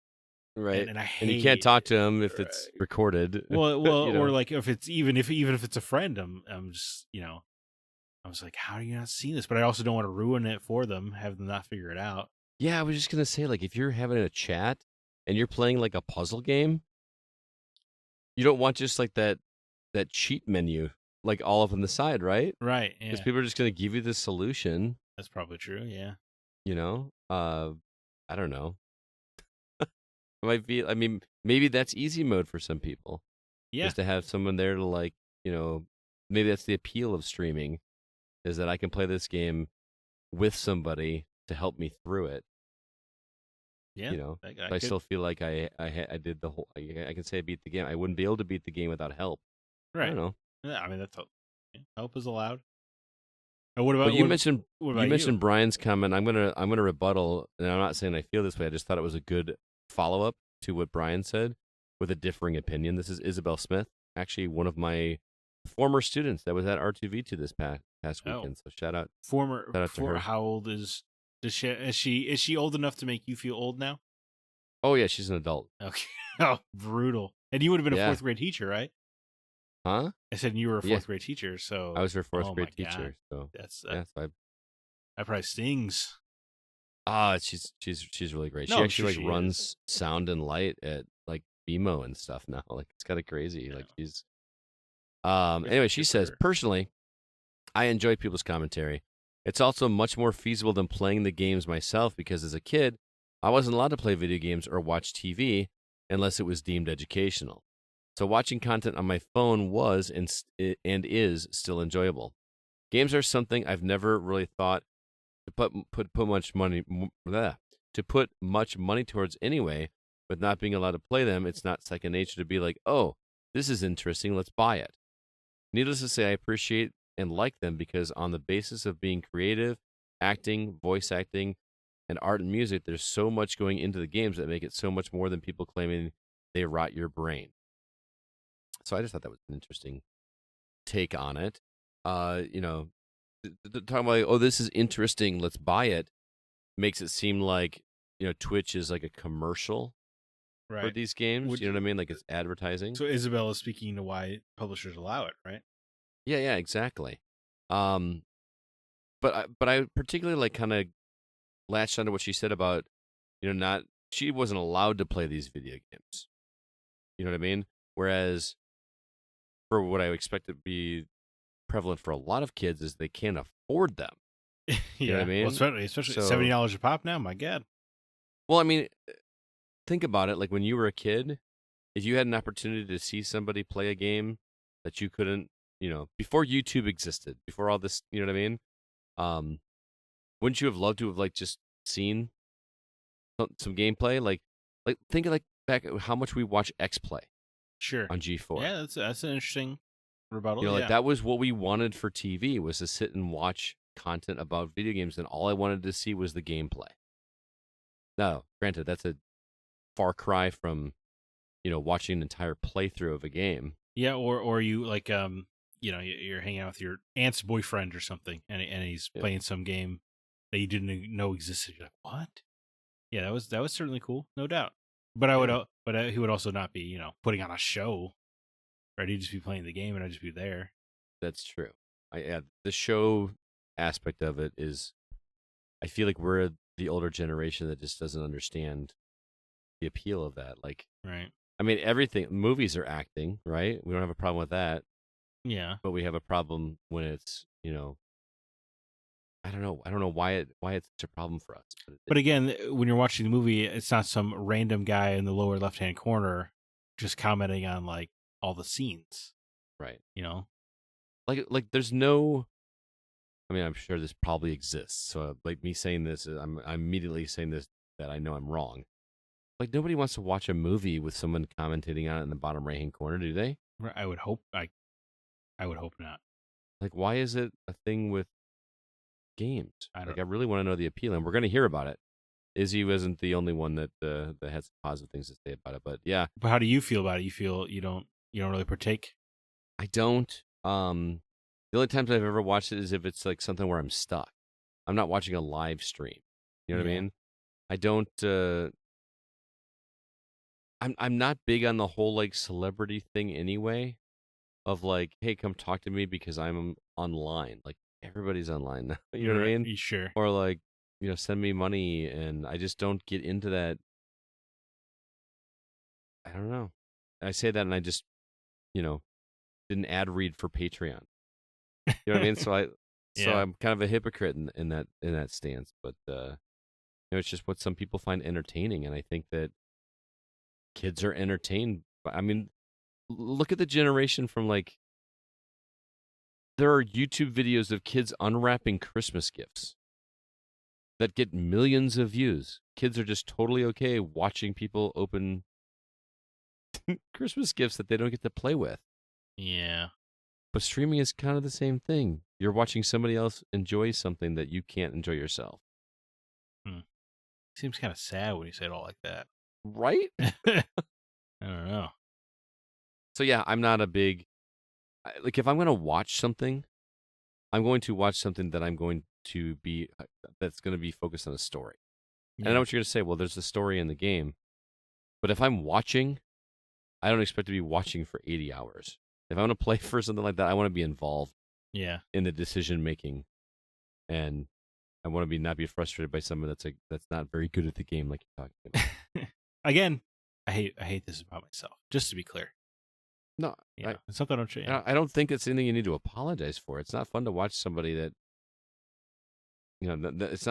Right. And I hate. And you can't talk to him if it's recorded. Well, or if it's even if it's a friend, I'm just I was like, how are you not seeing this? But I also don't want to ruin it for them, have them not figure it out. Yeah, I was just gonna say, if you're having a chat and you're playing a puzzle game, you don't want just that cheat menu all up on the side, right? Right. Yeah. Because people are just gonna give you the solution. That's probably true. Yeah. I don't know. It might be. I mean, maybe that's easy mode for some people. Yeah. Just to have someone there to maybe that's the appeal of streaming, is that I can play this game with somebody to help me through it. Yeah. I still feel like I did the whole. I can say I beat the game. I wouldn't be able to beat the game without help. Right. I don't know. Yeah, I mean that's help is allowed. And what about Well, you mentioned what about you? Brian's comment. I'm gonna rebuttal, and I'm not saying I feel this way. I just thought it was a good follow up to what Brian said with a differing opinion. This is Isabel Smith, actually one of my former students that was at R2V2 this past weekend. So shout out to her. How old is she old enough to make you feel old now? Oh yeah, she's an adult. Okay. Oh, brutal. And you would have been a fourth grade teacher, right? Huh? I said you were a fourth grade teacher, so I was her fourth grade teacher. So that probably stings. She's really great. She actually runs sound and light at like BMO and stuff now. Like it's kind of crazy. Yeah. Like she's anyway, she says, personally, I enjoy people's commentary. It's also much more feasible than playing the games myself because as a kid, I wasn't allowed to play video games or watch TV unless it was deemed educational. So watching content on my phone was and is still enjoyable. Games are something I've never really thought to put much money towards anyway. With not being allowed to play them, it's not second nature to be like, oh, this is interesting, let's buy it. Needless to say, I appreciate and like them because on the basis of being creative, acting, voice acting, and art and music, there's so much going into the games that make it so much more than people claiming they rot your brain. So I just thought that was an interesting take on it. Talking about like, oh, this is interesting, let's buy it, makes it seem like Twitch is like a commercial for these games. You know what I mean? Like it's advertising. So Isabel is speaking to why publishers allow it, right? Yeah, exactly. But I particularly like kind of latched onto what she said about she wasn't allowed to play these video games. You know what I mean? Whereas for what I expect to be prevalent for a lot of kids is they can't afford them. You know what I mean? Well, especially $70 a pop now. My God. Well, I mean, think about it. Like when you were a kid, if you had an opportunity to see somebody play a game that you couldn't, before YouTube existed, before all this, you know what I mean? Wouldn't you have loved to have like just seen some gameplay? Like think of like back at how much we watch X Play. Sure. On G4. Yeah, that's an interesting rebuttal. Like that was what we wanted for TV, was to sit and watch content about video games, and all I wanted to see was the gameplay. Now, granted, that's a far cry from, watching an entire playthrough of a game. Yeah, or you like you're hanging out with your aunt's boyfriend or something, and he's playing some game that you didn't know existed. You're like, what? Yeah, that was certainly cool, no doubt. But he would also not be, putting on a show. Right? He'd just be playing the game, and I'd just be there. That's true. The show aspect of it is, I feel like we're the older generation that just doesn't understand the appeal of that. Like, right? I mean, everything. Movies are acting, right? We don't have a problem with that. Yeah. But we have a problem when it's, I don't know why it's such a problem for us. But again, when you're watching the movie, it's not some random guy in the lower left-hand corner just commenting on like all the scenes. Right. Like there's no, I mean, I'm sure this probably exists. So like me saying this, I'm immediately saying this, that I know I'm wrong. Like nobody wants to watch a movie with someone commentating on it in the bottom right-hand corner, do they? I would hope I would hope not. Like, why is it a thing with games? I really want to know the appeal, and we're going to hear about it. Izzy wasn't the only one that had some positive things to say about it, but yeah. But how do you feel about it? You feel you don't really partake? I don't. The only times I've ever watched it is if it's like something where I'm stuck. I'm not watching a live stream. You know what I mean? I don't. I'm not big on the whole like celebrity thing anyway. Of like, hey, come talk to me because I'm online. Like everybody's online now. You know what I mean? Sure. Or like, send me money, and I just don't get into that. I don't know. I say that, and I just, didn't ad read for Patreon. You know what I mean? So I'm kind of a hypocrite in that stance. But it's just what some people find entertaining, and I think that kids are entertained. I mean, look at the generation from like. There are YouTube videos of kids unwrapping Christmas gifts that get millions of views. Kids are just totally okay watching people open Christmas gifts that they don't get to play with. Yeah. But streaming is kind of the same thing. You're watching somebody else enjoy something that you can't enjoy yourself. Seems kind of sad when you say it all like that. Right? I don't know. So yeah, I'm not a big... Like, if I'm going to watch something, I'm going to watch something that I'm going to be... that's going to be focused on a story. Yeah. And I know what you're going to say. Well, there's a story in the game. But if I'm watching, I don't expect to be watching for 80 hours. If I want to play for something like that, I want to be involved in the decision making. And I want to not be frustrated by someone that's not very good at the game, like you're talking about. Again, I hate this about myself. Just to be clear, no, it's something I don't change. I don't think it's anything you need to apologize for. It's not fun to watch somebody that, it's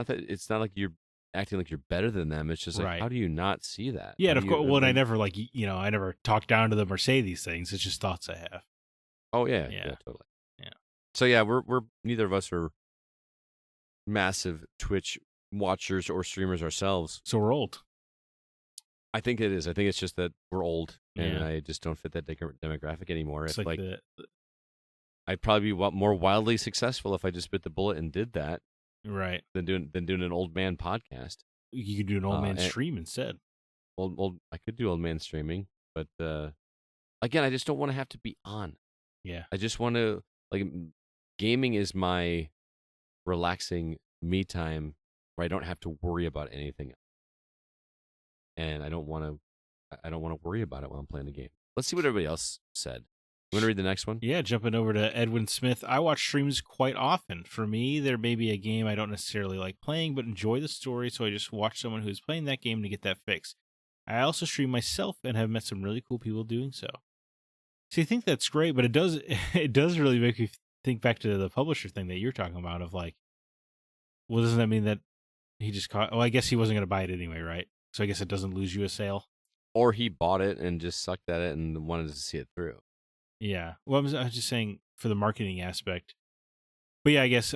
not like you're acting like you're better than them. It's just like, how do you not see that? Yeah, and of course. Well, I never I never talk down to them or say these things. It's just thoughts I have. Oh yeah, totally. Yeah. So yeah, we're neither of us are massive Twitch watchers or streamers ourselves. So we're old. I think it is. I think it's just that we're old, and I just don't fit that demographic anymore. It's like I'd probably be more wildly successful if I just bit the bullet and did that, right? Than doing an old man podcast. You could do an old man stream instead. I could do old man streaming, but again, I just don't want to have to be on. Yeah, I just want to gaming is my relaxing me time where I don't have to worry about anything, and I don't want to worry about it while I'm playing the game. Let's see what everybody else said. You want to read the next one? Yeah, jumping over to Edwin Smith. I watch streams quite often. For me, there may be a game I don't necessarily like playing, but enjoy the story, so I just watch someone who's playing that game to get that fix. I also stream myself and have met some really cool people doing so. So I think that's great, but it does really make me think back to the publisher thing that you're talking about of like, well, doesn't that mean that he just caught... Oh, I guess he wasn't going to buy it anyway, right? So I guess it doesn't lose you a sale. Or he bought it and just sucked at it and wanted to see it through. Yeah. Well, I was just saying for the marketing aspect. But yeah, I guess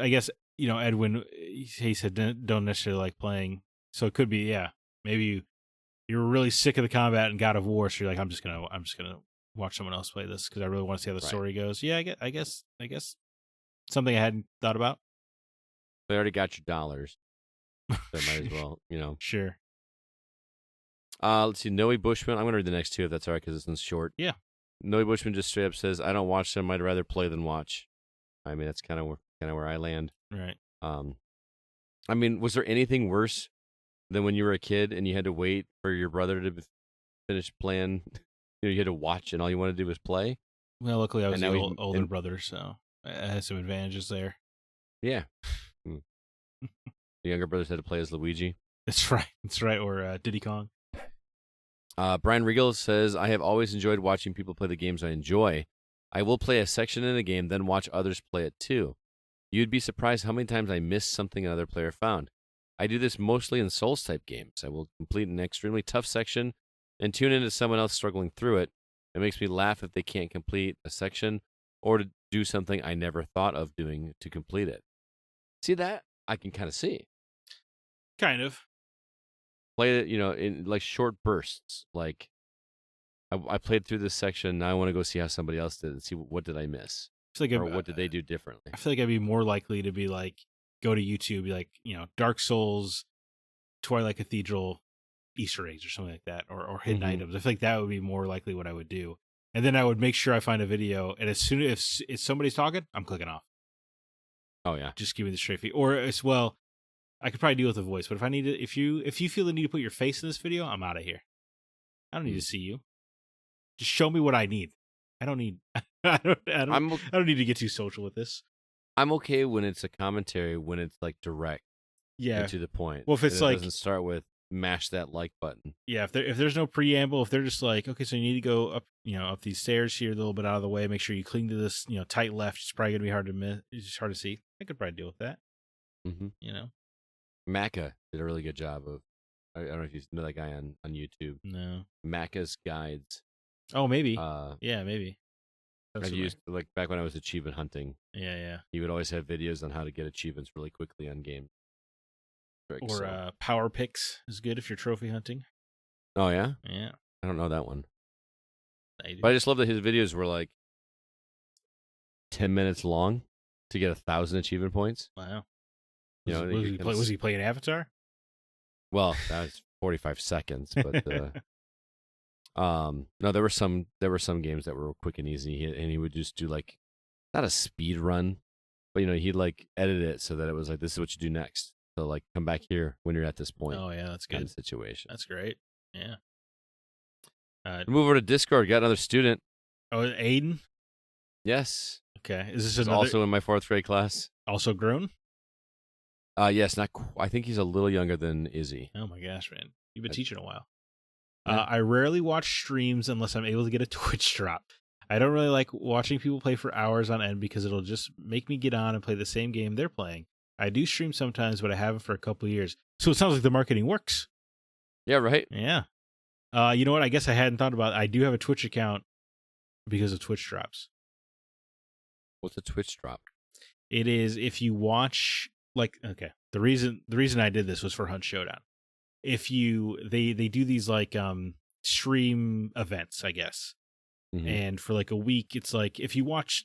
Edwin, he said don't necessarily like playing. So it could be, maybe you were really sick of the combat and God of War, so you're like, I'm just gonna watch someone else play this because I really want to see how the story goes. Yeah, I guess something I hadn't thought about. They already got your dollars. So might as well, Sure. Let's see. Noe Bushman. I'm going to read the next two if that's all right because this one's short. Yeah. Noe Bushman just straight up says, I don't watch them. I'd rather play than watch. I mean, that's kind of where I land. Right. I mean, was there anything worse than when you were a kid and you had to wait for your brother to finish playing? You had to watch and all you wanted to do was play? Well, luckily I was the older brother, so I had some advantages there. Yeah. The younger brothers had to play as Luigi. That's right. Or Diddy Kong. Brian Regal says, I have always enjoyed watching people play the games I enjoy. I will play a section in a game, then watch others play it too. You'd be surprised how many times I miss something another player found. I do this mostly in Souls-type games. I will complete an extremely tough section and tune into someone else struggling through it. It makes me laugh if they can't complete a section or to do something I never thought of doing to complete it. See that? I can kind of see. Kind of. Play it, in like short bursts. Like, I played through this section. Now I want to go see how somebody else did and see what did I miss, or what did they do differently. I feel like I'd be more likely to be like, go to YouTube, be like, Dark Souls, Twilight Cathedral, Easter eggs or something like that, or hidden items. I feel like that would be more likely what I would do, and then I would make sure I find a video, and as soon as if somebody's talking, I'm clicking off. Oh yeah, just give me the straight feed, or as well. I could probably deal with the voice, but if I need to, if you feel the need to put your face in this video, I'm out of here. I don't need to see you. Just show me what I need. I don't need. I don't need to get too social with this. I'm okay when it's a commentary, when it's like direct, and to the point. Well, if it's like, doesn't start with mash that like button. Yeah, if there's no preamble, if they're just like, okay, so you need to go up, up these stairs here, a little bit out of the way. Make sure you cling to this, tight left. It's probably gonna be hard to miss. It's just hard to see. I could probably deal with that. Macca did a really good job of. I don't know if you know that guy on YouTube. No. Macca's Guides. Oh, maybe. Yeah, maybe. I used like back when I was achievement hunting. Yeah. He would always have videos on how to get achievements really quickly on games. Or Power Picks is good if you're trophy hunting. Oh yeah. Yeah. I don't know that one. But I just love that his videos were like 10 minutes long to get 1,000 achievement points. Wow. Was he playing Avatar? Well, that was 45 seconds, but no, there were some games that were quick and easy, and he would just do like not a speed run, but he'd like edit it so that it was like, this is what you do next. So like, come back here when you're at this point. Oh yeah, that's kind good. of situation. That's great. Yeah. Move over to Discord. Got another student. Oh, Aiden. Yes. Okay. Is this He's also in my 4th grade class? Also grown? Yes. I think he's a little younger than Izzy. Oh my gosh, man! You've been teaching a while. Yeah. I rarely watch streams unless I'm able to get a Twitch drop. I don't really like watching people play for hours on end because it'll just make me get on and play the same game they're playing. I do stream sometimes, but I haven't for a couple of years. So it sounds like the marketing works. Yeah, right? Yeah. You know what? I guess I hadn't thought about it. I do have a Twitch account because of Twitch drops. What's a Twitch drop? It is if you watch, like, okay. The reason I did this was for Hunt Showdown. If they do these like stream events, I guess. Mm-hmm. And for like a week, it's like if you watch,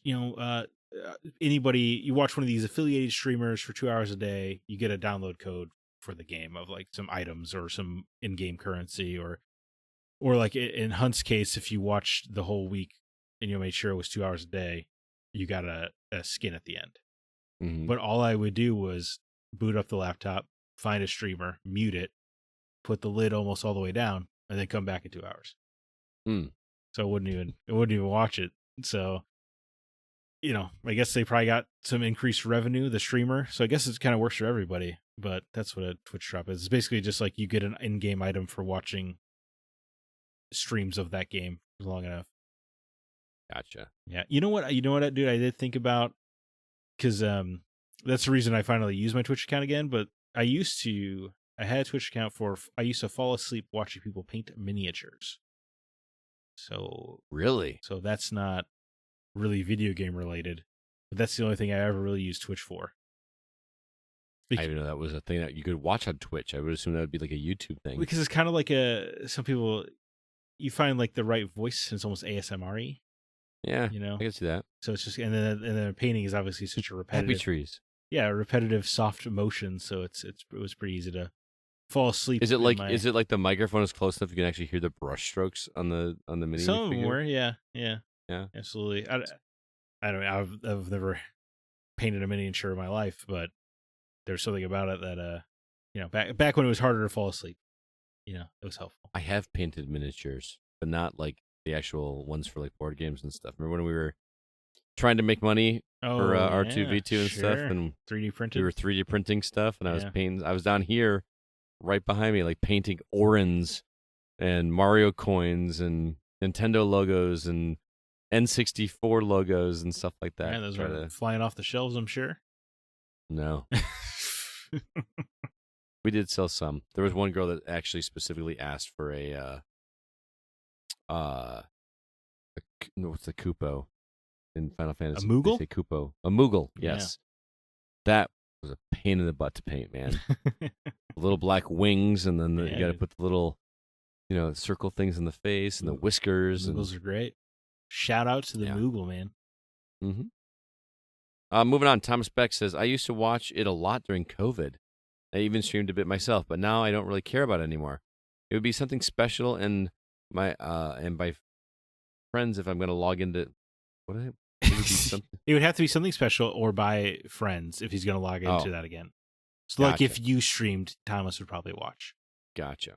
anybody, you watch one of these affiliated streamers for 2 hours a day, you get a download code for the game of like some items or some in-game currency, or like in Hunt's case, if you watched the whole week and you made sure it was 2 hours a day, you got a skin at the end. Mm-hmm. But all I would do was boot up the laptop, find a streamer, mute it, put the lid almost all the way down, and then come back in 2 hours. So it wouldn't even watch it. So, I guess they probably got some increased revenue, the streamer. So I guess it kind of works for everybody. But that's what a Twitch drop is. It's basically just like you get an in-game item for watching streams of that game long enough. Gotcha. Yeah. You know what, dude? I did think about, because that's the reason I finally used my Twitch account again. But I had a Twitch account I used to fall asleep watching people paint miniatures. So really? So that's not really video game related, but that's the only thing I ever really used Twitch for. I didn't know that was a thing that you could watch on Twitch. I would assume that would be like a YouTube thing. Because it's kind of like some people, you find like the right voice, and it's almost ASMR-y. Yeah, I can see that. So it's just, and then painting is obviously such a repetitive. Happy trees. Yeah, repetitive, soft motion. So it was pretty easy to fall asleep. Is it like the microphone is close enough you can actually hear the brush strokes on the mini? Some were, yeah, absolutely. I don't know. I've never painted a miniature in my life, but there's something about it that back when it was harder to fall asleep, it was helpful. I have painted miniatures, but not like the actual ones for like board games and stuff. Remember when we were trying to make money for R2V2 and stuff, and 3D printed? We were 3D printing stuff, and I was painting. I was down here, right behind me, like painting Orins and Mario coins and Nintendo logos and N64 logos and stuff like that. Yeah, those are flying off the shelves, I'm sure. No. We did sell some. There was one girl that actually specifically asked for what's the Koopo in Final Fantasy? A Moogle? They say Koopo. A Moogle, yes. Yeah. That was a pain in the butt to paint, man. Little black wings, and then you got to put the little, circle things in the face and the whiskers. Moogles are great. Shout out to the Moogle, man. Mm-hmm. Moving on, Thomas Beck says, I used to watch it a lot during COVID. I even streamed a bit myself, but now I don't really care about it anymore. It would be something special, and by friends if I'm going to log into. What is it? It would be something. It would have to be something special, or by friends if he's going to log into that again. So, like, if you streamed, Thomas would probably watch. Gotcha.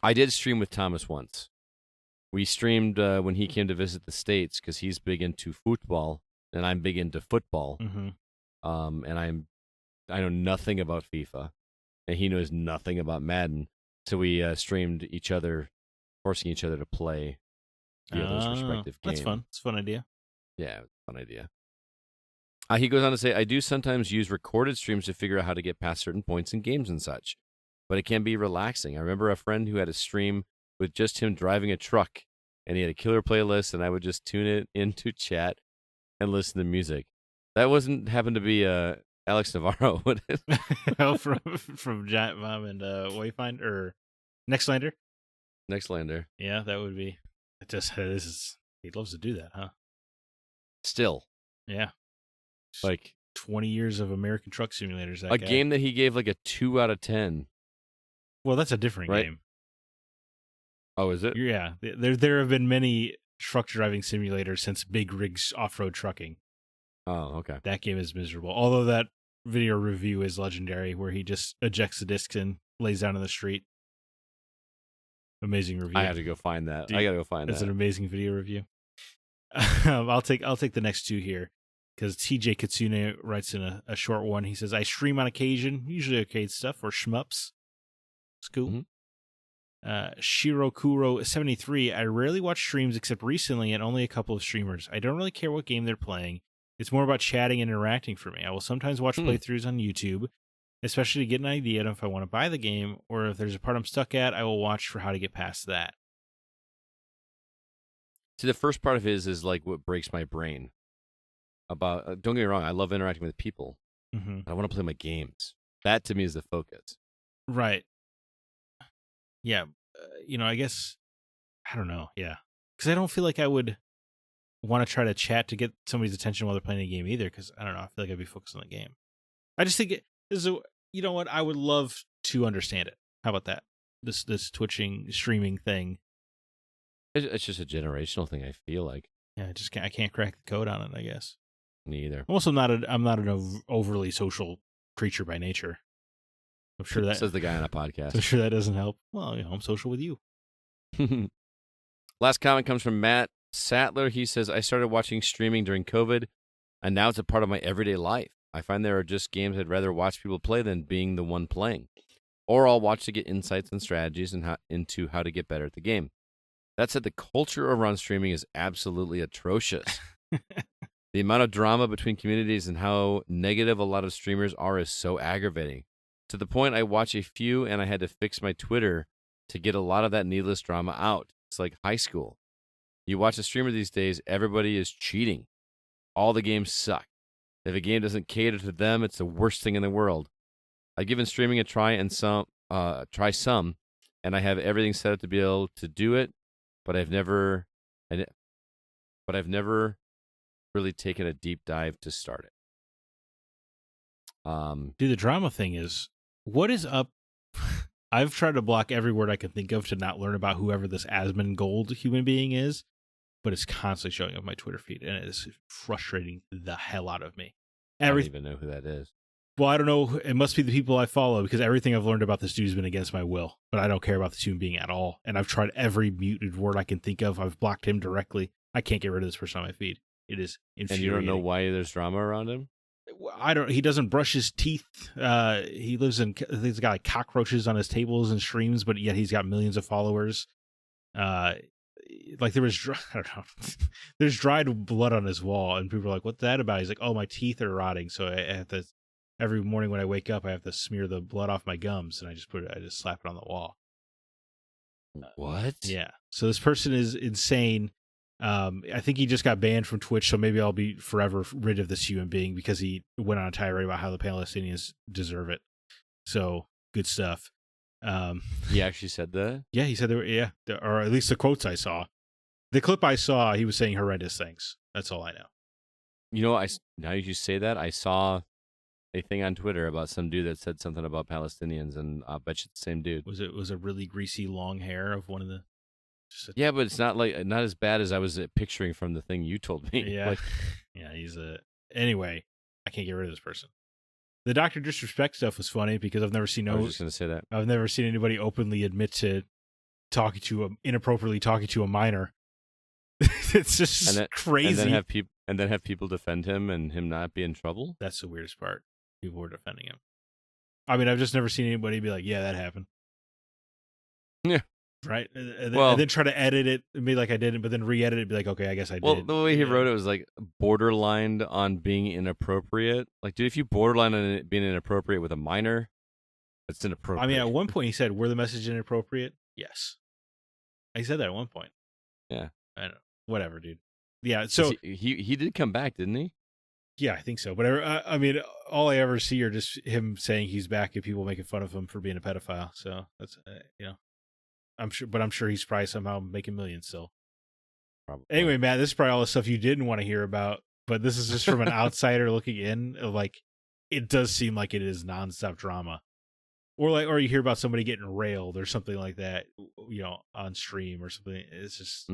I did stream with Thomas once. We streamed when he came to visit the States because he's big into football and I'm big into football. Mm-hmm. And I know nothing about FIFA, and he knows nothing about Madden. So we streamed each other, forcing each other to play the other's respective game. That's fun. It's a fun idea. Yeah, fun idea. He goes on to say, I do sometimes use recorded streams to figure out how to get past certain points in games and such, but it can be relaxing. I remember a friend who had a stream with just him driving a truck, and he had a killer playlist, and I would just tune it into chat and listen to music. That wasn't happen to be Alex Navarro, would it? Oh, from Giant Bomb and Wayfinder or Nextlander. Nextlander. Yeah, that would be. He loves to do that, huh? Still. Yeah. Like 20 years of American Truck Simulators. A game that he gave like a 2 out of 10. Well, that's a different game. Oh, is it? Yeah. There have been many truck driving simulators since big rigs off-road trucking. Oh, okay. That game is miserable. Although that video review is legendary, where he just ejects the discs and lays down in the street. Amazing review. I have to go find that. Dude, I gotta go find that. It's an amazing video review. I'll take the next two here, because TJ Katsune writes in a short one. He says, I stream on occasion, usually arcade stuff or shmups. It's cool. Mm-hmm. Shirokuro73, I rarely watch streams except recently and only a couple of streamers. I don't really care what game they're playing. It's more about chatting and interacting for me. I will sometimes watch playthroughs on YouTube, especially to get an idea of if I want to buy the game, or if there's a part I'm stuck at, I will watch for how to get past that. See, the first part of his is like what breaks my brain. About don't get me wrong, I love interacting with people. Mm-hmm. I want to play my games. That to me is the focus. Right. Yeah. I guess, I don't know. Yeah. Because I don't feel like I would want to try to chat to get somebody's attention while they're playing a game either, because I don't know. I feel like I'd be focused on the game. I just think you know what? I would love to understand it. How about that? This twitching, streaming thing. It's just a generational thing, I feel like. Yeah, I can't crack the code on it, I guess. Me either. Also, I'm not an overly social creature by nature. I'm sure that says the guy on a podcast. I'm sure that doesn't help. Well, I'm social with you. Last comment comes from Matt Sattler. He says, I started watching streaming during COVID, and now it's a part of my everyday life. I find there are just games I'd rather watch people play than being the one playing. Or I'll watch to get insights and strategies into how to get better at the game. That said, the culture around streaming is absolutely atrocious. The amount of drama between communities and how negative a lot of streamers are is so aggravating. To the point I watch a few and I had to fix my Twitter to get a lot of that needless drama out. It's like high school. You watch a streamer these days, everybody is cheating. All the games suck. If a game doesn't cater to them, it's the worst thing in the world. I've given streaming a try and try some, and I have everything set up to be able to do it, but I've never really taken a deep dive to start it. Dude, the drama thing is, what is up? I've tried to block every word I can think of to not learn about whoever this Asmongold human being is, but it's constantly showing up my Twitter feed, and it is frustrating the hell out of me. I don't even know who that is. Well, I don't know. It must be the people I follow, because everything I've learned about this dude has been against my will, but I don't care about this human being at all. And I've tried every muted word I can think of. I've blocked him directly. I can't get rid of this person on my feed. It is infuriating. And you don't know why there's drama around him? He doesn't brush his teeth. He lives in, he's got like cockroaches on his tables and streams, but yet he's got millions of followers. Like there was, I don't know, there's dried blood on his wall, and people are like, "What's that about?" He's like, "Oh, my teeth are rotting, so I have to every morning when I wake up, I have to smear the blood off my gums, and I just slap it on the wall." What? Yeah. So this person is insane. I think he just got banned from Twitch, so maybe I'll be forever rid of this human being, because he went on a tirade about how the Palestinians deserve it. So good stuff. He actually said that? Yeah, he said there were, yeah, or at least the quotes I saw. The clip I saw, he was saying horrendous things. That's all I know. You know, now you say that, I saw a thing on Twitter about some dude that said something about Palestinians, and I bet you it's the same dude. Was a really greasy long hair of one of the? Yeah, but it's not as bad as I was picturing from the thing you told me. Yeah, yeah. Anyway, I can't get rid of this person. The Dr. Disrespect stuff was funny, because I've never seen I was just gonna say that. I've never seen anybody openly admit to inappropriately talking to a minor. It's just crazy. And then have people defend him and him not be in trouble. That's the weirdest part. People were defending him. I mean, I've just never seen anybody be like, "Yeah, that happened." Yeah. Right? And then try to edit it and be like, I didn't, but then re-edit it and be like, okay, I guess I did. Well, the way he wrote it was like borderline on being inappropriate. Like, dude, if you borderline on it being inappropriate with a minor, it's inappropriate. I mean, at one point he said, were the message inappropriate? Yes. He said that at one point. Yeah. I don't know. Whatever, dude. Yeah, so... He did come back, didn't he? Yeah, I think so. But I mean, all I ever see are just him saying he's back and people making fun of him for being a pedophile. So that's, I'm sure he's probably somehow making millions still. Probably. Anyway, Matt, this is probably all the stuff you didn't want to hear about, but this is just from an outsider looking in. Like, it does seem like it is nonstop drama, or you hear about somebody getting railed or something like that, on stream or something. It's just,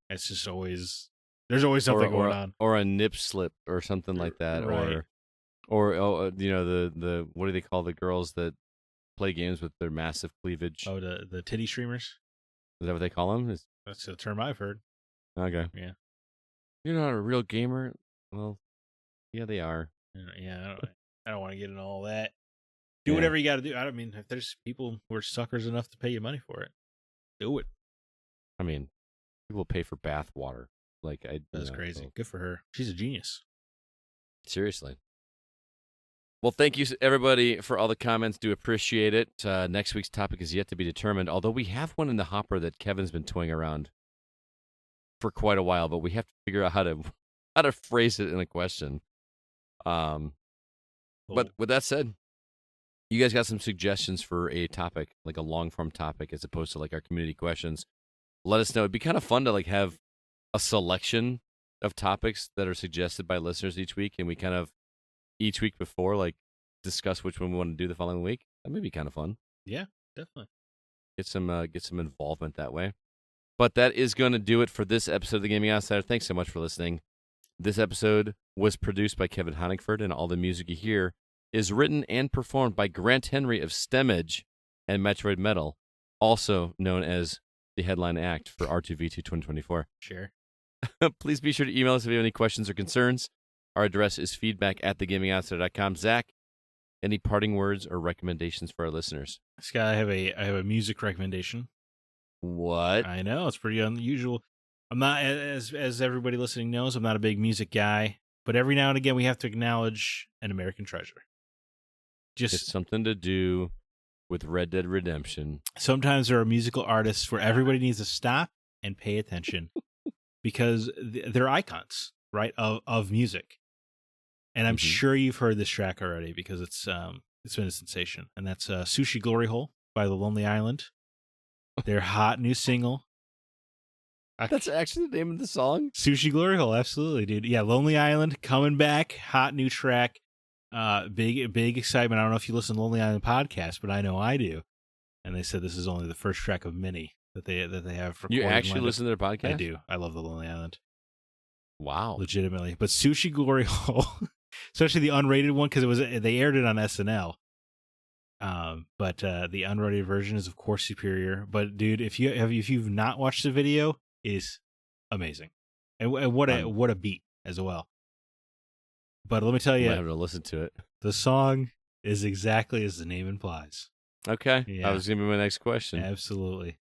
it's just always there's always something going on, or a nip slip or something like that, right. or the what do they call the girls that play games with their massive cleavage? Oh, the titty streamers. Is that what they call them? That's the term I've heard. Okay. Yeah. You're not a real gamer. Well, yeah, they are. Yeah. I don't want to get into all that. Do whatever you got to do. I mean, if there's people who are suckers enough to pay you money for it, do it. I mean, people pay for bath water. Like, that's crazy. So. Good for her. She's a genius. Seriously. Well, thank you, everybody, for all the comments. Do appreciate it. Next week's topic is yet to be determined, although we have one in the hopper that Kevin's been toying around for quite a while, but we have to figure out how to phrase it in a question. Cool. But with that said, you guys got some suggestions for a topic, like a long-form topic, as opposed to like our community questions. Let us know. It'd be kind of fun to like have a selection of topics that are suggested by listeners each week, and we kind of each week before, like, discuss which one we want to do the following week. That may be kind of fun. Yeah, definitely. Get some involvement that way. But that is going to do it for this episode of The Gaming Outsider. Thanks so much for listening. This episode was produced by Kevin Honigford, and all the music you hear is written and performed by Grant Henry of STEMage and Metroid Metal, also known as the headline act for R2V2 2024. Sure. Please be sure to email us if you have any questions or concerns. Our address is feedback@thegamingoutsider.com. Zach, any parting words or recommendations for our listeners? Scott, I have a music recommendation. What? I know, it's pretty unusual. I'm not, as everybody listening knows, I'm not a big music guy, but every now and again we have to acknowledge an American treasure. It's something to do with Red Dead Redemption. Sometimes there are musical artists where everybody needs to stop and pay attention because they're icons, right, of music. And I'm sure you've heard this track already because it's been a sensation. And that's Sushi Glory Hole by The Lonely Island. Their hot new single. That's actually the name of the song? Sushi Glory Hole, absolutely, dude. Yeah, Lonely Island coming back, hot new track. Big excitement. I don't know if you listen to Lonely Island podcast, but I know I do. And they said this is only the first track of many that they have. You actually listen to their podcast? I do. I love The Lonely Island. Wow, legitimately. But Sushi Glory Hole, especially the unrated one, because they aired it on SNL. But the unrated version is of course superior. But dude, if you've not watched the video, it is amazing, and what a beat as well. But let me tell you, I have to listen to it. The song is exactly as the name implies. Okay, yeah. That was gonna be my next question. Absolutely.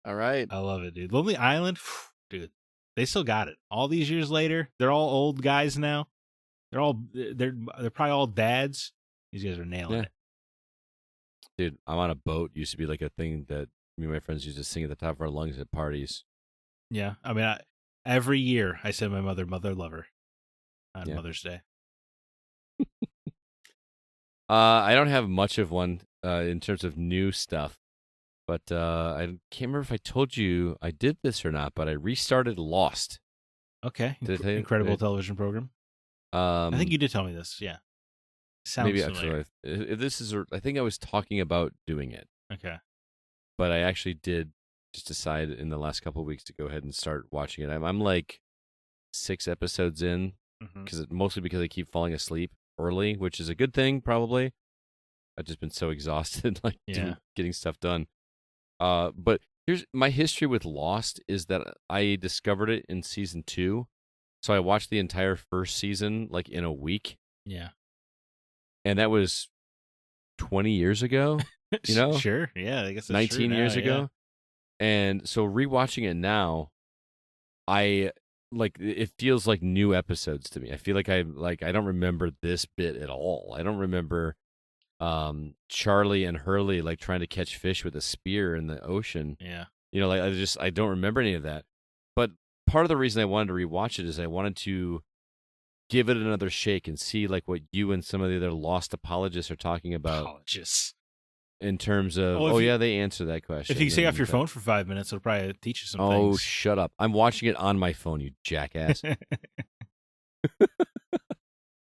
All right, I love it, dude. Lonely Island, dude. They still got it. All these years later, they're all old guys now. They're probably all dads. These guys are nailing it. Dude, I'm on a boat. Used to be like a thing that me and my friends used to sing at the top of our lungs at parties. Yeah, I mean, every year I send my mother Lover on Mother's Day. I don't have much of one in terms of new stuff, but I can't remember if I told you I did this or not, but I restarted Lost. Okay, incredible television program. I think you did tell me this. Yeah, sounds maybe familiar. Actually, this is. I think I was talking about doing it. Okay, but I actually did just decide in the last couple of weeks to go ahead and start watching it. I'm like 6 episodes in, mostly because I keep falling asleep early, which is a good thing probably. I've just been so exhausted, getting stuff done. But here's my history with Lost is that I discovered it in season 2. So I watched the entire first season like in a week. Yeah. And that was 20 years ago, you know? Sure. Yeah, I guess that's 19 years ago. Yeah. And so rewatching it now, it feels like new episodes to me. I feel like I don't remember this bit at all. I don't remember Charlie and Hurley like trying to catch fish with a spear in the ocean. Yeah. You know, I don't remember any of that. But part of the reason I wanted to rewatch it is I wanted to give it another shake and see like what you and some of the other Lost apologists are talking about. Apologists. In terms of, they answer that question. If you take off your phone for 5 minutes, it'll probably teach you some things. Oh, shut up. I'm watching it on my phone, you jackass.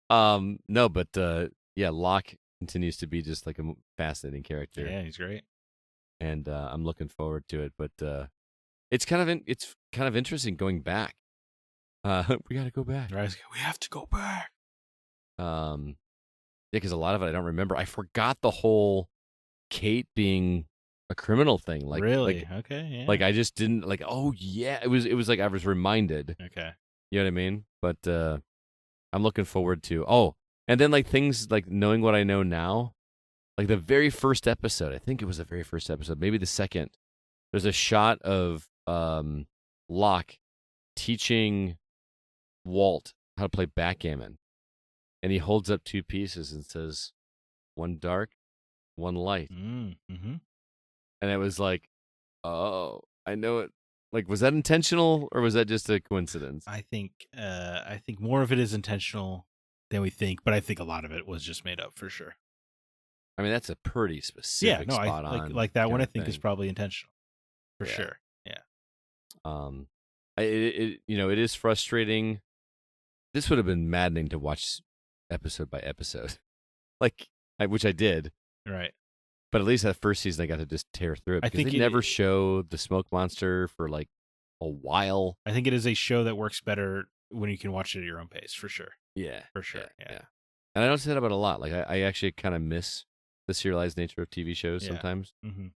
No, but yeah, Locke continues to be just like a fascinating character. Yeah, he's great. And I'm looking forward to it. But it's kind of interesting going back. We got to go back. Right, we have to go back. Yeah, because a lot of it I don't remember. I forgot the whole Kate being a criminal thing. Like, really? Okay. Yeah. Like I just didn't like. Oh yeah, it was like I was reminded. Okay. You know what I mean? But I'm looking forward to. Oh, and then like things like knowing what I know now, like the very first episode. I think it was the very first episode, maybe the second. There's a shot of Locke teaching Walt how to play backgammon, and he holds up two pieces and says, "One dark, one light." Mm-hmm. And it was like, oh, I know it. Like, was that intentional or was that just a coincidence? I think more of it is intentional than we think, but I think a lot of it was just made up for sure. I mean, that's a pretty specific spot on. Like that one, I think is probably intentional for sure. Yeah. It is frustrating. This would have been maddening to watch episode by episode, which I did. Right. But at least that first season, I got to just tear through it because they never showed the smoke monster for like a while. I think it is a show that works better when you can watch it at your own pace, for sure. Yeah, for sure. Yeah. And I don't say that about a lot. Like I actually kind of miss the serialized nature of TV shows sometimes. Mm-hmm.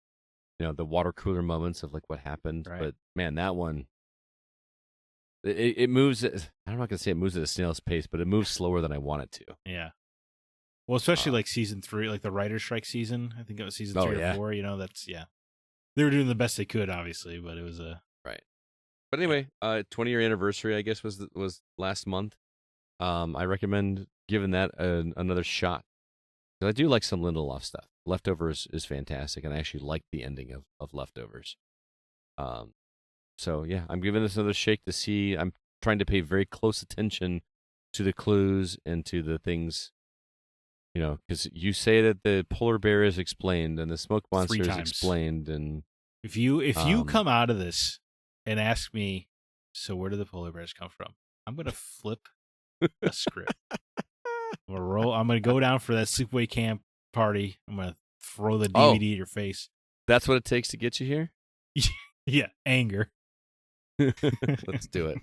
You know, the water cooler moments of like what happened. Right. But man, that one, it moves. I'm not gonna say it moves at a snail's pace, but it moves slower than I want it to. Yeah. Well, especially like season 3, like the writer's strike season. I think it was season 3 or 4. You know, they were doing the best they could, obviously, but it was right. But anyway, 20-year anniversary, I guess, was last month. I recommend giving that another shot. Because I do like some Lindelof stuff. Leftovers is fantastic, and I actually like the ending of Leftovers. So yeah, I'm giving this another shake to see. I'm trying to pay very close attention to the clues and to the things. You know, because you say that the polar bear is explained and the smoke monster is explained, and if you come out of this and ask me, so where do the polar bears come from? I'm gonna flip a script. I'm gonna go down for that sleepaway camp party. I'm gonna throw the DVD at your face. That's what it takes to get you here. Yeah, anger. Let's do it.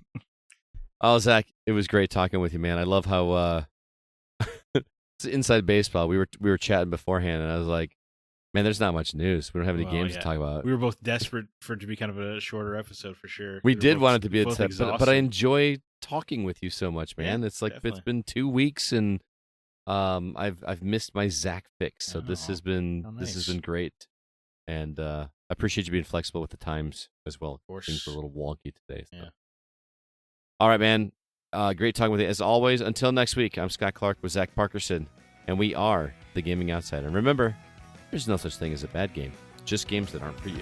Oh, Zach, it was great talking with you, man. I love how. It's inside baseball. We were chatting beforehand, and I was like, "Man, there's not much news. We don't have any games to talk about." We were both desperate for it to be kind of a shorter episode for sure. We did want it to be a tip, but I enjoy talking with you so much, man. Yeah, it's like definitely. It's been 2 weeks, and I've missed my Zach fix. So this has been great, and I appreciate you being flexible with the times as well. Of course, things were a little wonky today. So. Yeah. All right, man. Great talking with you. As always, until next week, I'm Scott Clark with Zach Parkerson, and we are the Gaming Outsider. And remember, there's no such thing as a bad game, just games that aren't for you.